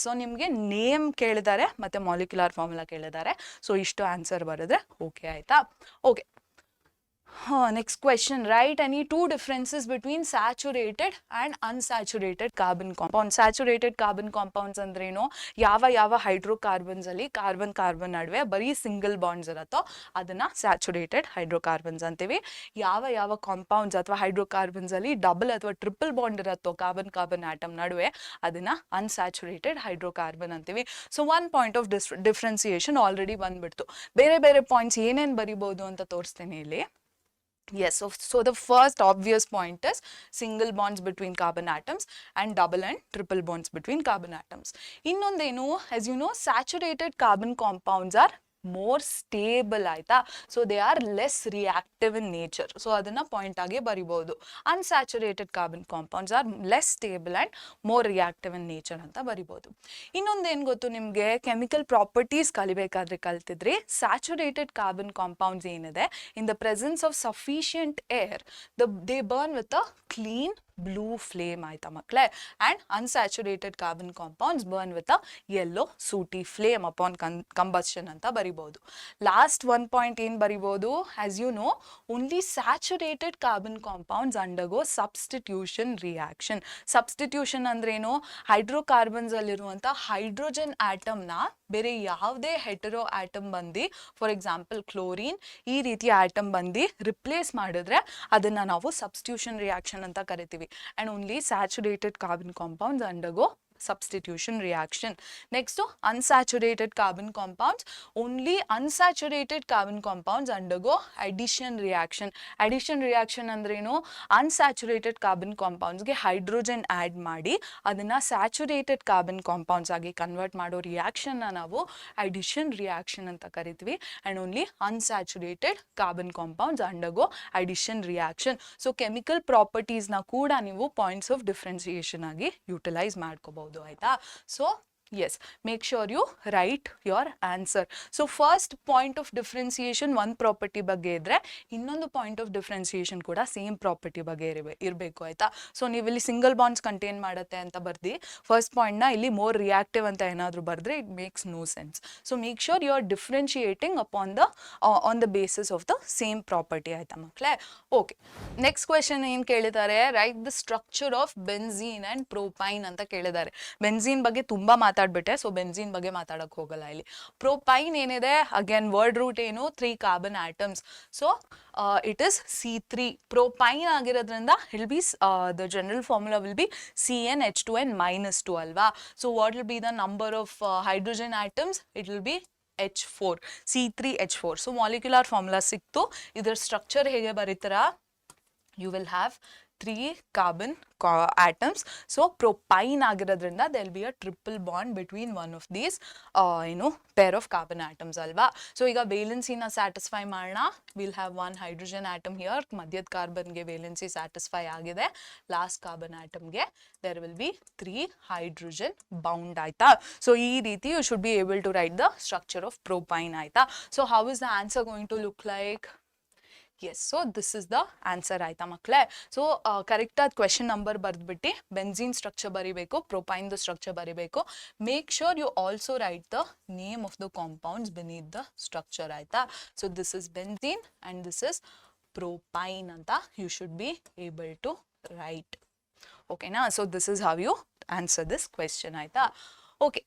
so ನಿಮಗೆ name ಕೇಳಿದ್ದಾರೆ ಮತ್ತೆ molecular formula ಕೇಳಿದ್ದಾರೆ. So ಇಷ್ಟು answer ಬರೆದ್ರೆ okay ಆಯ್ತಾ. Okay, next question, write any 2 differences between saturated and unsaturated carbon compounds. Saturated carbon compounds ಅಂದ್ರೇನು? ಯಾವ hydrocarbons ಅಲ್ಲಿ ಕಾರ್ಬನ್ ನಡುವೆ ಬರೀ ಸಿಂಗಲ್ ಬಾಂಡ್ಸ್ ಇರುತ್ತೋ ಅದನ್ನ ಸ್ಯಾಚುರೇಟೆಡ್ ಹೈಡ್ರೋಕಾರ್ಬನ್ಸ್ ಅಂತೀವಿ. ಯಾವ ಕಾಂಪೌಂಡ್ಸ್ ಅಥವಾ ಹೈಡ್ರೋಕಾರ್ಬನ್ಸ್ ಅಲ್ಲಿ ಡಬಲ್ ಅಥವಾ ಟ್ರಿಪಲ್ ಬಾಂಡ್ ಇರುತ್ತೋ ಕಾರ್ಬನ್ ಆಟಮ್ ನಡುವೆ ಅದನ್ನ ಅನ್ಸ್ಯಾಚುರೇಟೆಡ್ ಹೈಡ್ರೋಕಾರ್ಬನ್ ಅಂತೀವಿ. So 1 point of differentiation already ಬಂದ್ಬಿಡ್ತು. ಬೇರೆ ಪಾಯಿಂಟ್ಸ್ ಏನೇನು ಬರಿಬಹುದು ಅಂತ ತೋರಿಸ್ತೇನೆ ಇಲ್ಲಿ. Yes, so the first obvious point is single bonds between carbon atoms and double and triple bonds between carbon atoms. Innondenu, as you know, saturated carbon compounds are more stable ಆಯ್ತಾ. So they are less reactive in nature. So ಅದನ್ನ point ಆಗಿ ಬರಿಬಹುದು. Unsaturated carbon compounds are less stable and more reactive in nature ಅಂತ ಬರಿಬಹುದು. ಇನ್ನೊಂದೇನು ಗೊತ್ತು ನಿಮಗೆ? Chemical properties ಕಲಿಬೇಕಾದ್ರೆ ಕಲ್ತಿದ್ರಿ. ಸ್ಯಾಚುರೇಟೆಡ್ ಕಾರ್ಬನ್ ಕಾಂಪೌಂಡ್ಸ್ ಏನಿದೆ, in the presence of sufficient air they burn with a clean blue flame ಆಯ್ತಾ ಮಕ್ಕಳೇ. And unsaturated carbon compounds burn with a yellow sooty flame upon combustion ಅಂತ ಬರಿಬಹುದು. ಲಾಸ್ಟ್ ಒನ್ ಪಾಯಿಂಟ್ ಏನು ಬರಿಬಹುದು, as you know only saturated carbon compounds undergo substitution reaction. Substitution ಅಂದ್ರೇನು, hydrocarbons ಅಲ್ಲಿರುವಂಥ hydrogen ಆಟಮ್ನ ಬೇರೆ ಯಾವುದೇ ಹೆಟರೋ ಆಟಮ್ ಬಂದು, ಫಾರ್ ಎಕ್ಸಾಂಪಲ್ ಕ್ಲೋರಿನ್ ಈ ರೀತಿಯ ಆಟಮ್ ಬಂದು ರಿಪ್ಲೇಸ್ ಮಾಡಿದ್ರೆ ಅದನ್ನು ನಾವು ಸಬ್ಸ್ಟಿಟ್ಯೂಷನ್ ರಿಯಾಕ್ಷನ್ ಅಂತ ಕರಿತೀವಿ. And only saturated carbon compounds undergo substitution reaction. Next, unsaturated carbon compounds. Only unsaturated carbon compounds undergo addition reaction. Addition reaction ಅಂದ್ರೇನು, unsaturated carbon compounds ಗೆ ಹೈಡ್ರೋಜನ್ ಆ್ಯಡ್ ಮಾಡಿ ಅದನ್ನು ಸ್ಯಾಚುರೇಟೆಡ್ ಕಾರ್ಬನ್ ಕಾಂಪೌಂಡ್ಸ್ ಆಗಿ convert ಮಾಡೋ ರಿಯಾಕ್ಷನ್ನ ನಾವು ಅಡಿಷನ್ ರಿಯಾಕ್ಷನ್ ಅಂತ ಕರಿತೀವಿ. And only unsaturated carbon compounds undergo addition reaction. So chemical ಪ್ರಾಪರ್ಟೀಸ್ನ ಕೂಡ ನೀವು ಪಾಯಿಂಟ್ಸ್ ಆಫ್ ಡಿಫ್ರೆನ್ಸಿಯೇಷನ್ ಆಗಿ ಯುಟಿಲೈಸ್ ಮಾಡ್ಕೋಬಹುದು ಆಯ್ತಾ. So yes, make sure you write your answer. So first point of differentiation one property ಬಗ್ಗೆ ಇದ್ರೆ ಇನ್ನೊಂದು ಪಾಯಿಂಟ್ ಆಫ್ ಡಿಫ್ರೆನ್ಸಿಯೇಷನ್ ಕೂಡ ಸೇಮ್ ಪ್ರಾಪರ್ಟಿ ಬಗ್ಗೆ ಇರಬೇಕು ಆಯ್ತಾ. ಸೊ ನೀವು ಇಲ್ಲಿ ಸಿಂಗಲ್ ಬಾಂಡ್ಸ್ ಕಂಟೈನ್ ಮಾಡುತ್ತೆ ಅಂತ ಬರ್ದು ಫಸ್ಟ್ ಪಾಯಿಂಟ್ನ ಇಲ್ಲಿ ಮೋರ್ ರಿಯಾಕ್ಟಿವ್ ಅಂತ ಏನಾದರೂ ಬರೆದ್ರೆ it makes no sense. So make sure you are differentiating upon the on the basis of the same property ಆಯ್ತಾ ಮಕ್ಕಳೇ. ಓಕೆ, ನೆಕ್ಸ್ಟ್ ಕ್ವೆಶನ್ ಏನು ಕೇಳಿದ್ದಾರೆ, write the structure of benzene and propyne ಅಂತ ಕೇಳಿದ್ದಾರೆ. Benzene ಬಗ್ಗೆ ತುಂಬ ಮಾತಾಡ್ಬಿಟ್ಟೆ, ಸೊ ಬೆನ್ಝೀನ್ ಬಗ್ಗೆ ಮಾತಾಡಕ್ಕೆ ಹೋಗಲ್ಲ ಇಲ್ಲಿ. ಪ್ರೋಪೈನ್ ಏನಿದೆ, ಅಗೇನ್ ವರ್ಡ್ ರೂಟ್ ಏನು, 3 carbon atoms. So it is C3. ಪ್ರೋಪೈನ್ ಆಗಿರೋದ್ರಿಂದ ಇಲ್ B the general formula will be CnH2n -2 ಅಲ್ವಾ. So what will be the number of hydrogen atoms, it will B H4, C3H4. So molecular formula ಸಿಕ್ತು. ಇದರ structure ಹೇಗೆ ಬರೀತೀರಾ, you will have 3 carbon atoms. So propine ಆಗಿರೋದ್ರಿಂದ there will be a triple bond between one of these pair of carbon atoms ಅಲ್ವಾ. So ಈಗ ವೇಲೆನ್ಸಿನ satisfy ಮಾಡೋಣ. Will have 1 hydrogen atom here. ಮಧ್ಯದ ಕಾರ್ಬನ್ಗೆ ವೇಲೆನ್ಸಿ ಸ್ಯಾಟಿಸ್ಫೈ ಆಗಿದೆ. Last carbon ಆಟಮ್ಗೆ there will be 3 hydrogen bound ಆಯ್ತಾ. ಸೊ ಈ ರೀತಿ you should be able to write the structure of propine ಆಯ್ತಾ. So how is the answer going to look like? Yes, so this is the answer ಆಯ್ತಾ ಮಕ್ಕಳೇ. So ಕರೆಕ್ಟಾದ question number ಬರೆದ್ಬಿಟ್ಟು benzene structure ಬರಿಬೇಕು, propyne ದ structure ಬರಿಬೇಕು. Make sure you also write the name of the compounds beneath the structure ಆಯ್ತಾ. So this is benzene and this is propyne ಅಂತ you should be able to write. ಓಕೆನಾ. So this is how you answer this question ಆಯ್ತಾ. Okay,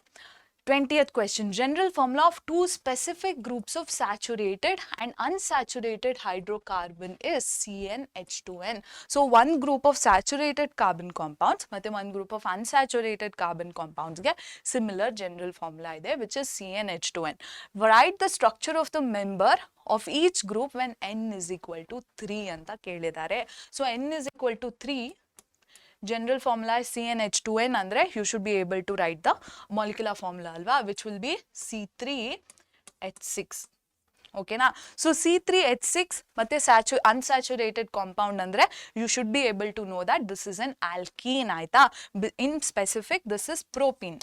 20th question. General formula of 2 specific groups of saturated and unsaturated hydrocarbon is CnH2n. So one group of saturated carbon compounds ಮತ್ತೆ one group of unsaturated carbon compounds ಗೆ similar general formula ಇದೆ, which is CnH2n. Write the structure of the member of each group when n is equal to 3 ಅಂತ ಕೇಳಿದ್ದಾರೆ. So n is equal to 3. General formula is CnH2n andre you should be able to write the molecular formula alva, which will be C3H6. okay na. So C3H6 ಮತ್ತೆ unsaturated compound andre you should be able to know that this is an alkene ಆಯ್ತಾ. in specific this is propene.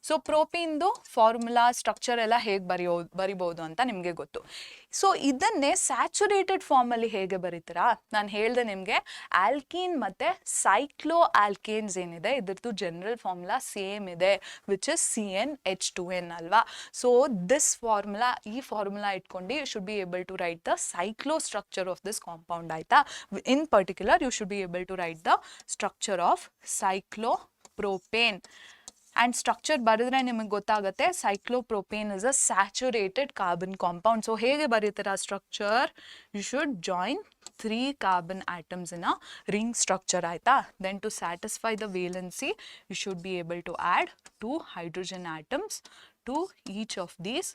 So ಪ್ರೋಪೀನ್ದು formula structure ಎಲ್ಲ ಹೇಗೆ ಬರಿಬೋದು ಅಂತ ನಿಮಗೆ ಗೊತ್ತು. So ಇದನ್ನೇ ಸ್ಯಾಚುರೇಟೆಡ್ ಫಾರ್ಮಲ್ಲಿ ಹೇಗೆ ಬರೀತೀರಾ, ನಾನು ಹೇಳಿದೆ ನಿಮಗೆ ಆಲ್ಕೀನ್ ಮತ್ತು ಸೈಕ್ಲೋ ಆಲ್ಕೇನ್ಸ್ ಏನಿದೆ ಇದ್ರದ್ದು ಜನರಲ್ ಫಾರ್ಮುಲಾ ಸೇಮ್ ಇದೆ, ವಿಚ್ ಇಸ್ CnH2n ಅಲ್ವಾ. ಸೊ ದಿಸ್ ಫಾರ್ಮುಲಾ, ಈ ಫಾರ್ಮುಲಾ ಇಟ್ಕೊಂಡು you should be able to write the cyclo structure of this compound ಆಯಿತಾ. In particular you should be able to write the structure of cyclopropane. and structure ಬರೆದ್ರೆ ನಿಮಗೆ ಗೊತ್ತಾಗುತ್ತೆ cyclopropane is a saturated carbon compound. so ಹೇಗೆ ಬರೀತೀರಾ structure, you should join 3 carbon atoms in a ring structure ಆಯ್ತಾ. then to satisfy the valency you should be able to add 2 hydrogen atoms to each of these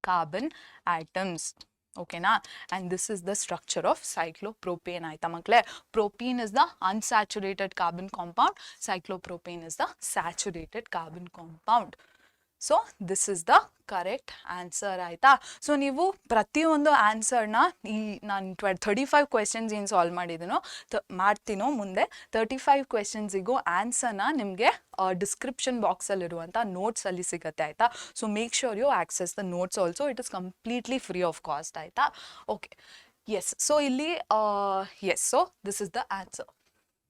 carbon atoms. okay na. and this is the structure of cyclopropane ಆಯ್ತಾ ಮಕ್ಕಳೇ. propene is the unsaturated carbon compound, cyclopropane is the saturated carbon compound. So this is the correct answer ಆಯಿತಾ. So ನೀವು ಪ್ರತಿಯೊಂದು ಆನ್ಸರ್ನ ಈ ನಾನು 35 questions ಏನು solve ಮಾಡಿದ್ದೀನೋ ಮಾಡ್ತೀನೋ ಮುಂದೆ 35 ಕ್ವೆಶನ್ಸಿಗೂ ಆನ್ಸರ್ನ ನಿಮಗೆ ಡಿಸ್ಕ್ರಿಪ್ಷನ್ ಬಾಕ್ಸಲ್ಲಿರುವಂಥ ನೋಟ್ಸಲ್ಲಿ ಸಿಗುತ್ತೆ ಆಯಿತಾ. So make sure you access the notes also, it is completely free of cost ಆಯಿತಾ. Okay yes. ಸೊ ಇಲ್ಲಿ yes, so this is the answer.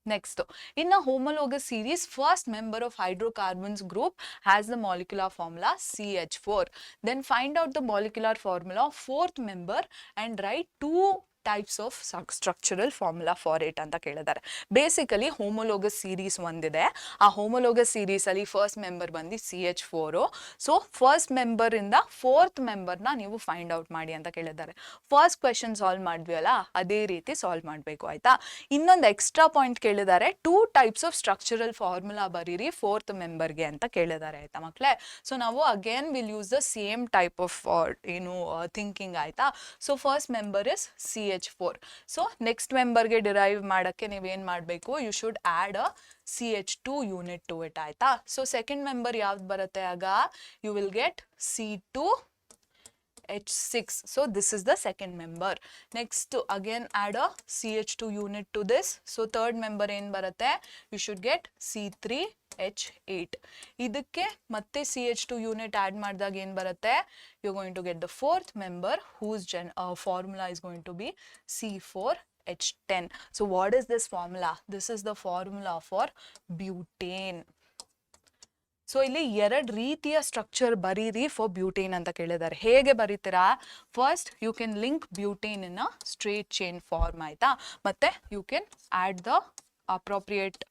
Next, in a homologous series, first member of hydrocarbons group has the molecular formula CH4. Then find out the molecular formula of fourth member and write two types of structural formula for it ಅಂತ ಕೇಳಿದ್ದಾರೆ. Basically homologous series ಒಂದಿದೆ. ಆ homologous series ಅಲ್ಲಿ first member ಬಂದು CH4. So first member ಇಂದ fourth ಮೆಂಬರ್ನ ನೀವು find out ಮಾಡಿ ಅಂತ ಕೇಳಿದ್ದಾರೆ. ಫಸ್ಟ್ ಕ್ವೆಶನ್ ಸಾಲ್ವ್ ಮಾಡಿದ್ವಲ್ಲ ಅದೇ ರೀತಿ ಸಾಲ್ವ್ ಮಾಡಬೇಕು ಆಯ್ತಾ. ಇನ್ನೊಂದು ಎಕ್ಸ್ಟ್ರಾ ಪಾಯಿಂಟ್ ಕೇಳಿದ್ದಾರೆ, two types of structural formula ಬರೀರಿ ಫೋರ್ತ್ ಮೆಂಬರ್ಗೆ ಅಂತ ಕೇಳಿದ್ದಾರೆ ಆಯ್ತಾ ಮಕ್ಕಳೇ. ಸೊ ನಾವು again will use the same type of thinking ಆಯ್ತಾ. So first member is CH4. So next ಮೆಂಬರ್ಗೆ ಡಿರೈವ್ ಮಾಡೋಕ್ಕೆ ನೀವೇನು ಮಾಡಬೇಕು, you should add a CH2 unit to it ಆಯ್ತಾ. ಸೊ ಸೆಕೆಂಡ್ ಮೆಂಬರ್ ಯಾವ್ದು ಬರುತ್ತೆ ಆಗ, you will get C2H6. So this is the second member. Next again add a CH2 unit to this. So third member ಏನು ಬರುತ್ತೆ, you should get C3H8. ಇದಕ್ಕೆ ಮತ್ತೆ CH2 unit add ಮಾಡಿದಾಗ ಏನು ಬರುತ್ತೆ, you're going to get the fourth member whose formula is going to be C4H10. So what is this formula? This is the formula for butane. So ಇಲ್ಲಿ ಎರಡು ರೀತಿಯ structure ಬರೀರಿ for butane ಅಂತ ಕೇಳಿದ್ದಾರೆ. ಹೇಗೆ ಬರೀತೀರಾ, first you can link butane in a straight chain form ಆಯ್ತಾ. ಮತ್ತೆ you can add the appropriate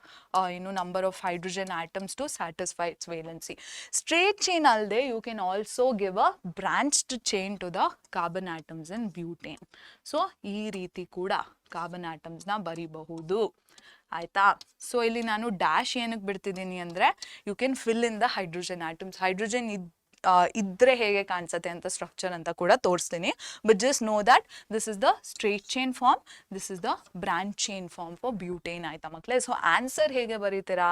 number of hydrogen atoms to satisfy its valency. Straight chain alde you can also give a branched chain to the carbon atoms in butane. So ee ರೀತಿ ಕೂಡ carbon atoms ನ ಬರಿಬಹುದು ಆಯ್ತಾ. So ಇಲ್ಲಿ ನಾನು dash ಏನಕ್ಕೆ ಬಿಡ್ತಿದ್ದೀನಿ ಅಂದರೆ, you can fill in the hydrogen atoms. Hydrogen ಇದ್ರೆ ಹೇಗೆ ಕಾಣಿಸುತ್ತೆ ಅಂತ ಸ್ಟ್ರಕ್ಚರ್ ಅಂತ ಕೂಡ ತೋರಿಸ್ತೀನಿ. But just know that this is the straight chain form, this is the branch chain form for butane ಆಯ್ತಾ ಮಕ್ಕಳೇ. ಸೊ ಆನ್ಸರ್ ಹೇಗೆ ಬರೀತೀರಾ,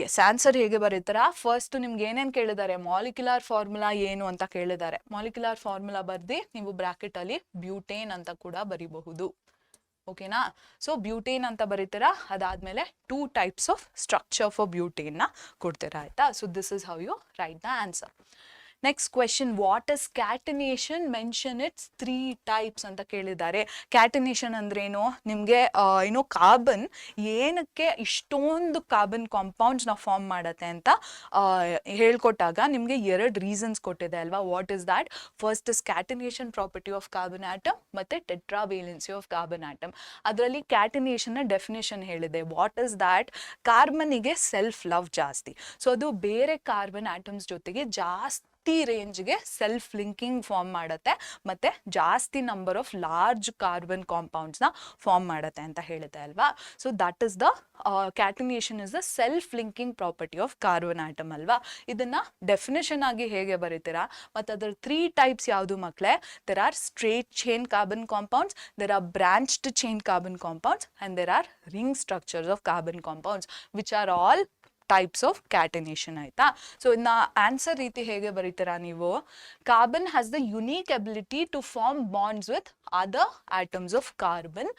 ಎಸ್ ಆನ್ಸರ್ ಹೇಗೆ ಬರೀತೀರಾ, ಫಸ್ಟ್ ನಿಮ್ಗೆ ಏನೇನು ಕೇಳಿದ್ದಾರೆ, ಮಾಲಿಕ್ಯುಲರ್ ಫಾರ್ಮುಲಾ ಏನು ಅಂತ ಕೇಳಿದ್ದಾರೆ. ಮಾಲಿಕ್ಯುಲರ್ ಫಾರ್ಮುಲಾ ಬರ್ದು ನೀವು ಬ್ರಾಕೆಟಲ್ಲಿ ಬ್ಯೂಟೇನ್ ಅಂತ ಕೂಡ ಬರಿಬಹುದು. ಓಕೆನಾ. ಸೊ ಬ್ಯೂಟೇನ್ ಅಂತ ಬರೀತೀರಾ, ಅದಾದ್ಮೇಲೆ two types of structure for ಬ್ಯೂಟೇನ್ನ ಕೊಡ್ತೀರಾ ಆಯ್ತಾ. So this is how you write the answer. Next question, what is catenation, mention its 3 types ಅಂತ ಕೇಳಿದ್ದಾರೆ. ಕ್ಯಾಟಿನೇಷನ್ ಅಂದ್ರೇನು, ನಿಮಗೆ ಕಾರ್ಬನ್ ಏನಕ್ಕೆ ಇಷ್ಟೊಂದು ಕಾರ್ಬನ್ ಕಾಂಪೌಂಡ್ಸ್ ನಾವು ಫಾರ್ಮ್ ಮಾಡತ್ತೆ ಅಂತ ಹೇಳ್ಕೊಟ್ಟಾಗ ನಿಮಗೆ 2 ರೀಸನ್ಸ್ ಕೊಟ್ಟಿದೆ ಅಲ್ವಾ. What is that, first is catenation property of carbon atom ಮತ್ತೆ ಟೆಟ್ರಾವೇಲೆನ್ಸಿ ಆಫ್ ಕಾರ್ಬನ್ ಆಟಮ್. ಅದರಲ್ಲಿ ಕ್ಯಾಟಿನೇಷನ್ನ ಡೆಫಿನೇಷನ್ ಹೇಳಿದೆ. ವಾಟ್ ಇಸ್ ದ್ಯಾಟ್, ಕಾರ್ಬನ್ನಿಗೆ ಸೆಲ್ಫ್ ಲವ್ ಜಾಸ್ತಿ. ಸೊ ಅದು ಬೇರೆ ಕಾರ್ಬನ್ ಆಟಮ್ಸ್ ಜೊತೆಗೆ ಜಾಸ್ತಿ ರೇಂಜ್ಗೆ ಸೆಲ್ಫ್ ಲಿಂಕಿಂಗ್ ಫಾರ್ಮ್ ಮಾಡುತ್ತೆ ಮತ್ತೆ ಜಾಸ್ತಿ ನಂಬರ್ ಆಫ್ ಲಾರ್ಜ್ ಕಾರ್ಬನ್ ಕಾಂಪೌಂಡ್ಸ್ನ ಫಾರ್ಮ್ ಮಾಡುತ್ತೆ ಅಂತ ಹೇಳುತ್ತೆ ಅಲ್ವಾ. So that is the catenation is the self linking property of carbon atom ಅಲ್ವಾ. ಇದನ್ನ ಡೆಫಿನೇಷನ್ ಆಗಿ ಹೇಗೆ ಬರೀತೀರಾ, ಮತ್ತು ಅದರ 3 ಟೈಪ್ಸ್ ಯಾವುದು ಮಕ್ಕಳೇ, there are straight chain carbon compounds, there are branched chain carbon compounds and there are ring structures of carbon compounds which are all types of catenation ಆಯ್ತಾ. ಸೊ ಇನ್ನ ಆನ್ಸರ್ ರೀತಿ ಹೇಗೆ ಬರೀತೀರಾ ನೀವು, carbon has the unique ability to form bonds with other atoms of carbon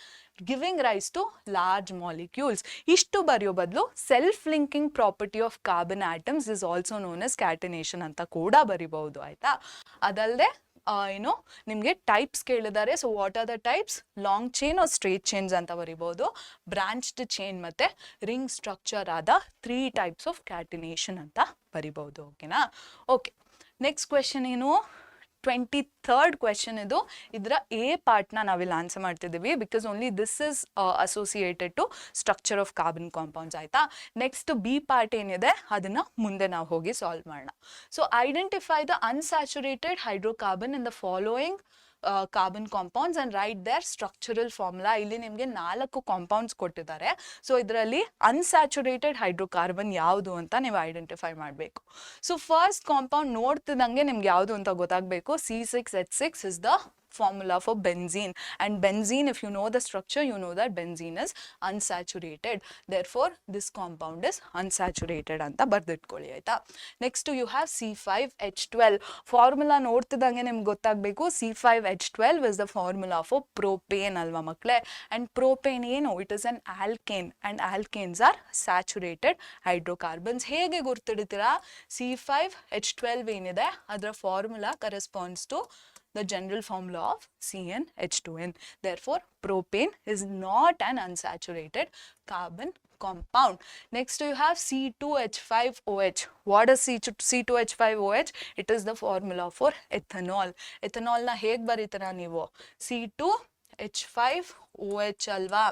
giving rise to large molecules. ಇಷ್ಟು ಬರೆಯೋ ಬದಲು self linking property of carbon atoms is also known as ಕ್ಯಾಟಿನೇಷನ್ ಅಂತ ಕೂಡ ಬರಿಬಹುದು ಆಯ್ತಾ. ಅದಲ್ಲದೆ ನಿಮಗೆ ಟೈಪ್ಸ್ ಕೇಳಿದ್ದಾರೆ. So what are the types, long chain or straight chains ಅಂತ ಬರಿಬಹುದು, ಬ್ರಾಂಚ್ಡ್ ಚೈನ್ ಮತ್ತೆ ರಿಂಗ್ ಸ್ಟ್ರಕ್ಚರ್ ಆದ 3 ಟೈಪ್ಸ್ ಆಫ್ ಕ್ಯಾಟಿನೇಷನ್ ಅಂತ ಬರಿಬಹುದು. ಓಕೆನಾ. ಓಕೆ, ನೆಕ್ಸ್ಟ್ ಕ್ವೆಶನ್ ಏನು, 23rd ಕ್ವೆಶನ್ ಇದು. ಇದರ ಎ ಪಾರ್ಟ್ನ ನಾವಿಲ್ಲಿ ಆನ್ಸರ್ ಮಾಡ್ತಿದ್ದೀವಿ because only this is associated to structure of carbon compounds ಆಯ್ತಾ. ನೆಕ್ಸ್ಟ್ ಬಿ ಪಾರ್ಟ್ ಏನಿದೆ ಅದನ್ನ ಮುಂದೆ ನಾವು ಹೋಗಿ ಸಾಲ್ವ್ ಮಾಡೋಣ. So identify the unsaturated hydrocarbon in the following carbon compounds and write their structural formula. ಇಲ್ಲಿ ನಿಮಗೆ 4 ಕಾಂಪೌಂಡ್ಸ್ ಕೊಟ್ಟಿದ್ದಾರೆ. ಸೊ ಇದರಲ್ಲಿ ಅನ್ಸ್ಯಾಚುರೇಟೆಡ್ ಹೈಡ್ರೋಕಾರ್ಬನ್ ಯಾವುದು ಅಂತ ನೀವು ಐಡೆಂಟಿಫೈ ಮಾಡಬೇಕು. ಸೊ ಫಸ್ಟ್ ಕಾಂಪೌಂಡ್ ನೋಡ್ತಿದ್ದಂಗೆ ನಿಮ್ಗೆ ಯಾವುದು ಅಂತ ಗೊತ್ತಾಗಬೇಕು. C6H6 is the formula for benzene, and benzene, if you know the structure, you know that benzene is unsaturated, therefore this compound is unsaturated anta ಬರ್ದಿಟ್ಕೊಳ್ಳಿ ಆಯ್ತಾ. Next you have C5H12. Formula ನೋಡ್ತಿದ್ದಂಗೆ ನಿಮ್ಗೆ ಗೊತ್ತಾಗಬೇಕು. C5H12 is the formula for propane ಅಲ್ವಾ ಮಕ್ಕಳೇ. and propane ಏನು, it is an alkane and alkanes are saturated hydrocarbons. ಹೇಗೆ ಗುರ್ತಿಡ್ತೀರಾ, C5H12 ಏನಿದೆ ಅದರ formula corresponds to the general formula of CnH2n. Therefore, propane is not an unsaturated carbon compound. Next you have C2H5OH. What is C2H5OH? It is the formula for ethanol. Ethanol na ಹೇಗೆ ಬರೀತೀರಾ ನೀವು? C2H5OH ಅಲ್ವಾ?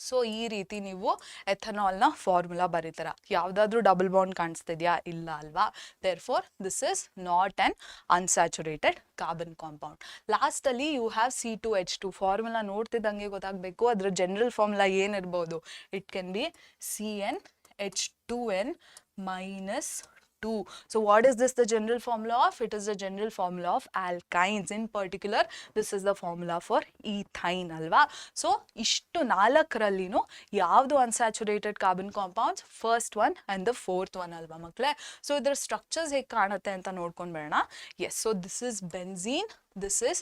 So ಈ ರೀತಿ ನೀವು ಎಥನಾಲ್ನ formula ಬರೀತೀರ. ಯಾವುದಾದ್ರೂ double bond ಕಾಣಿಸ್ತಿದ್ಯಾ? ಇಲ್ಲ ಅಲ್ವಾ? Therefore this is not an unsaturated carbon compound. ಲಾಸ್ಟಲ್ಲಿ ಯು ಹ್ಯಾವ್ C2H2. ಫಾರ್ಮುಲಾ ನೋಡ್ತಿದ್ದಂಗೆ ಗೊತ್ತಾಗಬೇಕು ಅದರ ಜನರಲ್ ಫಾರ್ಮುಲಾ ಏನಿರ್ಬೋದು. It can be CnH2n minus 2. So what is this the general formula of? It is the general formula of alkynes. In particular, this is the formula for ethine alva. So ishtu ನಾಲ್ಕರಲ್ಲಿನೂ ಯಾವುದು unsaturated carbon compounds? First one and the fourth one alva ಮಕ್ಕಳೇ. So ಇದರ structures ಹೇಗೆ ಕಾಣುತ್ತೆ ಅಂತ ನೋಡ್ಕೊಂಡು ಬರೋಣ. Yes, so this is benzene, this is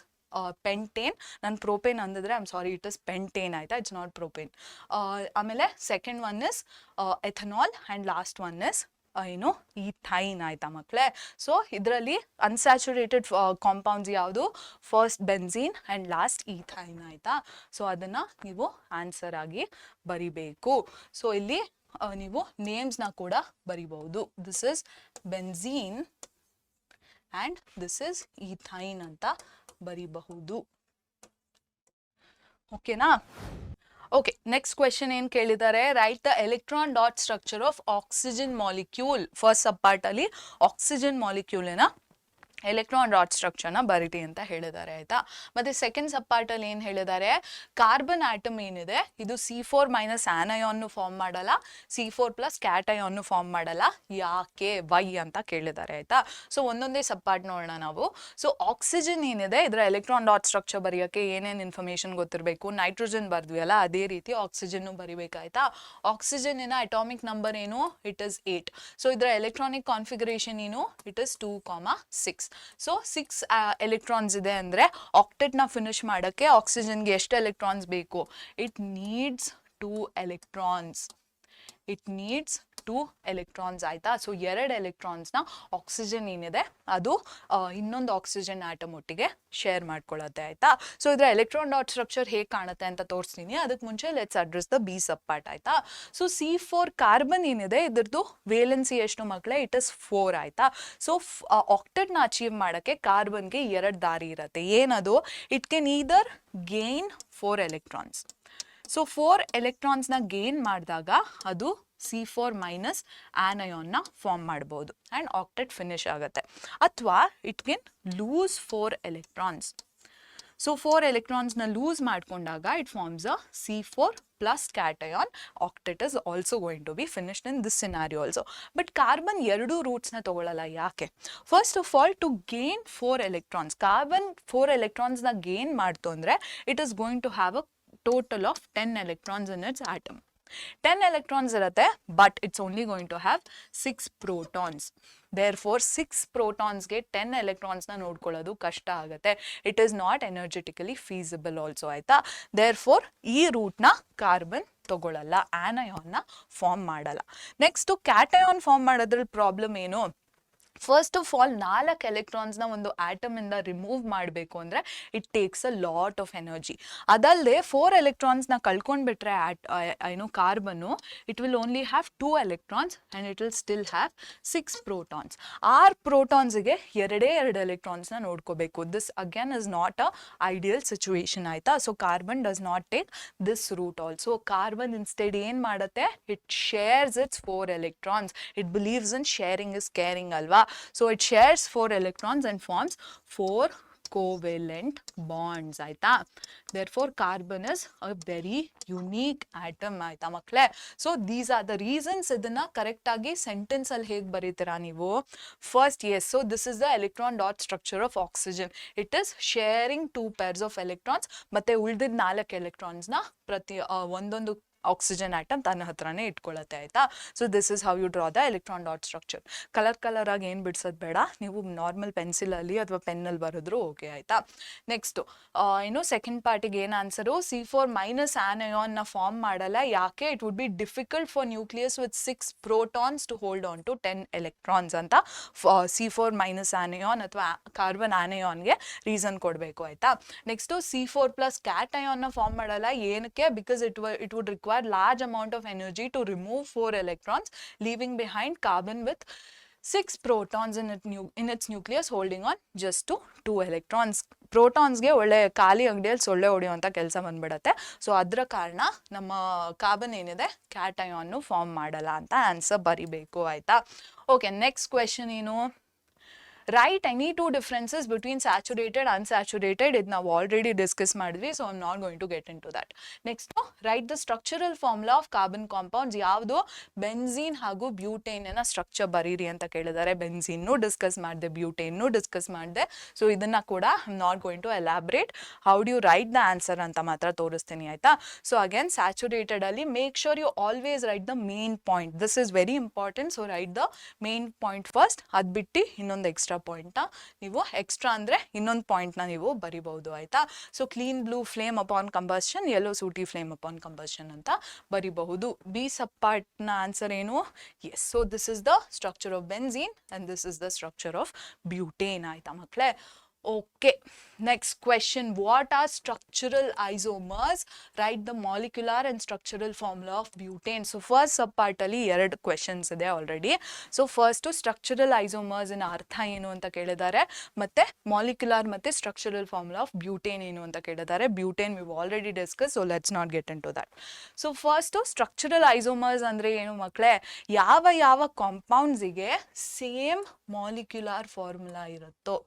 pentane. ನಾನು propane ಅಂದಿದ್ರೆ I am sorry, it is pentane ಆಯ್ತಾ, ಇಟ್ಸ್ ನಾಟ್ propane. ಆಮೇಲೆ second one is ethanol and last one is ಏನು ಈಥೈನ್ ಆಯ್ತಾ ಮಕ್ಕಳೇ. ಸೊ ಇದರಲ್ಲಿ ಅನ್ಸ್ಯಾಚುರೇಟೆಡ್ ಕಾಂಪೌಂಡ್ಸ್ ಯಾವುದು? First benzene and last ethyne ಆಯ್ತಾ. ಸೊ ಅದನ್ನು ನೀವು ಆನ್ಸರ್ ಆಗಿ ಬರಿಬೇಕು. ಸೊ ಇಲ್ಲಿ ನೀವು ನೇಮ್ಸ್ನ ಕೂಡ ಬರಿಬಹುದು. This is benzene and this is ethyne ಅಂತ ಬರಿಬಹುದು. ಓಕೆನಾ? ಓಕೆ, ನೆಕ್ಸ್ಟ್ ಕ್ವೆಶನ್ ಏನು ಕೇಳಿದ್ದಾರೆ? Write the electron dot structure of oxygen molecule. First sub part ಅಲ್ಲಿ ಆಕ್ಸಿಜನ್ ಮಾಲಿಕ್ಯೂಲಿನ ಎಲೆಕ್ಟ್ರಾನ್ ಡಾಟ್ ಸ್ಟ್ರಕ್ಚರ್ನ ಬರಿಟಿ ಅಂತ ಹೇಳಿದ್ದಾರೆ ಆಯ್ತಾ. ಮತ್ತೆ ಸೆಕೆಂಡ್ ಸಬ್ ಪಾರ್ಟ್ ಅಲ್ಲಿ ಏನು ಹೇಳಿದ್ದಾರೆ? ಕಾರ್ಬನ್ ಆಟಮ್ ಏನಿದೆ ಇದು C4 ಮೈನಸ್ ಆನಯಾನ್ ಫಾರ್ಮ್ ಮಾಡಲ್ಲ, C4+ ಕ್ಯಾಟಯಾನ್ ಫಾರ್ಮ್ ಮಾಡಲ್ಲ. ಯಾಕೆ? ವೈ ಅಂತ ಕೇಳಿದ್ದಾರೆ ಆಯ್ತಾ. ಸೊ ಒಂದೊಂದೇ ಸಬ್ ಪಾರ್ಟ್ ನೋಡೋಣ ನಾವು. ಸೊ ಆಕ್ಸಿಜನ್ ಏನಿದೆ ಇದರ ಎಲೆಕ್ಟ್ರಾನ್ ಡಾಟ್ ಸ್ಟ್ರಕ್ಚರ್ ಬರೆಯೋಕ್ಕೆ ಏನೇನು ಇನ್ಫಾರ್ಮೇಶನ್ ಗೊತ್ತಿರಬೇಕು? ನೈಟ್ರೋಜನ್ ಬರ್ದ್ವಿ ಅಲ್ಲ, ಅದೇ ರೀತಿ ಆಕ್ಸಿಜನ್ ಬರಿಬೇಕಾಯ್ತಾ. ಆಕ್ಸಿಜನ್ ಅಟಾಮಿಕ್ ನಂಬರ್ ಏನು? It is 8. ಸೊ ಇದರ ಎಲೆಕ್ಟ್ರಾನಿಕ್ ಕಾನ್ಫಿಗರೇಷನ್ ಏನು? It is 2,6. ಸೊ 6 ಎಲೆಕ್ಟ್ರಾನ್ಸ್ ಇದೆ ಅಂದರೆ ಆಕ್ಟೆಟ್ನ ಫಿನಿಶ್ ಮಾಡೋಕ್ಕೆ ಆಕ್ಸಿಜನ್ಗೆ ಎಷ್ಟು ಎಲೆಕ್ಟ್ರಾನ್ಸ್ ಬೇಕು? It needs 2 electrons. It needs 2 electrons ಆಯ್ತಾ. ಸೊ 2 ಎಲೆಕ್ಟ್ರಾನ್ಸ್ನ ಆಕ್ಸಿಜನ್ ಏನಿದೆ ಅದು ಇನ್ನೊಂದು ಆಕ್ಸಿಜನ್ ಆಟಮ್ ಒಟ್ಟಿಗೆ ಶೇರ್ ಮಾಡ್ಕೊಳ್ಳುತ್ತೆ ಆಯ್ತಾ. ಸೊ ಇದರ ಎಲೆಕ್ಟ್ರಾನ್ ಡಾಟ್ ಸ್ಟ್ರಕ್ಚರ್ ಹೇಗೆ ಕಾಣುತ್ತೆ ಅಂತ ತೋರಿಸ್ತೀನಿ. ಅದಕ್ಕೆ ಮುಂಚೆ let's address the B sub part ಆಯ್ತಾ. ಸೊ C4 ಕಾರ್ಬನ್ ಏನಿದೆ ಇದ್ರದ್ದು ವೇಲೆನ್ಸಿ ಎಷ್ಟು ಮಕ್ಕಳೇ? ಇಟ್ ಇಸ್ 4 ಆಯ್ತಾ. ಸೊ ಆಕ್ಟೆಟ್ನ ಅಚೀವ್ ಮಾಡೋಕ್ಕೆ ಕಾರ್ಬನ್ಗೆ 2 ದಾರಿ ಇರುತ್ತೆ. ಏನದು? It can either gain 4 electrons. So 4 ಎಲೆಕ್ಟ್ರಾನ್ಸ್ನ ಗೇನ್ ಮಾಡಿದಾಗ ಅದು C4 ಮೈನಸ್ ಆನಯಾನ್ನ ಫಾರ್ಮ್ ಮಾಡ್ಬೋದು ಆ್ಯಂಡ್ ಆಕ್ಟೆಟ್ ಫಿನಿಶ್ ಆಗುತ್ತೆ. ಅಥವಾ it can lose 4 electrons. So 4 ಎಲೆಕ್ಟ್ರಾನ್ಸ್ನ ಲೂಸ್ ಮಾಡ್ಕೊಂಡಾಗ it forms a C4+ cation. Octet is also going to be finished in this scenario also. But carbon 2 ರೂಟ್ಸ್ನ ತಗೊಳ್ಳಲ್ಲ. ಯಾಕೆ? First of all to gain 4 electrons, carbon 4 ಎಲೆಕ್ಟ್ರಾನ್ಸ್ನ gain ಮಾಡ್ತು ಅಂದರೆ it is going to have a total of 10 electrons in its atom. 10 electrons ಇರುತ್ತೆ, but it's only going to have 6 protons. Therefore 6 protonsಗೆ 10 electronsನ ನೋಡ್ಕೊಳ್ಳೋದು ಕಷ್ಟ ಆಗುತ್ತೆ. It is not energetically feasible also ಆಯ್ತಾ. Therefore ಈ ರೂಟ್ನ ಕಾರ್ಬನ್ ತಗೊಳ್ಳಲ್ಲ, ಆನಯಾನ್ನ ಫಾರ್ಮ್ ಮಾಡಲ್ಲ. ನೆಕ್ಸ್ಟು ಕ್ಯಾಟಯಾನ್ ಫಾರ್ಮ್ ಮಾಡೋದ್ರಲ್ಲಿ ಪ್ರಾಬ್ಲಮ್ ಏನು? ಫಸ್ಟ್ ಆಫ್ ಆಲ್ 4 ಎಲೆಕ್ಟ್ರಾನ್ಸ್ನ ಒಂದು ಆಟಮಿಂದ ರಿಮೂವ್ ಮಾಡಬೇಕು ಅಂದರೆ it takes a lot of energy. ಅದಲ್ಲದೆ 4 ಎಲೆಕ್ಟ್ರಾನ್ಸ್ನ ಕಳ್ಕೊಂಡ್ಬಿಟ್ರೆ ಏನು ಕಾರ್ಬನ್ನು, it will only have 2 electrons and it will still have 6 protons. 6 ಪ್ರೋಟಾನ್ಸ್ಗೆ 2 ಎಲೆಕ್ಟ್ರಾನ್ಸ್ನ ನೋಡ್ಕೋಬೇಕು. This again is not a ideal situation ಆಯಿತಾ. So carbon does not take this route also. Carbon instead ಏನು ಮಾಡುತ್ತೆ? It shares its 4 electrons. It believes in sharing is caring ಅಲ್ವಾ. So it shares 4 electrons and forms 4 covalent bonds ಆಯ್ತಾ. Therefore carbon is a very unique atom ಆಯ್ತಾ ಮಕ್ಕಳೇ. So these are the reasons. ಇದನ್ನ correct ಆಗಿ sentence ಅಲ್ಲಿ ಹೇಗೆ ಬರೀತೀರಾ ನೀವು? First yes, so this is the electron dot structure of oxygen. It is sharing 2 pairs of electrons. ಮತ್ತೆ ಉಳಿದಿದ್ದ 4 ಎಲೆಕ್ಟ್ರಾನ್ಸ್ನ ಒಂದೊಂದು ಆಕ್ಸಿಜನ್ ಆಟಮ್ ತನ್ನ ಹತ್ರನೇ ಇಟ್ಕೊಳ್ಳುತ್ತೆ ಆಯ್ತಾ. So this is how you draw the electron dot structure. Colour ಆಗಿ ಏನು ಬಿಡಿಸೋದು ಬೇಡ, ನೀವು ನಾರ್ಮಲ್ ಪೆನ್ಸಿಲಲ್ಲಿ ಅಥವಾ ಪೆನ್ನಲ್ಲಿ ಬರೆದ್ರು ಓಕೆ ಆಯ್ತಾ. ನೆಕ್ಸ್ಟು ಸೆಕೆಂಡ್ ಪಾರ್ಟಿಗೆ ಏನು ಆನ್ಸರು, C4- ಆನಯಾನ್ನ ಫಾರ್ಮ್ ಮಾಡಲ್ಲ. ಯಾಕೆ? It would be difficult for nucleus with 6 protons to hold on to 10 electrons ಅಂತ C4- ಆನಯಾನ್ ಅಥವಾ ಕಾರ್ಬನ್ ಆನಯಾನ್ಗೆ ರೀಸನ್ ಕೊಡಬೇಕು ಆಯ್ತಾ. ನೆಕ್ಸ್ಟು C4+ ಕ್ಯಾಟಯಾನ್ನ ಫಾರ್ಮ್ ಮಾಡಲ್ಲ. ಏನಕ್ಕೆ? Because it would require large amount of energy to remove 4 electrons, leaving behind carbon with 6 protons in its nucleus holding on just to 2 electrons. ಪ್ರೋಟಾನ್ಸ್ಗೆ ಒಳ್ಳೆ ಖಾಲಿ ಅಂಗಡಿಯಲ್ಲಿ ಸೊಳ್ಳೆ ಹೊಡೆಯುವಂಥ ಕೆಲಸ ಬಂದ್ಬಿಡತ್ತೆ. ಸೊ ಅದರ ಕಾರಣ ನಮ್ಮ ಕಾರ್ಬನ್ ಏನಿದೆ ಕ್ಯಾಟಯಾನ್ನು ಫಾರ್ಮ್ ಮಾಡಲ್ಲ ಅಂತ ಆನ್ಸರ್ ಬರಿಬೇಕು ಆಯ್ತಾ. ಓಕೆ, ನೆಕ್ಸ್ಟ್ ಕ್ವೆಶನ್ ಏನು, write any two differences between saturated unsaturated. ಇದು ನಾವು ಆಲ್ರೆಡಿ ಡಿಸ್ಕಸ್ ಮಾಡಿದ್ವಿ, so I'm not going to get into that. Next write the structural formula of carbon compounds. ಯಾವುದು? Benzene ಹಾಗೂ ಬ್ಯೂಟೇನ್ನ structure ಬರೀರಿ ಅಂತ ಕೇಳಿದ್ದಾರೆ. ಬೆನ್ಝೀನ್ನು ಡಿಸ್ಕಸ್ ಮಾಡಿದೆ, ಬ್ಯೂಟೇನ್ನು ಡಿಸ್ಕಸ್ ಮಾಡಿದೆ. ಸೊ ಇದನ್ನ ಕೂಡ I'm not going to elaborate. How do you write the answer ಅಂತ ಮಾತ್ರ ತೋರಿಸ್ತೀನಿ ಆಯ್ತಾ. ಸೊ ಅಗೇನ್ ಸ್ಯಾಚುರೇಟೆಡ್ ಅಲ್ಲಿ make sure you always write the main point. This is very important. So write the main point first. ಅದು ಬಿಟ್ಟು ಇನ್ನೊಂದು extra ಪಾಯಿಂಟ್ನ ನೀವು ಎಕ್ಸ್ಟ್ರಾ ಅಂದರೆ ಇನ್ನೊಂದು ಪಾಯಿಂಟ್ನ ನೀವು ಬರಿಬಹುದು ಆಯ್ತಾ. So clean blue flame upon combustion, yellow sooty flame upon combustion ಅಂತ ಬರಿಬಹುದು. ಬಿ ಸಬ್ ಪಾರ್ಟ್ನ ಆನ್ಸರ್ ಏನು? Yes. So this is the structure of benzene and this is the structure of butane ಆಯ್ತಾ ಮಕ್ಕಳೇ. Okay, next question, what are structural isomers? Write the molecular and structural formula of butane. So first sub ಪಾರ್ಟಲ್ಲಿ 2 questions ಇದೆ already. So first structural ಐಸೋಮರ್ಸ್ನ ಅರ್ಥ ಏನು ಅಂತ ಕೇಳಿದ್ದಾರೆ, ಮತ್ತೆ ಮಾಲಿಕ್ಯುಲರ್ ಮತ್ತೆ ಸ್ಟ್ರಕ್ಚರಲ್ ಫಾರ್ಮುಲಾ ಆಫ್ ಬ್ಯೂಟೇನ್ ಏನು ಅಂತ ಕೇಳಿದ್ದಾರೆ. Butane we already discuss, so let's not get into that. So first structural isomers ಅಂದರೆ ಏನು ಮಕ್ಕಳೇ? ಯಾವ ಕಾಂಪೌಂಡ್ಸಿಗೆ ಸೇಮ್ ಮಾಲಿಕ್ಯುಲರ್ ಫಾರ್ಮುಲಾ ಇರುತ್ತೋ,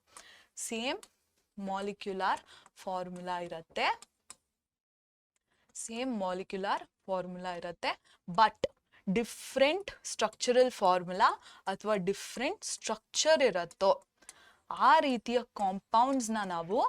ಸೇಮ್ ಮಾಲಿಕ್ಯುಲರ್ ಫಾರ್ಮುಲಾ ಇರುತ್ತೆ, ಸೇಮ್ ಮಾಲಿಕ್ಯುಲರ್ ಫಾರ್ಮುಲಾ ಇರುತ್ತೆ, ಬಟ್ ಡಿಫ್ರೆಂಟ್ ಸ್ಟ್ರಕ್ಚರಲ್ ಫಾರ್ಮುಲಾ ಅಥವಾ ಡಿಫ್ರೆಂಟ್ ಸ್ಟ್ರಕ್ಚರ್ ಇರುತ್ತೋ ಆ ರೀತಿಯ ಕಾಂಪೌಂಡ್ಸ್ನ ನಾವು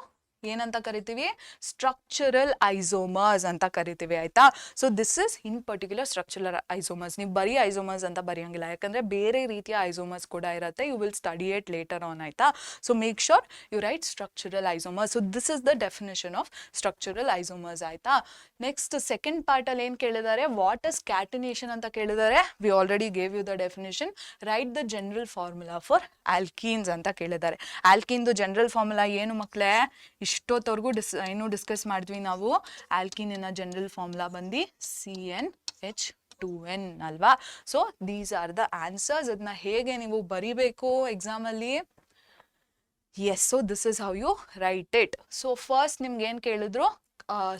ಏನಂತ ಕರಿತೀವಿ? ಸ್ಟ್ರಕ್ಚರಲ್ ಐಸೋಮರ್ಸ್ ಅಂತ ಕರಿತೀವಿ ಆಯ್ತಾ. So this is in particular structural isomers. ನೀವು ಬರೀ ಐಸೋಮರ್ಸ್ ಅಂತ ಬರೆಯಂಗಿಲ್ಲ, ಯಾಕಂದ್ರೆ ಬೇರೆ ರೀತಿಯ ಐಸೋಮರ್ಸ್ ಕೂಡ ಇರುತ್ತೆ. You will study it later on ಆಯ್ತಾ. So make sure you write structural isomers. So this is the definition of structural isomers ಆಯ್ತಾ. ನೆಕ್ಸ್ಟ್ ಸೆಕೆಂಡ್ ಪಾರ್ಟಲ್ಲಿ ಏನು ಕೇಳಿದ್ದಾರೆ? ವಾಟ್ ಇಸ್ ಕ್ಯಾಟಿನೇಷನ್ ಅಂತ ಕೇಳಿದ್ದಾರೆ. We already gave you the definition. Write the general formula for alkenes ಅಂತ ಕೇಳಿದ್ದಾರೆ. ಆಲ್ಕೀನ್ದು general formula ಏನು ಮಕ್ಕಳೇ? ಇಷ್ಟೊತ್ತವರೆಗೂ ಡಿಸ್ಕಸ್ ಮಾಡಿದ್ವಿ ನಾವು. ಆಲ್ಕಿನಿನ ಜನರಲ್ ಫಾರ್ಮುಲಾ ಬಂದು CnH2n ಅಲ್ವಾ. So these are the answers. ಅದನ್ನ ಹೇಗೆ ನೀವು ಬರಿಬೇಕು ಎಕ್ಸಾಮಲ್ಲಿ? Yes. So this is how you write it. So first ನಿಮ್ಗೆ ಏನು ಕೇಳಿದ್ರು?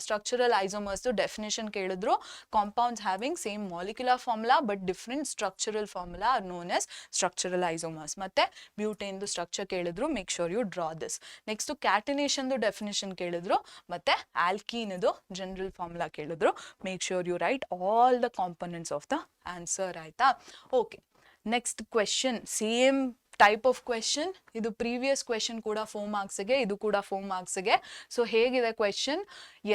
ಸ್ಟ್ರಕ್ಚರಲ್ ಐಸೋಮರ್ಸ್ ಡೆಫಿನೇಷನ್ ಕೇಳಿದ್ರು. Compounds having same molecular formula but different structural formula are known as structural isomers. ಮತ್ತೆ ಬ್ಯೂಟೇನ್ದು ಸ್ಟ್ರಕ್ಚರ್ ಕೇಳಿದ್ರು, make sure you draw this. Next ಕ್ಯಾಟಿನೇಷನ್ದು definition ಕೇಳಿದ್ರು, ಮತ್ತೆ ಆಲ್ಕೀನ್ದು ಜನರಲ್ ಫಾರ್ಮುಲಾ ಕೇಳಿದ್ರು. Make sure you write all the components of the answer ಆಯ್ತಾ. Okay, next question, same type of question. ಇದು ಪ್ರೀವಿಯಸ್ ಕ್ವೆಶನ್ ಕೂಡ 4 ಮಾರ್ಕ್ಸ್ಗೆ, ಇದು ಕೂಡ 4 ಮಾರ್ಕ್ಸ್ಗೆ. ಸೊ ಹೇಗಿದೆ question?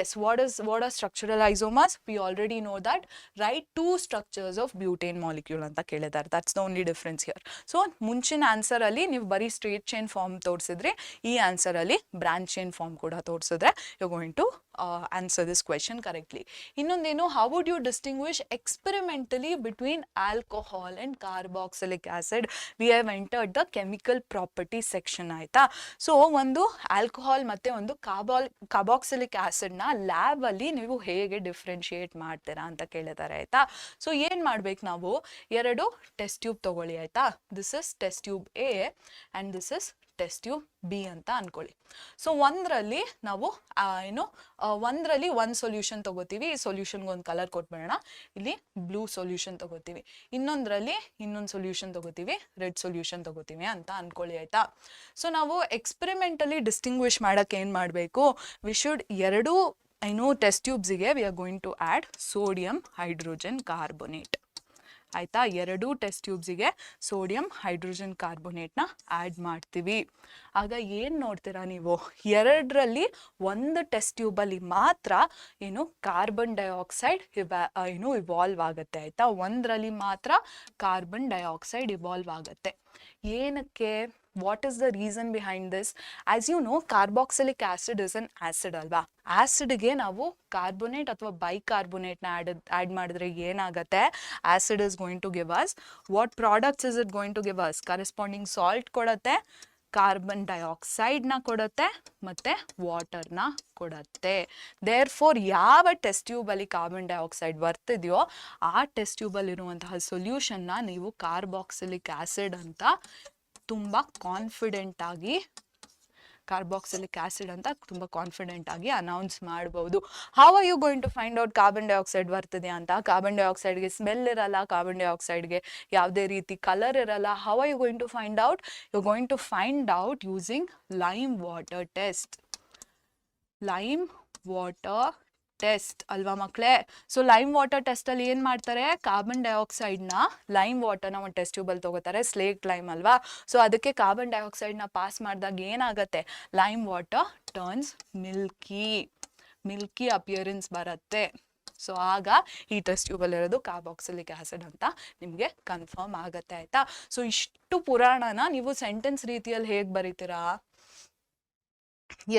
Yes, what are structural isomers? We already know that. Write 2 structures of butane molecule ಅಂತ ಕೇಳಿದ್ದಾರೆ. That's the only difference here. So ಮುಂಚಿನ ಆನ್ಸರಲ್ಲಿ ನೀವು ಬರೀ ಸ್ಟ್ರೇಟ್ ಚೈನ್ ಫಾರ್ಮ್ ತೋರಿಸಿದ್ರೆ, ಈ ಆನ್ಸರಲ್ಲಿ ಬ್ರಾಂಚ್ ಚೈನ್ ಫಾರ್ಮ್ ಕೂಡ ತೋರಿಸಿದ್ರೆ you going to answer this question correctly. ಇನ್ನೊಂದೇನು, how would you distinguish experimentally between alcohol and carboxylic acid? We have entered the chemical property section ಆಯ್ತಾ. ಸೊ ಒಂದು alcohol ಮತ್ತೆ ಒಂದು carboxylic ಆಸಿಡ್ನ lab ಅಲ್ಲಿ ನೀವು ಹೇಗೆ ಡಿಫ್ರೆನ್ಶಿಯೇಟ್ ಮಾಡ್ತೀರಾ ಅಂತ ಕೇಳಿದ್ದಾರೆ ಆಯ್ತಾ. ಸೊ ಏನ್ ಮಾಡ್ಬೇಕು ನಾವು? 2 ಟೆಸ್ಟ್ ಟ್ಯೂಬ್ ತಗೊಳ್ಳಿ ಆಯ್ತಾ. This is test tube A and this is test tube B ಅಂತ ಅನ್ಕೊಳ್ಳಿ. ಸೊ ಒಂದರಲ್ಲಿ ನಾವು ಒಂದರಲ್ಲಿ ಒಂದು ಸೊಲ್ಯೂಷನ್ ತಗೋತೀವಿ. ಈ ಸೊಲ್ಯೂಷನ್ಗೆ ಒಂದು ಕಲರ್ ಕೊಟ್ಬಿಡೋಣ. ಇಲ್ಲಿ ಬ್ಲೂ ಸೊಲ್ಯೂಷನ್ ತಗೋತೀವಿ. ಇನ್ನೊಂದರಲ್ಲಿ ಇನ್ನೊಂದು ಸೊಲ್ಯೂಷನ್ ತಗೋತೀವಿ, ರೆಡ್ ಸೊಲ್ಯೂಷನ್ ತಗೋತೀವಿ ಅಂತ ಅನ್ಕೊಳ್ಳಿ ಆಯ್ತಾ. ಸೊ ನಾವು ಎಕ್ಸ್ಪೆರಿಮೆಂಟಲಿ ಡಿಸ್ಟಿಂಗ್ವಿಶ್ ಮಾಡಕ್ಕೆ ಏನು ಮಾಡಬೇಕು? ವಿ ಶುಡ್ 2 ಟೆಸ್ಟ್ ಟ್ಯೂಬ್ಸಿಗೆ we are going to add sodium hydrogen carbonate ಆಯಿತಾ. 2 ಟೆಸ್ಟ್ ಟ್ಯೂಬ್ಸಿಗೆ ಸೋಡಿಯಂ ಹೈಡ್ರೋಜನ್ ಕಾರ್ಬೋನೇಟ್ನ ಆ್ಯಡ್ ಮಾಡ್ತೀವಿ. ಆಗ ಏನು ನೋಡ್ತೀರಾ ನೀವು, 2ರಲ್ಲಿ 1 ಟೆಸ್ಟ್ ಟ್ಯೂಬಲ್ಲಿ ಮಾತ್ರ ಏನು ಕಾರ್ಬನ್ ಡೈಆಕ್ಸೈಡ್ ಇವಾಲ್ವ್ ಆಗುತ್ತೆ ಆಯಿತಾ. 1ರಲ್ಲಿ ಮಾತ್ರ ಕಾರ್ಬನ್ ಡೈಆಕ್ಸೈಡ್ ಇವಾಲ್ವ್ ಆಗುತ್ತೆ. ಏನಕ್ಕೆ, what is the reason behind this? As you know, carboxylic acid is an acid ಅಲ್ವಾ. ಆಸಿಡ್ಗೆ ನಾವು ಕಾರ್ಬೋನೇಟ್ ಅಥವಾ ಬೈಕಾರ್ಬೋನೇಟ್ನ ಆ್ಯಡ್ ಮಾಡಿದ್ರೆ ಏನಾಗುತ್ತೆ, acid is going to give us what products is it going to give us? Corresponding salt ಕೊಡುತ್ತೆ, carbon ಡೈಆಕ್ಸೈಡ್ನ ಕೊಡುತ್ತೆ ಮತ್ತು ವಾಟರ್ನ ಕೊಡುತ್ತೆ. ದೇರ್ ಫೋರ್ ಯಾವ ಟೆಸ್ಟ್ ಟ್ಯೂಬಲ್ಲಿ ಕಾರ್ಬನ್ ಡೈಆಕ್ಸೈಡ್ ಬರ್ತಿದೆಯೋ ಆ ಟೆಸ್ಟ್ ಟ್ಯೂಬಲ್ಲಿರುವಂತಹ ಸೊಲ್ಯೂಷನ್ನ ನೀವು ಕಾರ್ಬಾಕ್ಸಿಲಿಕ್ ಆಸಿಡ್ ಅಂತ ತುಂಬ ಕಾನ್ಫಿಡೆಂಟ್ ಆಗಿ ಅನೌನ್ಸ್ ಮಾಡ್ಬೋದು. How are you going to find out carbon dioxide ಬರ್ತಿದೆ ಅಂತ? ಕಾರ್ಬನ್ ಡೈಆಕ್ಸೈಡ್ಗೆ ಸ್ಮೆಲ್ ಇರಲ್ಲ, ಕಾರ್ಬನ್ ಡೈಆಕ್ಸೈಡ್ಗೆ ಯಾವುದೇ ರೀತಿ ಕಲರ್ ಇರಲ್ಲ. How are you going to find out? You going to find out using lime water test. Lime water test ಅಲ್ವಾ ಮಕ್ಕಳೇ? ಸೊ ಲೈಮ್ ವಾಟರ್ ಟೆಸ್ಟಲ್ಲಿ ಏನು ಮಾಡ್ತಾರೆ, ಕಾರ್ಬನ್ ಡೈಆಕ್ಸೈಡ್ನ ಲೈಮ್ ವಾಟರ್ನ ಒಂದು ಟೆಸ್ಟ್ ಟ್ಯೂಬಲ್ಲಿ ತೊಗೋತಾರೆ, ಸ್ಲೇಟ್ ಲೈಮ್ ಅಲ್ವಾ. ಸೊ ಅದಕ್ಕೆ ಕಾರ್ಬನ್ ಡೈಆಕ್ಸೈಡ್ನ ಪಾಸ್ ಮಾಡಿದಾಗ ಏನಾಗುತ್ತೆ, lime water turns Milky appearance ಬರುತ್ತೆ. ಸೊ ಆಗ ಈ ಟೆಸ್ಟ್ ಟ್ಯೂಬಲ್ಲಿರೋದು ಕಾರ್ಬಾಕ್ಸಿಲಿಕ್ ಆಸಿಡ್ ಅಂತ ನಿಮಗೆ ಕನ್ಫರ್ಮ್ ಆಗುತ್ತೆ ಆಯಿತಾ. ಸೊ ಇಷ್ಟು ಪುರಾಣನ ನೀವು ಸೆಂಟೆನ್ಸ್ ರೀತಿಯಲ್ಲಿ ಹೇಗೆ ಬರೀತೀರಾ?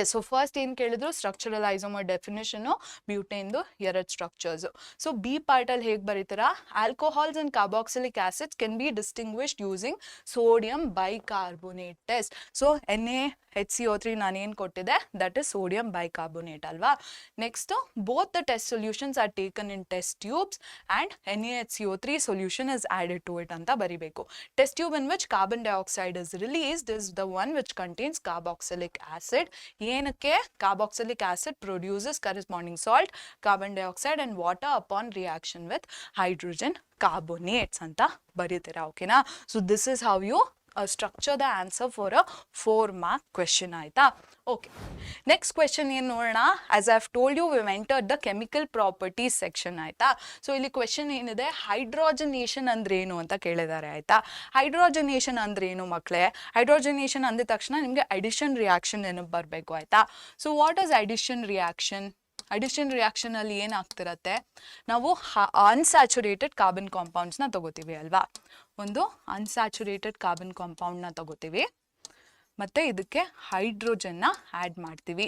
ಎಸ್, ಸೊ ಫಸ್ಟ್ ಏನು ಕೇಳಿದ್ರು, ಸ್ಟ್ರಕ್ಚರಲ್ ಐಸೋಮರ್ ಡೆಫಿನೇಷನು, ಬ್ಯೂಟೇನ್ದು 2 ಸ್ಟ್ರಕ್ಚರ್ಸು. ಸೊ ಬಿ ಪಾರ್ಟಲ್ಲಿ ಹೇಗೆ ಬರೀತೀರಾ, alcohols and carboxylic acids can be distinguished using sodium bicarbonate test. So NaHCO3 ನಾನೇನು ಕೊಟ್ಟಿದ್ದೆ, ದಟ್ ಇಸ್ ಸೋಡಿಯಂ ಬೈಕಾರ್ಬೋನೇಟ್ ಅಲ್ವಾ. Next both the test solutions are taken in test tubes and NaHCO3 solution is added to it ಅಂತ ಬರೀಬೇಕು. Test tube in which carbon dioxide is released is the one which contains carboxylic acid. ಏನಕ್ಕೆ, carboxylic acid produces corresponding salt, carbon dioxide and water upon reaction with hydrogen carbonates ಅಂತ ಬರೀತೀರಾ. ಓಕೆನಾ? So this is how you structure the answer for a 4 mark question ಆಯ್ತಾ. Okay, next question ಏನು ನೋಡೋಣ. As I have told you, we entered the chemical properties section ಆಯ್ತಾ. So ಇಲ್ಲಿ question ಏನಿದೆ, hydrogenation ಅಂದ್ರೇನು ಅಂತ ಕೇಳಿದ್ದಾರೆ ಆಯ್ತಾ. ಹೈಡ್ರೋಜನೇಷನ್ ಅಂದ್ರೇನು ಮಕ್ಕಳೇ? ಹೈಡ್ರೋಜನೇಷನ್ ಅಂದ ತಕ್ಷಣ ನಿಮಗೆ ಅಡಿಷನ್ ರಿಯಾಕ್ಷನ್ ನೆನಪು ಬರಬೇಕು ಆಯ್ತಾ. So what is addition reaction? Addition ರಿಯಾಕ್ಷನಲ್ಲಿ ಏನಾಗ್ತಿರತ್ತೆ, ನಾವು ಅನ್ಸ್ಯಾಚುರೇಟೆಡ್ ಕಾರ್ಬನ್ ಕಾಂಪೌಂಡ್ಸ್ನ ತಗೋತೀವಿ ಅಲ್ವಾ. ಒಂದು ಅನ್ಸ್ಯಾಚುರೇಟೆಡ್ ಕಾರ್ಬನ್ ಕಾಂಪೌಂಡ್ನ ತಗೋತೀವಿ ಮತ್ತು ಇದಕ್ಕೆ ಹೈಡ್ರೋಜನ್ನ ಆ್ಯಡ್ ಮಾಡ್ತೀವಿ.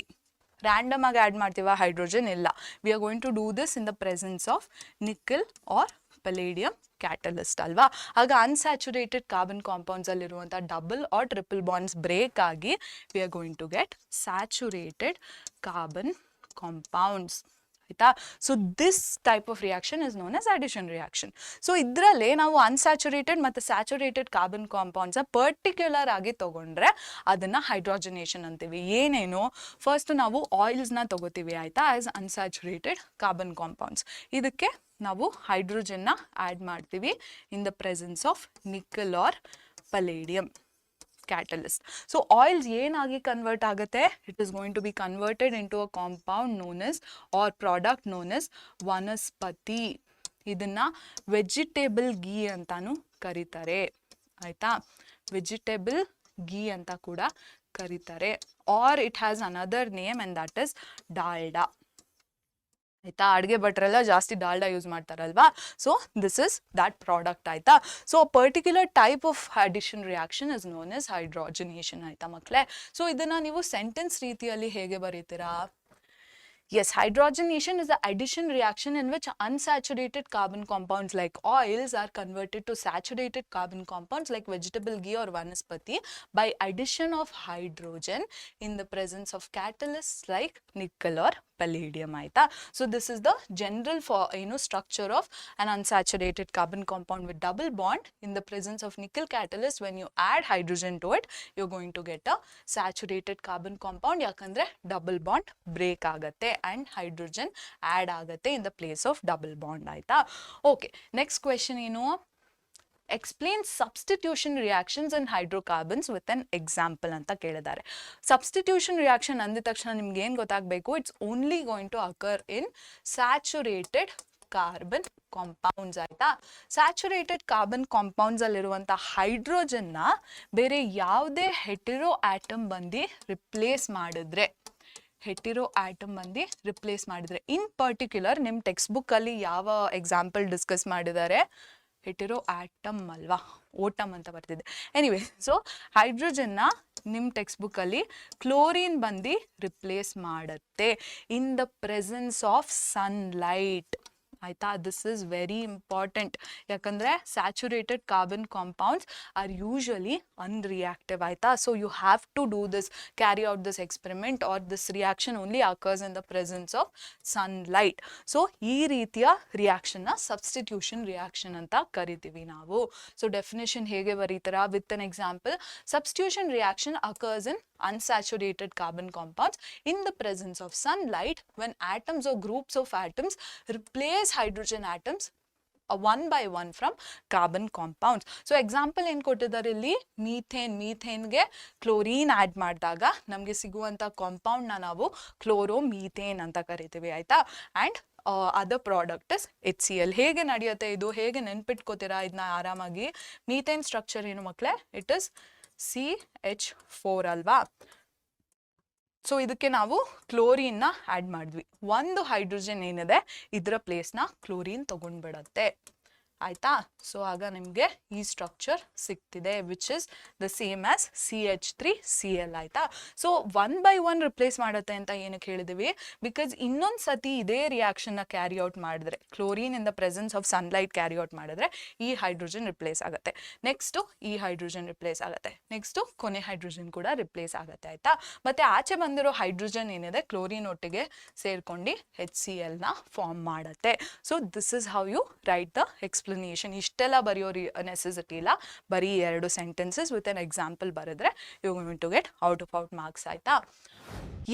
ರ್ಯಾಂಡಮ್ ಆಗಿ ಆ್ಯಡ್ ಮಾಡ್ತೀವ ಹೈಡ್ರೋಜನ್? ಇಲ್ಲ. We are going to do this in the presence of nickel or palladium catalyst ಅಲ್ವಾ. ಆಗ ಅನ್ಸ್ಯಾಚುರೇಟೆಡ್ ಕಾರ್ಬನ್ ಕಾಂಪೌಂಡ್ಸಲ್ಲಿರುವಂಥ double or triple bonds break ಆಗಿ we are going to get saturated carbon compounds ಆಯ್ತಾ. So this type of reaction is known as addition reaction. So ಇದರಲ್ಲೇ ನಾವು unsaturated ಮತ್ತು saturated carbon compounds particular ಆಗಿ ತಗೊಂಡ್ರೆ ಅದನ್ನು ಹೈಡ್ರೋಜನೇಷನ್ ಅಂತೀವಿ. ಏನೇನು, ಫಸ್ಟ್ ನಾವು ಆಯಿಲ್ಸ್ನ ತಗೋತೀವಿ ಆಯಿತಾ, ಆಸ್ ಅನ್ಸ್ಯಾಚುರೇಟೆಡ್ ಕಾರ್ಬನ್ ಕಾಂಪೌಂಡ್ಸ್. ಇದಕ್ಕೆ ನಾವು ಹೈಡ್ರೋಜನ್ನ ಆ್ಯಡ್ ಮಾಡ್ತೀವಿ in the presence of nickel or palladium catalyst. So oils ಏನಾಗಿ ಕನ್ವರ್ಟ್ ಆಗುತ್ತೆ, it is going to be converted into a compound known as or product known as vanaspati. ಇದನ್ನ vegetable ghee ಅಂತಾನು ಕರೀತಾರೆ ಆಯ್ತಾ. ವೆಜಿಟೇಬಲ್ ಗೀ ಅಂತ ಕೂಡ ಕರೀತಾರೆ. Or it has another name and that is Dalda ಆಯ್ತಾ. ಅಡುಗೆ ಭಟ್ರೆಲ್ಲ ಜಾಸ್ತಿ ಡಾಲ್ಡಾ ಯೂಸ್ ಮಾಡ್ತಾರಲ್ವಾ. So this is that product ಆಯ್ತಾ. So particular type of addition reaction is known as hydrogenation ಆಯ್ತಾ ಮಕ್ಕಳೇ. ಸೊ ಇದನ್ನ ನೀವು ಸೆಂಟೆನ್ಸ್ ರೀತಿಯಲ್ಲಿ ಹೇಗೆ ಬರೀತೀರಾ? Yes, hydrogenation is the addition reaction in which unsaturated carbon compounds like oils are converted to saturated carbon compounds like vegetable ghee or vanaspati by addition of hydrogen in the presence of catalysts like nickel or palladium aita. So this is the general for structure of an unsaturated carbon compound with double bond in the presence of nickel catalyst. When you add hydrogen to it, you're going to get a saturated carbon compound yakandre double bond break agate and hydrogen add agate in the place of double bond aita. Okay, next question explain substitution reactions in hydrocarbons with an example anta kelidare. Substitution reaction andid takshana nimge ಏನು ಗೊತ್ತಾಗಬೇಕು, it's only going to occur in saturated carbon compounds ಆಯ್ತಾ. Saturated carbon compounds ಅಲ್ಲಿರುವಂಥ ಹೈಡ್ರೋಜನ್ನ ಬೇರೆ ಯಾವುದೇ ಹೆಟಿರೋ atom ಬಂದು replace ಮಾಡಿದ್ರೆ ಇನ್ particular ನಿಮ್ಮ textbook ಅಲ್ಲಿ ಯಾವ ಎಕ್ಸಾಂಪಲ್ ಡಿಸ್ಕಸ್ ಮಾಡಿದ್ದಾರೆ, ಹೆಟಿರೋ ಆಟಮ್ ಅಲ್ವಾ, ಓಟಮ್ ಅಂತ ಬರ್ತಿದೆ. ಎನಿವೆ, ಸೊ ಹೈಡ್ರೋಜನ್ನ ನಿಮ್ಮ ಟೆಕ್ಸ್ಟ್ ಬುಕ್ ಅಲ್ಲಿ ಕ್ಲೋರಿನ್ ಬಂದು ರಿಪ್ಲೇಸ್ ಮಾಡುತ್ತೆ in the presence of sunlight ಆಯ್ತಾ. ದಿಸ್ ಇಸ್ ವೆರಿ ಇಂಪಾರ್ಟೆಂಟ್, ಯಾಕಂದರೆ saturated carbon compounds are usually unreactive ಆಯ್ತಾ. So you have to do this, carry out this experiment or this reaction only occurs in the presence of sunlight. So ಈ ರೀತಿಯ ರಿಯಾಕ್ಷನ್ನ substitution reaction ಅಂತ ಕರಿತೀವಿ ನಾವು. So definition ಹೇಗೆ ಬರೀತಾರ with an example: substitution reaction occurs in unsaturated carbon compounds in the presence of sunlight when atoms or groups of atoms replace hydrogen atoms one by one from carbon compounds. So example ಏನು ಕೊಟ್ಟಿದ್ದಾರೆ ಇಲ್ಲಿ, ಮೀಥೇನ್ಗೆ chlorine add ಮಾಡಿದಾಗ ನಮಗೆ ಸಿಗುವಂಥ ಕಾಂಪೌಂಡ್ನ ನಾವು chloromethane ಅಂತ ಕರಿತೀವಿ ಆಯಿತಾ. And other product is HCl. ಹೇಗೆ ನಡೆಯುತ್ತೆ ಇದು, ಹೇಗೆ ನೆನ್ಪಿಟ್ಕೋತೀರಾ ಇದನ್ನ ಆರಾಮಾಗಿ? ಮೀಥೇನ್ ಸ್ಟ್ರಕ್ಚರ್ ಏನು ಮಕ್ಕಳೇ? ಇಟ್ ಇಸ್ CH4 ಅಲ್ವಾ. ಸೊ ಇದಕ್ಕೆ ನಾವು ಕ್ಲೋರಿನ್ನ ಆ್ಯಡ್ ಮಾಡಿದ್ವಿ, ಒಂದು ಹೈಡ್ರೋಜನ್ ಏನಿದೆ ಇದರ ಪ್ಲೇಸ್ನ ಕ್ಲೋರಿನ್ ತಗೊಂಡ್ಬಿಡತ್ತೆ ಆಯ್ತಾ. ಸೊ ಆಗ ನಿಮಗೆ ಈ ಸ್ಟ್ರಕ್ಚರ್ ಸಿಗ್ತಿದೆ which is the same as CH3Cl ಆಯ್ತಾ. ಸೊ 1 by 1 ರಿಪ್ಲೇಸ್ ಮಾಡುತ್ತೆ ಅಂತ ಏನಕ್ಕೆ ಹೇಳಿದೀವಿ? ಬಿಕಾಸ್ ಇನ್ನೊಂದು ಸತಿ ಇದೇ ರಿಯಾಕ್ಷನ್ನ ಕ್ಯಾರಿ ಔಟ್ ಮಾಡಿದ್ರೆ, chlorine in the presence of sunlight carry out ಮಾಡಿದ್ರೆ ಈ ಹೈಡ್ರೋಜನ್ ರಿಪ್ಲೇಸ್ ಆಗುತ್ತೆ, ನೆಕ್ಸ್ಟು ಈ ಹೈಡ್ರೋಜನ್ ರಿಪ್ಲೇಸ್ ಆಗುತ್ತೆ, ನೆಕ್ಸ್ಟು ಕೊನೆ ಹೈಡ್ರೋಜನ್ ಕೂಡ ರಿಪ್ಲೇಸ್ ಆಗುತ್ತೆ ಆಯ್ತಾ. ಮತ್ತೆ ಆಚೆ ಬಂದಿರೋ ಹೈಡ್ರೋಜನ್ ಏನಿದೆ ಕ್ಲೋರಿನ್ ಒಟ್ಟಿಗೆ ಸೇರ್ಕೊಂಡು HClನ ಫಾರ್ಮ್ ಮಾಡುತ್ತೆ. So this is how you write the explanation. ಇಷ್ಟೆಲ್ಲ ಬರೆಯೋ ನೆಸೆಸಿಟಿ ಇಲ್ಲ, ಬರೀ 2 ಸೆಂಟೆನ್ಸಸ್ ವಿತ್ ಅನ್ ಎಕ್ಸಾಂಪಲ್ ಬರೆದ್ರೆ you going to get out of marks ಆಯ್ತಾ.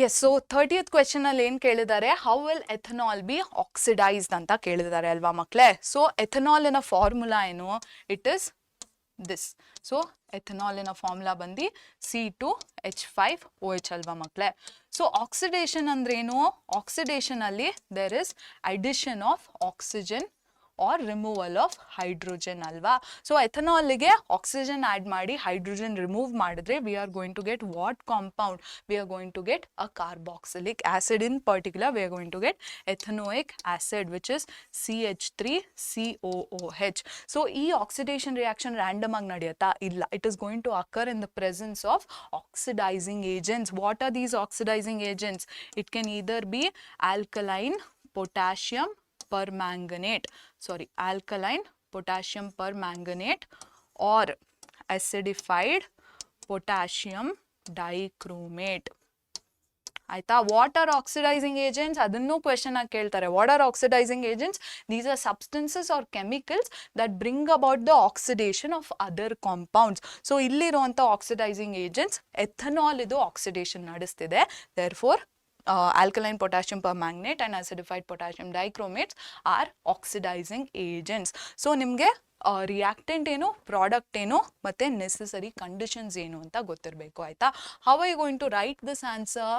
ಎಸ್, ಸೊ 30th ಕ್ವೆಶನ್ ಅಲ್ಲಿ ಏನು ಕೇಳಿದ್ದಾರೆ, how will ethanol be oxidised ಅಂತ ಕೇಳಿದ್ದಾರೆ ಅಲ್ವಾ ಮಕ್ಕಳೇ. ಸೊ ಎಥನಾಲಿನ ಫಾರ್ಮುಲಾ ಏನು? It is this. ಸೊ ಎಥನಾಲಿನ ಫಾರ್ಮುಲಾ ಬಂದು C2H5OH ಅಲ್ವಾ ಮಕ್ಕಳೇ. ಸೊ ಆಕ್ಸಿಡೇಷನ್ ಅಂದ್ರೇನು? ಆಕ್ಸಿಡೇಷನ್ ಅಲ್ಲಿ there is addition of oxygen or removal of hydrogen ಅಲ್ವಾ. ಸೊ ಎಥನಾಲ್ಗೆ ಆಕ್ಸಿಜನ್ ಆ್ಯಡ್ ಮಾಡಿ ಹೈಡ್ರೋಜನ್ ರಿಮೂವ್ ಮಾಡಿದ್ರೆ we are going to get what compound? We are going to get a carboxylic acid. In particular we are going to get ethanoic acid which is CH3COOH. So ಈ oxidation reaction random ಆಗಿ ನಡೆಯುತ್ತಾ? ಇಲ್ಲ, it is going to occur in the presence of oxidising agents. What are these oxidising agents? It can either be alkaline potassium permanganate or acidified potassium dichromate ಆಯ್ತಾ. What are oxidising agents? ಅದನ್ನು question ಆಗಿ ಕೇಳ್ತಾರೆ. What are oxidising agents? These are substances or chemicals that bring about the oxidation of other compounds. So ಇಲ್ಲಿರುವಂಥ oxidising agents ethanol ಇದು oxidation ನಡೆಸ್ತಿದೆ. Therefore alkaline potassium permanganate and acidified potassium dichromates are oxidizing agents. So ನಿಮಗೆ reactant ಏನು, product ಏನು, ಮತ್ತು necessary conditions ಏನು ಅಂತ ಗೊತ್ತಿರಬೇಕು ಆಯಿತಾ. How are you going to write this answer?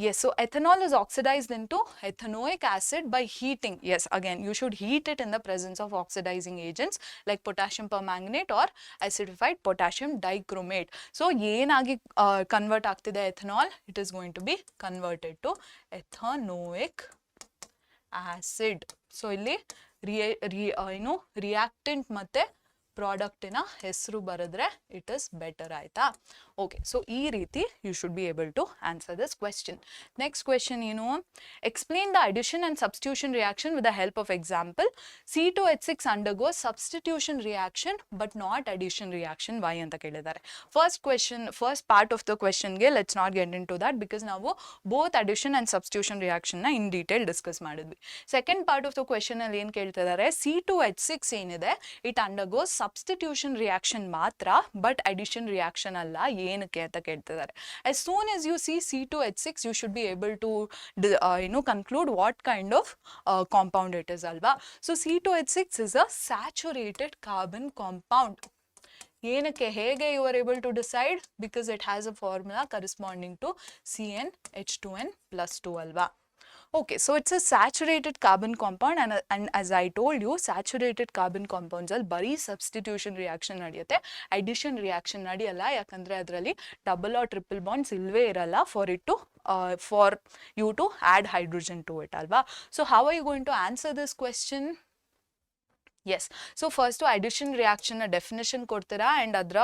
Yes, so ethanol is oxidized into ethanoic acid by heating. Yes, again, you should heat it in the presence of oxidizing agents like potassium permanganate or acidified potassium dichromate. So, ಏನಾಗಿ convert ಆಗ್ತಿದೆ ethanol? It is going to be converted to ethanoic acid. So, ಇಲ್ಲಿ reactant ಮತ್ತೆ ಪ್ರಾಡಕ್ಟಿನ ಹೆಸರು ಬರೆದ್ರೆ it is better ಆಯ್ತಾ. Okay, so ಈ ರೀತಿ you should be able to answer this question. Next question ಏನು? Explain the addition and substitution reaction with the help of example. C2H6 undergoes substitution reaction but not addition reaction. Why ಅಂತ ಕೇಳಿದ್ದಾರೆ. First part of the ಕ್ವೆಶನ್ಗೆ let's not get into that because ನಾವು both addition and substitution ರಿಯಾಕ್ಷನ್ನ in detail discuss ಮಾಡಿದ್ವಿ. Second part of the question ಅಲ್ಲಿ ಏನು ಕೇಳ್ತಿದ್ದಾರೆ, C2H6 ಏನಿದೆ ಇಟ್ ಅಂಡರ್ಗೋಸ್ ಸಬ್ಸ್ಟಿಟ್ಯೂಷನ್ ರಿಯಾಕ್ಷನ್ ಮಾತ್ರ ಬಟ್ ಅಡಿಷನ್ ರಿಯಾಕ್ಷನ್ ಅಲ್ಲ, ಏನಕ್ಕೆ ಅಂತ ಕೇಳ್ತಿದ್ದಾರೆ. As soon as you see C2H6 you should be able to conclude what kind of compound it is alva. So C2H6 is a saturated carbon compound. ಏನಕ್ಕೆ, ಹೇಗೆ you are able to decide? Because it has a formula corresponding to CnH2n+2 ಅಲ್ವಾ. Okay, so it's a saturated carbon compound, and as I told you, saturated carbon compounds ಅಲ್ಲಿ ಬರೀ substitution reaction ನಡೆಯುತ್ತೆ, addition reaction ನಡೆಯಲ್ಲ. ಯಾಕಂದ್ರೆ ಅದರಲ್ಲಿ double or triple bonds ಇಲ್ವೇ ಇರಲ್ಲ for you to add hydrogen to it ಅಲ್ವಾ. So how are you going to answer this question? Yes, so first addition reaction definition ಕೊಡ್ತೀರಾ and ಅದರ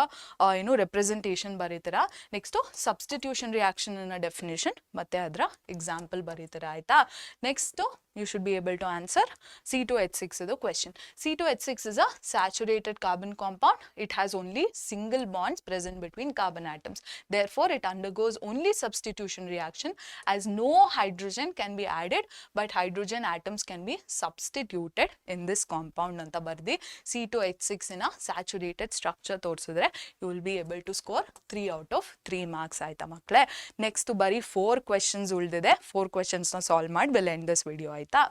representation ಬರೀತೀರಾ. next substitution reaction definition ಮತ್ತೆ ಅದರ example ಬರೀತೀರಾ ಆಯ್ತಾ. next you should be able to answer C2H6 is the question. C2H6 is a saturated carbon compound. It has only single bonds present between carbon atoms. Therefore, it undergoes only substitution reaction as no hydrogen can be added, but hydrogen atoms can be substituted in this compound. anta bardi C2H6 in a saturated structure ತೋರಿಸಿದ್ರೆ you will be able to score 3 out of 3 marks ಆಯ್ತಾ ಮಕ್ಕಳೇ. next ಬರೀ 4 questions ಉಳಿದಿದೆ. 4 questions ನ solve ಮಾಡಿ we'll end this video ಆಯ್ತಾ.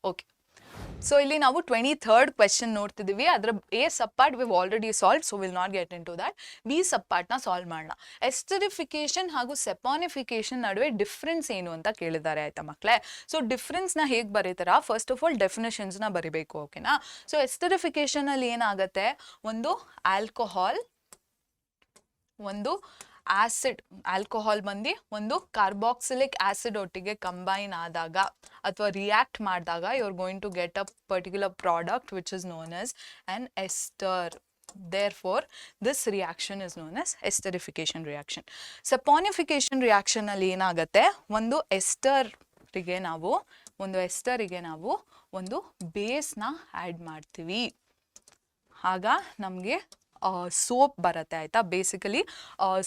Okay, so ಇಲ್ಲಿ ನಾವು 23rd ಕ್ವೆಶ್ಚನ್ ನೋಡ್ತಿದ್ದೀವಿ. ಅದರ A sub part we've already solve, so will not get into that. B sub ಪಾರ್ಟ್ನ ಸಾಲ್ವ್ ಮಾಡೋಣ. ಎಸ್ಟರಿಫಿಕೇಶನ್ ಹಾಗೂ ಸೆಪಾನಿಫಿಕೇಶನ್ ನಡುವೆ ಡಿಫ್ರೆನ್ಸ್ ಏನು ಅಂತ ಕೇಳಿದ್ದಾರೆ ಆಯ್ತಾ ಮಕ್ಕಳೇ. ಸೊ ಡಿಫ್ರೆನ್ಸ್ನ ಹೇಗೆ ಬರೀತಾರ, ಫಸ್ಟ್ ಆಫ್ ಆಲ್ ಡೆಫಿನೇಷನ್ಸ್ನ ಬರಿಬೇಕು, ಓಕೆನಾ. ಸೊ ಎಸ್ಟರಿಫಿಕೇಶನ್ ಅಲ್ಲಿ ಏನಾಗುತ್ತೆ, ಒಂದು ಆಲ್ಕೋಹಾಲ್, ಒಂದು ಆಸಿಡ್, ಆಲ್ಕೋಹಾಲ್ ಬಂದು ಒಂದು ಕಾರ್ಬಾಕ್ಸಿಲಿಕ್ ಆಸಿಡ್ ಒಟ್ಟಿಗೆ ಕಂಬೈನ್ ಆದಾಗ ಅಥವಾ ರಿಯಾಕ್ಟ್ ಮಾಡಿದಾಗ you are going to get a particular product which is known as an ester. Therefore, this reaction is known as esterification reaction. Saponification reaction ಅಲ್ಲಿ ಏನಾಗುತ್ತೆ, ಒಂದು ಎಸ್ಟರಿಗೆ ನಾವು ಒಂದು ಬೇಸ್ನ ಆ್ಯಡ್ ಮಾಡ್ತೀವಿ. ಆಗ ನಮಗೆ ಸೋಪ್ ಬರುತ್ತೆ ಆಯ್ತಾ. ಬೇಸಿಕಲಿ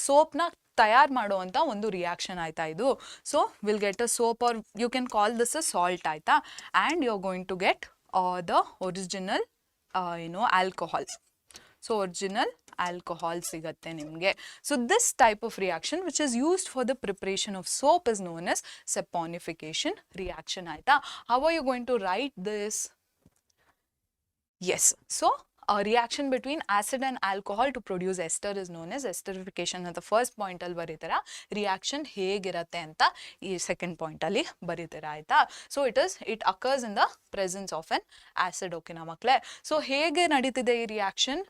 ಸೋಪ್ನ ತಯಾರು ಮಾಡುವಂಥ ಒಂದು ರಿಯಾಕ್ಷನ್ ಆಯ್ತಾ ಇದು. So will get a soap, or you can call this a salt ಆಯ್ತಾ. And you are going to get the original alcohol. So original alcohol ಸಿಗತ್ತೆ ನಿಮಗೆ. So this type of reaction which is used for the preparation of soap is known as saponification reaction ಆಯ್ತಾ. How are you going to write this? Yes, so a reaction between acid and alcohol to produce ester is known as esterification ಅಂತ first point ಅಲ್ಲಿ ಬರೀತಾರ. Reaction ಹೇಗಿರತ್ತೆ ಅಂತ ಈ second point ಅಲ್ಲಿ ಬರೀತಾರ ಆಯ್ತಾ. So it occurs in the presence of N acid, ಓಕೆನಾ ಮಕ್ಕಳೇ. So ಹೇಗೆ ನಡೀತಿದೆ ಈ ರಿಯಾಕ್ಷನ್,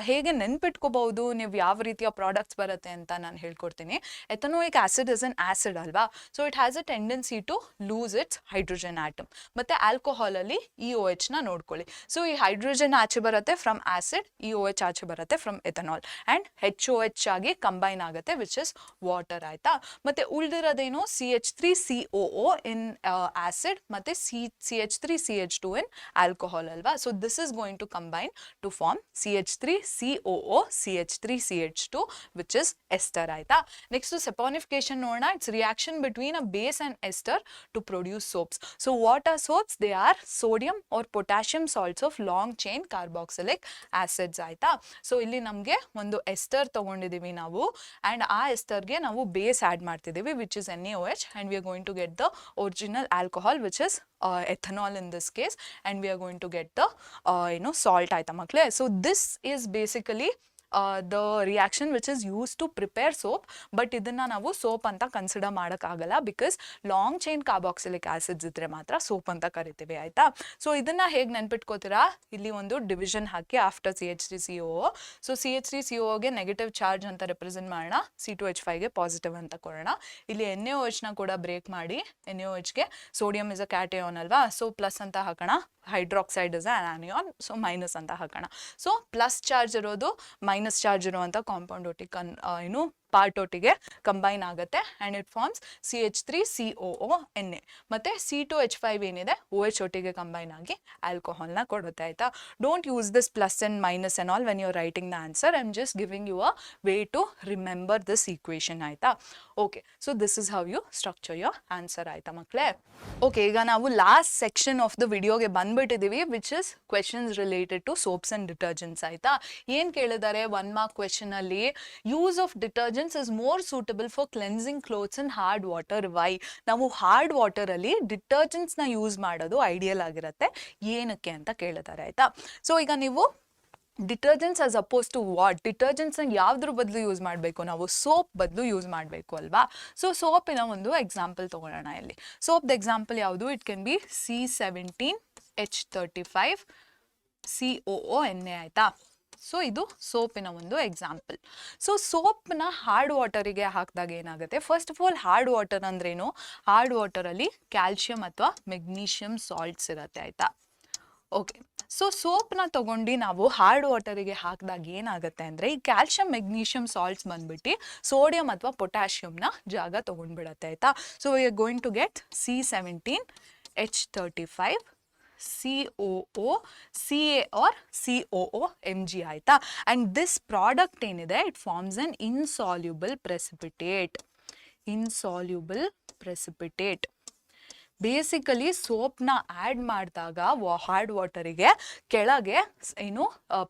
ಹೇಗೆ ನೆನ್ಪಿಟ್ಕೋಬಹುದು ನೀವು ಯಾವ ರೀತಿಯ ಪ್ರಾಡಕ್ಟ್ಸ್ ಬರುತ್ತೆ ಅಂತ ನಾನು ಹೇಳ್ಕೊಡ್ತೀನಿ. Ethanoic acid is an acid ಅಲ್ವಾ. So it has a tendency to lose its hydrogen atom. ಮತ್ತೆ ಆಲ್ಕೋಹಾಲ್ ಅಲ್ಲಿ EOH ನ ನೋಡ್ಕೊಳ್ಳಿ. ಸೊ ಈ ಹೈಡ್ರೋಜನ್ ಆಚೆ ಬರುತ್ತೆ ಫ್ರಮ್ ಆಸಿಡ್, EOH ಆಚೆ ಬರುತ್ತೆ ಫ್ರಮ್ ಎಥನಾಲ್, ಅಂಡ್ HOH ಆಗಿ ಕಂಬೈನ್ ಆಗುತ್ತೆ ವಿಚ್ ಇಸ್ ವಾಟರ್ ಆಯ್ತಾ. ಮತ್ತೆ ಉಳಿದಿರೋದೇನು CH3COO ಇನ್ ಆಸಿಡ್ ಮತ್ತೆ CH3CH2 ಇನ್ ಆಲ್ಕೋಹಾಲ್ ಅಲ್ವಾ. So this is going to combine to form CH3COO CH3CH2 which is ester ಆಯ್ತಾ. ನೆಕ್ಸ್ಟ್ ಸೆಪಾನಿಫಿಕೇಶನ್ ನೋಡೋಣ. It's reaction between a base and ester to produce soaps. So what are soaps? They are sodium or potassium salts of long chain carboxylic acids ಆಯ್ತಾ. So ಇಲ್ಲಿ ನಮಗೆ ಒಂದು ester ತಗೊಂಡಿದೀವಿ ನಾವು, and ಆ ಎಸ್ಟರ್ಗೆ ನಾವು base add ಮಾಡ್ತಿದ್ದೀವಿ which is NaOH, and we are going to get the original alcohol which is ethanol in this case, and we are going to get the salt ಆಯ್ತಾ ಮಕ್ಕಳೇ. So this is basically the reaction which is used to prepare soap, but ಇದನ್ನ ನಾವು soap ಅಂತ consider ಮಾಡೋಕ್ಕಾಗಲ್ಲ because long chain carboxylic acids ಇದ್ರೆ ಮಾತ್ರ soap ಅಂತ ಕರಿತೀವಿ ಆಯ್ತಾ. ಸೊ ಇದನ್ನ ಹೇಗೆ ನೆನ್ಪಿಟ್ಕೋತೀರಾ, ಇಲ್ಲಿ ಒಂದು ಡಿವಿಷನ್ ಹಾಕಿ ಆಫ್ಟರ್ CH3COO. ಸೊ CH3COOಗೆ ನೆಗೆಟಿವ್ ಚಾರ್ಜ್ ಅಂತ ರೆಪ್ರೆಸೆಂಟ್ ಮಾಡೋಣ, C2H5ಗೆ ಪಾಸಿಟಿವ್ ಅಂತ ಕೊಡೋಣ. ಇಲ್ಲಿ NaOH ನ ಕೂಡ ಬ್ರೇಕ್ ಮಾಡಿ, NaOHಗೆ ಸೋಡಿಯಂ ಇಸ್ ಅ ಕ್ಯಾಟಯಾನ್ ಅಲ್ವಾ, ಸೊ ಪ್ಲಸ್ ಅಂತ ಹಾಕೋಣ, hydroxide is an anion, so minus ಅಂತ ಹಾಕೋಣ. ಸೊ ಪ್ಲಸ್ ಚಾರ್ಜ್ ಇರೋದು ಮೈನಸ್ ಚಾರ್ಜ್ ಇರುವಂಥ ಕಾಂಪೌಂಡ್ ಒಟ್ಟಿಗೆ ಪಾರ್ಟ್ ಒಟ್ಟಿಗೆ ಕಂಬೈನ್ ಆಗುತ್ತೆ and it forms CH3COO Na. ಮತ್ತು C2H5 ಏನಿದೆ OH ಒಟ್ಟಿಗೆ ಕಂಬೈನ್ ಆಗಿ ಆಲ್ಕೋಹಾಲ್ನ ಕೊಡುತ್ತೆ ಆಯಿತಾ. Don't use this plus and minus and all when you are writing the answer. I am just giving you a way to remember this equation ಆಯಿತಾ. Okay, so this is how you structure your answer ಆಯಿತಾ ಮಕ್ಕಳೇ. Okay, ಈಗ ನಾವು last section of the ವಿಡಿಯೋಗೆ ಬಂದ್ಬಿಟ್ಟಿದ್ದೀವಿ which is questions related to soaps and detergents ಆಯಿತಾ. ಏನು ಕೇಳಿದ್ದಾರೆ 1 ಮಾರ್ಕ್ ಕ್ವೆಶನಲ್ಲಿ, use of detergents is more suitable for cleansing clothes in hard water. Why? ನಾವು ಹಾರ್ಡ್ ವಾಟರ್ ಅಲ್ಲಿ ಡಿಟರ್ಜೆಂಟ್ಸ್ ನ ಯೂಸ್ ಮಾಡೋದು ಐಡಿಯಲ್ ಆಗಿರುತ್ತೆ, ಏನಕ್ಕೆ ಅಂತ ಕೇಳಿದ್ದಾರೆ ಆಯ್ತಾ. ಸೊ ಈಗ ನೀವು detergents as opposed to what, ಡಿಟರ್ಜೆಂಟ್ಸ್ನ ಯಾವುದ್ರ ಬದಲು ಯೂಸ್ ಮಾಡಬೇಕು ನಾವು, ಸೋಪ್ ಬದಲು ಯೂಸ್ ಮಾಡಬೇಕು ಅಲ್ವಾ. ಸೊ ಸೋಪಿನ ಒಂದು ಎಕ್ಸಾಂಪಲ್ ತೊಗೊಳ್ಳೋಣ ಇಲ್ಲಿ. ಸೋಪ್ದು ಎಕ್ಸಾಂಪಲ್ ಯಾವುದು, it can B C17H35 COONA ಆಯಿತಾ. ಸೊ ಇದು ಸೋಪಿನ ಒಂದು ಎಕ್ಸಾಂಪಲ್. ಸೊ ಸೋಪ್ನ ಹಾರ್ಡ್ ವಾಟರಿಗೆ ಹಾಕಿದಾಗ ಏನಾಗುತ್ತೆ, first of all hard water ಅಂದ್ರೇನು, ಹಾರ್ಡ್ ವಾಟರಲ್ಲಿ ಕ್ಯಾಲ್ಶಿಯಂ ಅಥವಾ ಮೆಗ್ನೀಷಿಯಂ ಸಾಲ್ಟ್ಸ್ ಇರುತ್ತೆ ಆಯಿತಾ. ಓಕೆ, ಸೊ ಸೋಪ್ನ ತೊಗೊಂಡು ನಾವು ಹಾರ್ಡ್ ವಾಟರಿಗೆ ಹಾಕಿದಾಗ ಏನಾಗುತ್ತೆ ಅಂದರೆ, ಈ ಕ್ಯಾಲ್ಶಿಯಂ ಮೆಗ್ನೀಷಿಯಂ ಸಾಲ್ಟ್ಸ್ ಬಂದ್ಬಿಟ್ಟು ಸೋಡಿಯಂ ಅಥವಾ ಪೊಟ್ಯಾಷಿಯಮ್ನ ಜಾಗ ತೊಗೊಂಡ್ಬಿಡತ್ತೆ ಆಯಿತಾ. So we are going to get C17H35 COO CA or COOMG ಆಯಿತಾ. ಆ್ಯಂಡ್ ದಿಸ್ ಪ್ರಾಡಕ್ಟ್ ಏನಿದೆ, it forms an insoluble precipitate. Insoluble precipitate basically ಸೋಪ್ನ ಆ್ಯಡ್ ಮಾಡಿದಾಗ ಹಾರ್ಡ್ ವಾಟರಿಗೆ ಕೆಳಗೆ ಏನು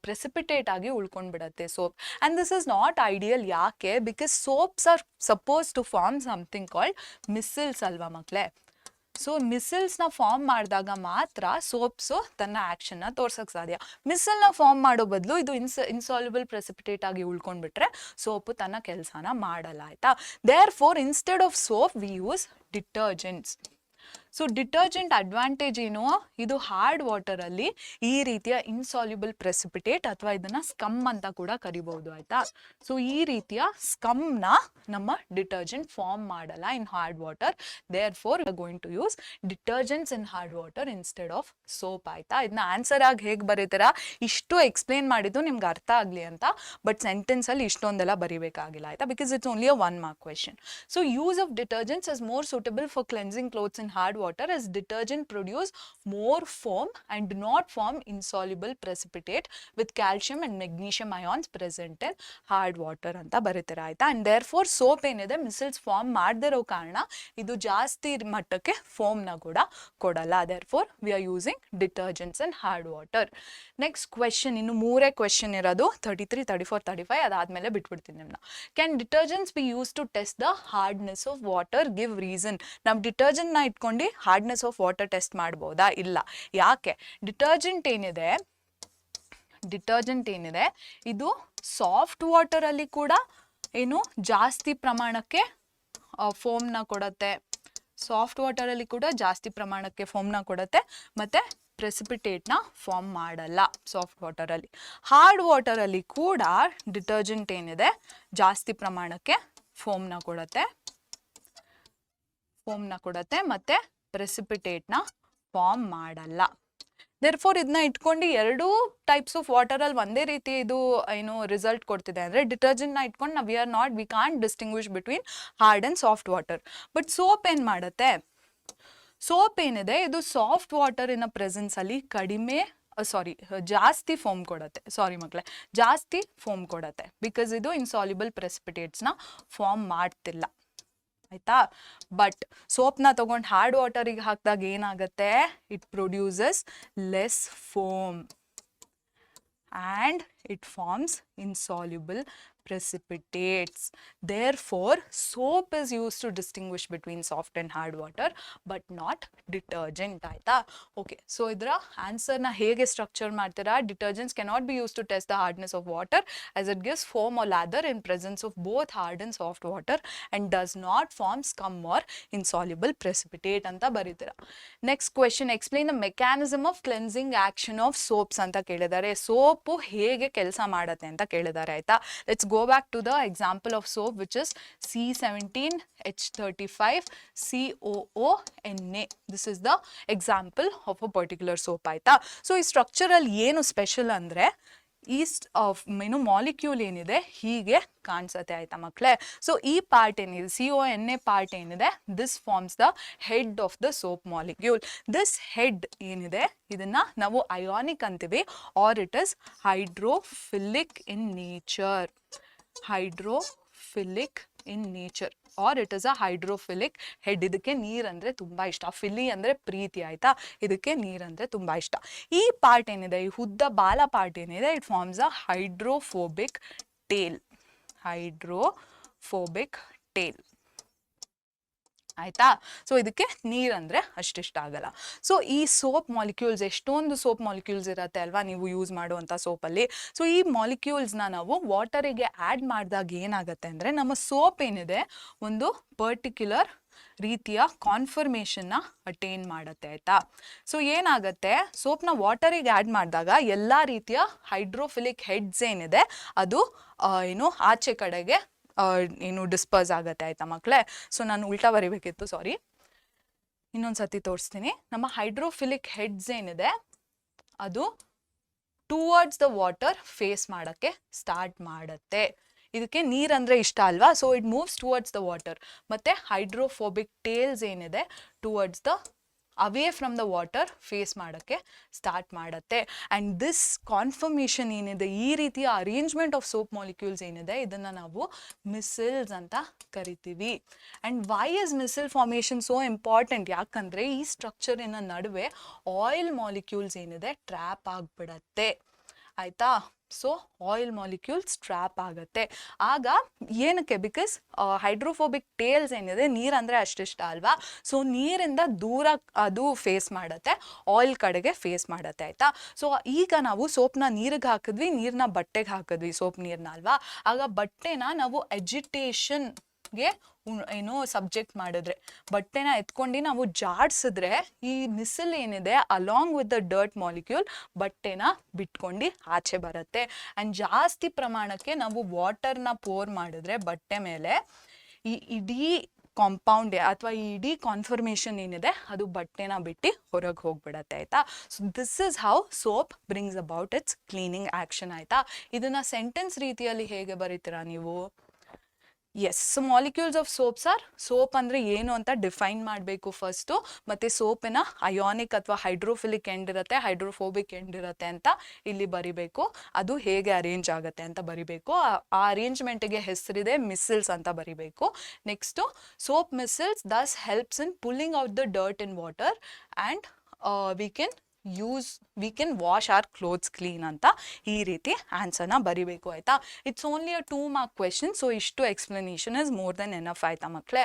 ಪ್ರೆಸಿಪಿಟೇಟ್ ಆಗಿ ಉಳ್ಕೊಂಡ್ಬಿಡತ್ತೆ soap. And this is not ideal. ಯಾಕೆ, because soaps are supposed to form something called micelles ಅಲ್ವಾ ಮಕ್ಕಳೇ. ಸೊ ಮಿಸಲ್ಸ್ನ ಫಾರ್ಮ್ ಮಾಡಿದಾಗ ಮಾತ್ರ ಸೋಪ್ಸು ತನ್ನ ಆ್ಯಕ್ಷನ್ನ ತೋರ್ಸೋಕ್ಕೆ ಸಾಧ್ಯ. ಮಿಸಲ್ನ ಫಾರ್ಮ್ ಮಾಡೋ ಬದಲು ಇದು ಇನ್ಸಾಲ್ಯುಬಲ್ ಪ್ರೆಸಿಪಿಟೇಟ್ ಆಗಿ ಉಳ್ಕೊಂಡ್ಬಿಟ್ರೆ ಸೋಪು ತನ್ನ ಕೆಲಸನ ಮಾಡಲ್ಲ ಆಯಿತಾ. Therefore instead of soap we use detergents. So detergent advantage ಏನು, ಇದು ಹಾರ್ಡ್ ವಾಟರಲ್ಲಿ ಈ ರೀತಿಯ ಇನ್ಸಾಲ್ಯುಬಲ್ ಪ್ರೆಸಿಪಿಟೇಟ್ ಅಥವಾ ಇದನ್ನು ಸ್ಕಮ್ ಅಂತ ಕೂಡ ಕರಿಬಹುದು ಆಯಿತಾ. ಸೊ ಈ ರೀತಿಯ ಸ್ಕಮ್ನ ನಮ್ಮ ಡಿಟರ್ಜೆಂಟ್ ಫಾರ್ಮ್ ಮಾಡಲ್ಲ in hard water. Therefore we are going to use detergents in hard water instead of soap ಆಯಿತಾ. ಇದನ್ನ ಆನ್ಸರ್ ಆಗಿ ಹೇಗೆ ಬರೀತೀರಾ, ಇಷ್ಟು ಎಕ್ಸ್ಪ್ಲೇನ್ ಮಾಡಿದ್ದು ನಿಮ್ಗೆ ಅರ್ಥ ಆಗಲಿ ಅಂತ, ಬಟ್ ಸೆಂಟೆನ್ಸಲ್ಲಿ ಇಷ್ಟೊಂದೆಲ್ಲ ಬರೀಬೇಕಾಗಿಲ್ಲ ಆಯಿತಾ, because it's only a 1 mark question. So use of detergents is more suitable for cleansing clothes in hard water as detergent produce more foam and do not form insoluble precipitate with calcium and magnesium ions present in hard water ಅಂತ ಬರೀತಾರೆ ಆಯ್ತಾ. and therefore soap ಏನಿದೆ ಮಿಸಲ್ಸ್ form ಮಾಡದಿರೋ ಕಾರಣ ಇದು ಜಾಸ್ತಿ ಮಟ್ಟಕ್ಕೆ ಫೋಮ್ನ ಕೂಡ ಕೊಡಲ್ಲ. therefore we are using detergents in hard water. Next question, ಇನ್ನು 3 ಕ್ವೆಶನ್ ಇರೋದು, 33, 34, 35, ಅದಾದ್ಮೇಲೆ ಬಿಟ್ಬಿಡ್ತೀನಿ ನಿಮ್ಮನ್ನ. Can detergents be use to test the hardness of water, give reason. ನಾವು ಡಿಟರ್ಜೆಂಟ್ನ ಇಟ್ಕೊಂಡು ಹಾರ್ಡ್ನೆಸ್ ಆಫ್ ವಾಟರ್ ಟೆಸ್ಟ್ ಮಾಡ್ಬೋದಾ, ಇಲ್ಲ. ಯಾಕೆ, ಡಿಟರ್ಜೆಂಟ್ ಏನಿದೆ ಇದು ಸಾಫ್ಟ್ ವಾಟರಲ್ಲಿ ಕೂಡ ಏನು ಜಾಸ್ತಿ ಪ್ರಮಾಣಕ್ಕೆ ಫೋಮ್ನ ಕೊಡುತ್ತೆ, ಸಾಫ್ಟ್ ವಾಟರಲ್ಲಿ ಕೂಡ ಜಾಸ್ತಿ ಪ್ರಮಾಣಕ್ಕೆ ಫೋಮ್ನ ಕೊಡುತ್ತೆ, ಮತ್ತು ಪ್ರೆಸಿಪಿಟೇಟ್ನ ಫಾರ್ಮ್ ಮಾಡಲ್ಲ ಸಾಫ್ಟ್ ವಾಟರಲ್ಲಿ. ಹಾರ್ಡ್ ವಾಟರಲ್ಲಿ ಕೂಡ ಡಿಟರ್ಜೆಂಟ್ ಏನಿದೆ ಜಾಸ್ತಿ ಪ್ರಮಾಣಕ್ಕೆ ಫೋಮ್ನ ಕೊಡುತ್ತೆ ಮತ್ತು ಪ್ರೆಸಿಪಿಟೇಟ್ನ ಫಾರ್ಮ್ ಮಾಡಲ್ಲ. ದೇರ್ಫೋರ್ ಇದನ್ನ ಇಟ್ಕೊಂಡು 2 ಟೈಪ್ಸ್ ಆಫ್ ವಾಟರಲ್ಲಿ ಒಂದೇ ರೀತಿ ಇದು ಏನು ರಿಸಲ್ಟ್ ಕೊಡ್ತಿದೆ ಅಂದರೆ, ಡಿಟರ್ಜೆಂಟ್ನ ಇಟ್ಕೊಂಡು ನಾವು we can't distinguish between hard and soft water. But soap ಏನು ಮಾಡುತ್ತೆ, ಸೋಪ್ ಏನಿದೆ ಇದು ಸಾಫ್ಟ್ ವಾಟರಿನ ಪ್ರೆಸೆನ್ಸಲ್ಲಿ ಜಾಸ್ತಿ ಫೋಮ್ ಕೊಡುತ್ತೆ, ಜಾಸ್ತಿ ಫೋಮ್ ಕೊಡುತ್ತೆ, ಬಿಕಾಸ್ ಇದು ಇನ್ಸಾಲ್ಯುಬಲ್ ಪ್ರೆಸಿಪಿಟೇಟ್ಸ್ನ ಫಾರ್ಮ್ ಮಾಡ್ತಿಲ್ಲ ಆಯಿತಾ. ಬಟ್ ಸೋಪ್ನ ತೊಗೊಂಡು ಹಾರ್ಡ್ ವಾಟರಿಗೆ ಹಾಕಿದಾಗ ಏನಾಗುತ್ತೆ, it produces less foam and it forms insoluble precipitates. Therefore soap is used to distinguish between soft and hard water but not detergent ಆಯ್ತಾ. ಓಕೆ, ಸೊ ಇದರ ಆನ್ಸರ್ನ ಹೇಗೆ ಸ್ಟ್ರಕ್ಚರ್ ಮಾಡ್ತೀರಾ, detergents cannot be used to test the hardness of water as it gives foam or lather in presence of both hard and soft water and does not form scum or insoluble precipitate ಅಂತ ಬರೀತೀರಾ. Next question, explain the mechanism of cleansing action of soaps ಅಂತ ಕೇಳಿದ್ದಾರೆ. Soap ಹೇಗೆ ಕೆಲಸ ಮಾಡುತ್ತೆ ಅಂತ ಕೇಳಿದ್ದಾರೆ ಆಯ್ತಾ. Let's go back to the example of soap which is C17H35 COONA. This is the example of a particular soap ಆಯ್ತಾ. So ಈ ಸ್ಟ್ರಕ್ಚರಲ್ಲಿ ಏನು ಸ್ಪೆಷಲ್ ಅಂದರೆ, ಮಾಲಿಕ್ಯೂಲ್ ಏನಿದೆ ಹೀಗೆ ಕಾಣಿಸುತ್ತೆ ಆಯ್ತಾ ಮಕ್ಕಳೇ. ಸೊ ಈ ಪಾರ್ಟ್ ಏನಿದೆ CONA ಪಾರ್ಟ್ ಏನಿದೆ, this forms the head of the soap molecule. This head ಏನಿದೆ ಇದನ್ನ ನಾವು ಅಯಾನಿಕ್ ಅಂತೀವಿ, or it is hydrophilic in nature, or it is a hydrophilic head. ಇದಕ್ಕೆ ನೀರಂದರೆ ತುಂಬ ಇಷ್ಟ, ಫಿಲಿ ಅಂದರೆ ಪ್ರೀತಿ ಆಯಿತಾ, ಇದಕ್ಕೆ ನೀರಂದರೆ ತುಂಬ ಇಷ್ಟ. ಈ ಪಾರ್ಟ್ ಏನಿದೆ, ಈ ಉದ್ದ ಬಾಲ ಪಾರ್ಟ್ ಏನಿದೆ, it forms a hydrophobic tail. ಆಯ್ತಾ. ಸೊ ಇದಕ್ಕೆ ನೀರಂದರೆ ಅಷ್ಟಿಷ್ಟ ಆಗಲ್ಲ. ಸೊ ಈ ಸೋಪ್ ಮಾಲಿಕ್ಯೂಲ್ಸ್ ಎಷ್ಟೊಂದು ಸೋಪ್ ಮಾಲಿಕ್ಯೂಲ್ಸ್ ಇರುತ್ತೆ ಅಲ್ವಾ ನೀವು ಯೂಸ್ ಮಾಡುವಂಥ ಸೋಪಲ್ಲಿ. ಸೊ ಈ ಮಾಲಿಕ್ಯೂಲ್ಸ್ನ ನಾವು ವಾಟರಿಗೆ ಆ್ಯಡ್ ಮಾಡಿದಾಗ ಏನಾಗುತ್ತೆ ಅಂದರೆ ನಮ್ಮ ಸೋಪ್ ಏನಿದೆ ಒಂದು ಪರ್ಟಿಕ್ಯುಲರ್ ರೀತಿಯ ಕಾನ್ಫರ್ಮೇಷನ್ನ ಅಟೇನ್ ಮಾಡುತ್ತೆ ಆಯಿತಾ. ಸೊ ಏನಾಗುತ್ತೆ ಸೋಪ್ನ ವಾಟರಿಗೆ ಆ್ಯಡ್ ಮಾಡಿದಾಗ ಎಲ್ಲ ರೀತಿಯ ಹೈಡ್ರೋಫಿಲಿಕ್ ಹೆಡ್ಸ್ ಏನಿದೆ ಅದು ಏನು ಆಚೆ ಕಡೆಗೆ ಏನು ಡಿಸ್ಪರ್ಸ್ ಆಗುತ್ತೆ ಆಯಿತಾ ಮಕ್ಕಳೇ. ಸೊ ನಾನು ಉಲ್ಟಾ ಬರಿಬೇಕಿತ್ತು, ಸಾರಿ. ಇನ್ನೊಂದು ಸತಿ ತೋರಿಸ್ತೀನಿ. ನಮ್ಮ ಹೈಡ್ರೋಫಿಲಿಕ್ ಹೆಡ್ಸ್ ಏನಿದೆ ಅದು ಟುವರ್ಡ್ಸ್ ದ ವಾಟರ್ ಫೇಸ್ ಮಾಡೋಕ್ಕೆ ಸ್ಟಾರ್ಟ್ ಮಾಡುತ್ತೆ. ಇದಕ್ಕೆ ನೀರಂದರೆ ಇಷ್ಟ ಅಲ್ವಾ, so it moves towards the water. ಮತ್ತು ಹೈಡ್ರೋಫೋಬಿಕ್ ಟೇಲ್ಸ್ ಏನಿದೆ towards the away from the water face ಮಾಡೋಕ್ಕೆ ಸ್ಟಾರ್ಟ್ ಮಾಡುತ್ತೆ. ಆ್ಯಂಡ್ ದಿಸ್ ಕಾನ್ಫರ್ಮೇಷನ್ ಏನಿದೆ, ಈ ರೀತಿಯ ಅರೇಂಜ್ಮೆಂಟ್ ಆಫ್ ಸೋಪ್ ಮಾಲಿಕ್ಯೂಲ್ಸ್ ಏನಿದೆ ಇದನ್ನು ನಾವು ಮಿಸಲ್ಸ್ ಅಂತ ಕರಿತೀವಿ. And why is micelle formation so important? ಯಾಕಂದರೆ ಈ ಸ್ಟ್ರಕ್ಚರಿನ ನಡುವೆ ಆಯಿಲ್ ಮಾಲಿಕ್ಯೂಲ್ಸ್ ಏನಿದೆ ಟ್ರ್ಯಾಪ್ ಆಗಿಬಿಡತ್ತೆ ಆಯಿತಾ. ಸೊ ಆಯಿಲ್ ಮಾಲಿಕ್ಯೂಲ್ಸ್ ಟ್ರ್ಯಾಪ್ ಆಗುತ್ತೆ. ಆಗ ಏನಕ್ಕೆ? ಬಿಕಾಸ್ ಹೈಡ್ರೋಫೋಬಿಕ್ ಟೇಲ್ಸ್ ಏನಿದೆ ನೀರಂದರೆ ಅಷ್ಟಿಷ್ಟ ಅಲ್ವಾ, ಸೊ ನೀರಿಂದ ದೂರ ಅದು ಫೇಸ್ ಮಾಡುತ್ತೆ, ಆಯಿಲ್ ಕಡೆಗೆ ಫೇಸ್ ಮಾಡುತ್ತೆ ಆಯಿತಾ. ಸೊ ಈಗ ನಾವು ಸೋಪ್ನ ನೀರಿಗೆ ಹಾಕಿದ್ವಿ, ನೀರನ್ನ ಬಟ್ಟೆಗೆ ಹಾಕಿದ್ವಿ, ಸೋಪ್ ನೀರನ್ನ ಅಲ್ವಾ. ಆಗ ಬಟ್ಟೆನ ನಾವು ಎಜಿಟೇಷನ್ಗೆ ಏನೋ ಸಬ್ಜೆಕ್ಟ್ ಮಾಡಿದ್ರೆ, ಬಟ್ಟೆನ ಎತ್ಕೊಂಡು ನಾವು ಜಾಡಿಸಿದ್ರೆ ಈ ಮಿಸಲ್ ಏನಿದೆ along with the dirt molecule ಬಟ್ಟೆನ ಬಿಟ್ಕೊಂಡು ಆಚೆ ಬರುತ್ತೆ. ಆ್ಯಂಡ್ ಜಾಸ್ತಿ ಪ್ರಮಾಣಕ್ಕೆ ನಾವು ವಾಟರ್ನ ಪೋರ್ ಮಾಡಿದ್ರೆ ಬಟ್ಟೆ ಮೇಲೆ ಈ ಇಡೀ ಕಾಂಪೌಂಡ್ ಅಥವಾ ಈ ಇಡೀ ಕಾನ್ಫರ್ಮೇಷನ್ ಏನಿದೆ ಅದು ಬಟ್ಟೆನ ಬಿಟ್ಟು ಹೊರಗೆ ಹೋಗ್ಬಿಡತ್ತೆ ಆಯಿತಾ. So this is how soap brings about its cleaning action ಆಯಿತಾ. ಇದನ್ನು ಸೆಂಟೆನ್ಸ್ ರೀತಿಯಲ್ಲಿ ಹೇಗೆ ಬರೀತೀರಾ ನೀವು? Yes, so molecules of soaps are, soap ಅಂದರೆ ಏನು ಅಂತ ಡಿಫೈನ್ ಮಾಡಬೇಕು ಫಸ್ಟು, ಮತ್ತು ಸೋಪಿನ ಅಯಾನಿಕ್ ಅಥವಾ ಹೈಡ್ರೋಫಿಲಿಕ್ ಎಂಡ್ ಇರುತ್ತೆ, ಹೈಡ್ರೋಫೋಬಿಕ್ ಎಂಡ್ ಇರುತ್ತೆ ಅಂತ ಇಲ್ಲಿ ಬರಿಬೇಕು. ಅದು ಹೇಗೆ ಅರೇಂಜ್ ಆಗುತ್ತೆ ಅಂತ ಬರಿಬೇಕು. ಆ ಅರೇಂಜ್ಮೆಂಟಿಗೆ ಹೆಸರಿದೆ ಮಿಸಲ್ಸ್ ಅಂತ ಬರಿಬೇಕು. Next soap micelles thus helps in pulling out the dirt in water and we can wash our clothes clean ಅಂತ ಈ ರೀತಿ ಆನ್ಸರ್ನ ಬರಿಬೇಕು ಆಯಿತಾ. It's only a 2 mark question, so ಇಷ್ಟು explanation is more than enough ಆಯಿತಾ ಮಕ್ಕಳೇ.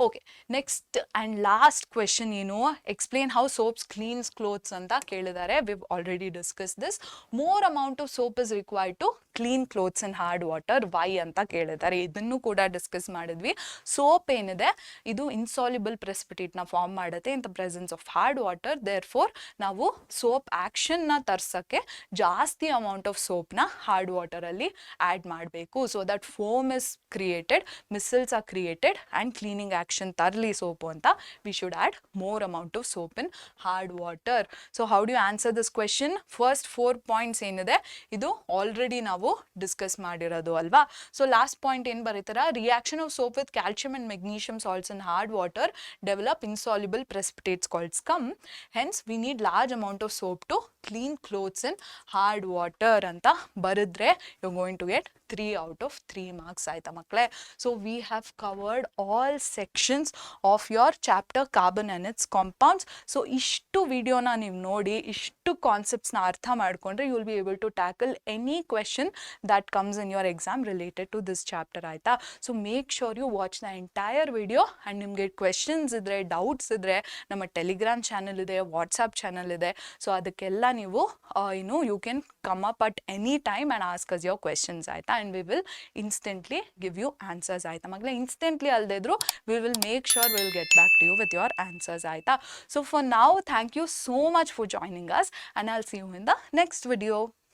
Okay, next and last question ಏನು, explain how soaps cleanses clothes ಅಂತ ಕೇಳಿದ್ದಾರೆ. We've already discuss this. More amount of soap is required to clean clothes in hard water, Y ಅಂತ ಕೇಳಿದ್ದಾರೆ. ಇದನ್ನು ಕೂಡ discuss ಮಾಡಿದ್ವಿ. ಸೋಪ್ ಏನಿದೆ ಇದು ಇನ್ಸಾಲ್ಯುಬಲ್ ಪ್ರೆಸಿಪಿಟೇಟ್ನ ಫಾರ್ಮ್ ಮಾಡುತ್ತೆ in the presence of hard water. Therefore ನಾವು ಸೋಪ್ ಆ್ಯಕ್ಷನ್ನ ತರ್ಸೋಕ್ಕೆ ಜಾಸ್ತಿ ಅಮೌಂಟ್ ಆಫ್ ಸೋಪ್ನ ಹಾರ್ಡ್ ವಾಟರಲ್ಲಿ ಆ್ಯಡ್ ಮಾಡಬೇಕು. So that foam is created, micelles are created and cleaning action ತರಲಿ ಸೋಪು ಅಂತ we should add more amount of soap in hard water. So how do you answer this question? First 4 points ಏನಿದೆ ಇದು already ನಾವು discuss ಮಾಡಿರೋದು ಅಲ್ವಾ. So last point ಏನು ಬರೀತಾರ? Reaction of soap with calcium and magnesium salts in hard water develop insoluble precipitates called scum. Hence we need large amount of soap to clean clothes in hard water ಅಂತ ಬರೆದ್ರೆ you're going to get 3 out of 3 marks ಆಯ್ತಾ ಮಕ್ಕಳೇ. So we have covered all sections of your chapter carbon and its compounds. ಸೊ ಇಷ್ಟು ವಿಡಿಯೋನ ನೀವು ನೋಡಿ ಇಷ್ಟು ಕಾನ್ಸೆಪ್ಟ್ಸ್ನ ಅರ್ಥ ಮಾಡಿಕೊಂಡ್ರೆ you will be able to tackle any question that comes in your exam related to this chapter ಆಯ್ತಾ. So make sure you watch the entire video. And ನಿಮಗೆ ಕ್ವೆಶನ್ಸ್ ಇದ್ದರೆ, ಡೌಟ್ಸ್ ಇದ್ದರೆ ನಮ್ಮ ಟೆಲಿಗ್ರಾಮ್ ಚಾನಲ್ ಇದೆ, ವಾಟ್ಸಪ್ ಚಾನಲ್ ಇದೆ. So ಅದಕ್ಕೆಲ್ಲ ನೀವು you can come up at any time and ask us your questions ಆಯಿತಾ. And we will instantly give you answers ಆಯಿತಾ ಮಕ್ಕಳೇ. ಇನ್ಸ್ಟೆಂಟ್ಲಿ ಅಲ್ಲದೆ ಇದ್ರು we will make sure will get back to you with your answers ಆಯಿತಾ. So for now thank you so much for joining us and I will see you in the next video.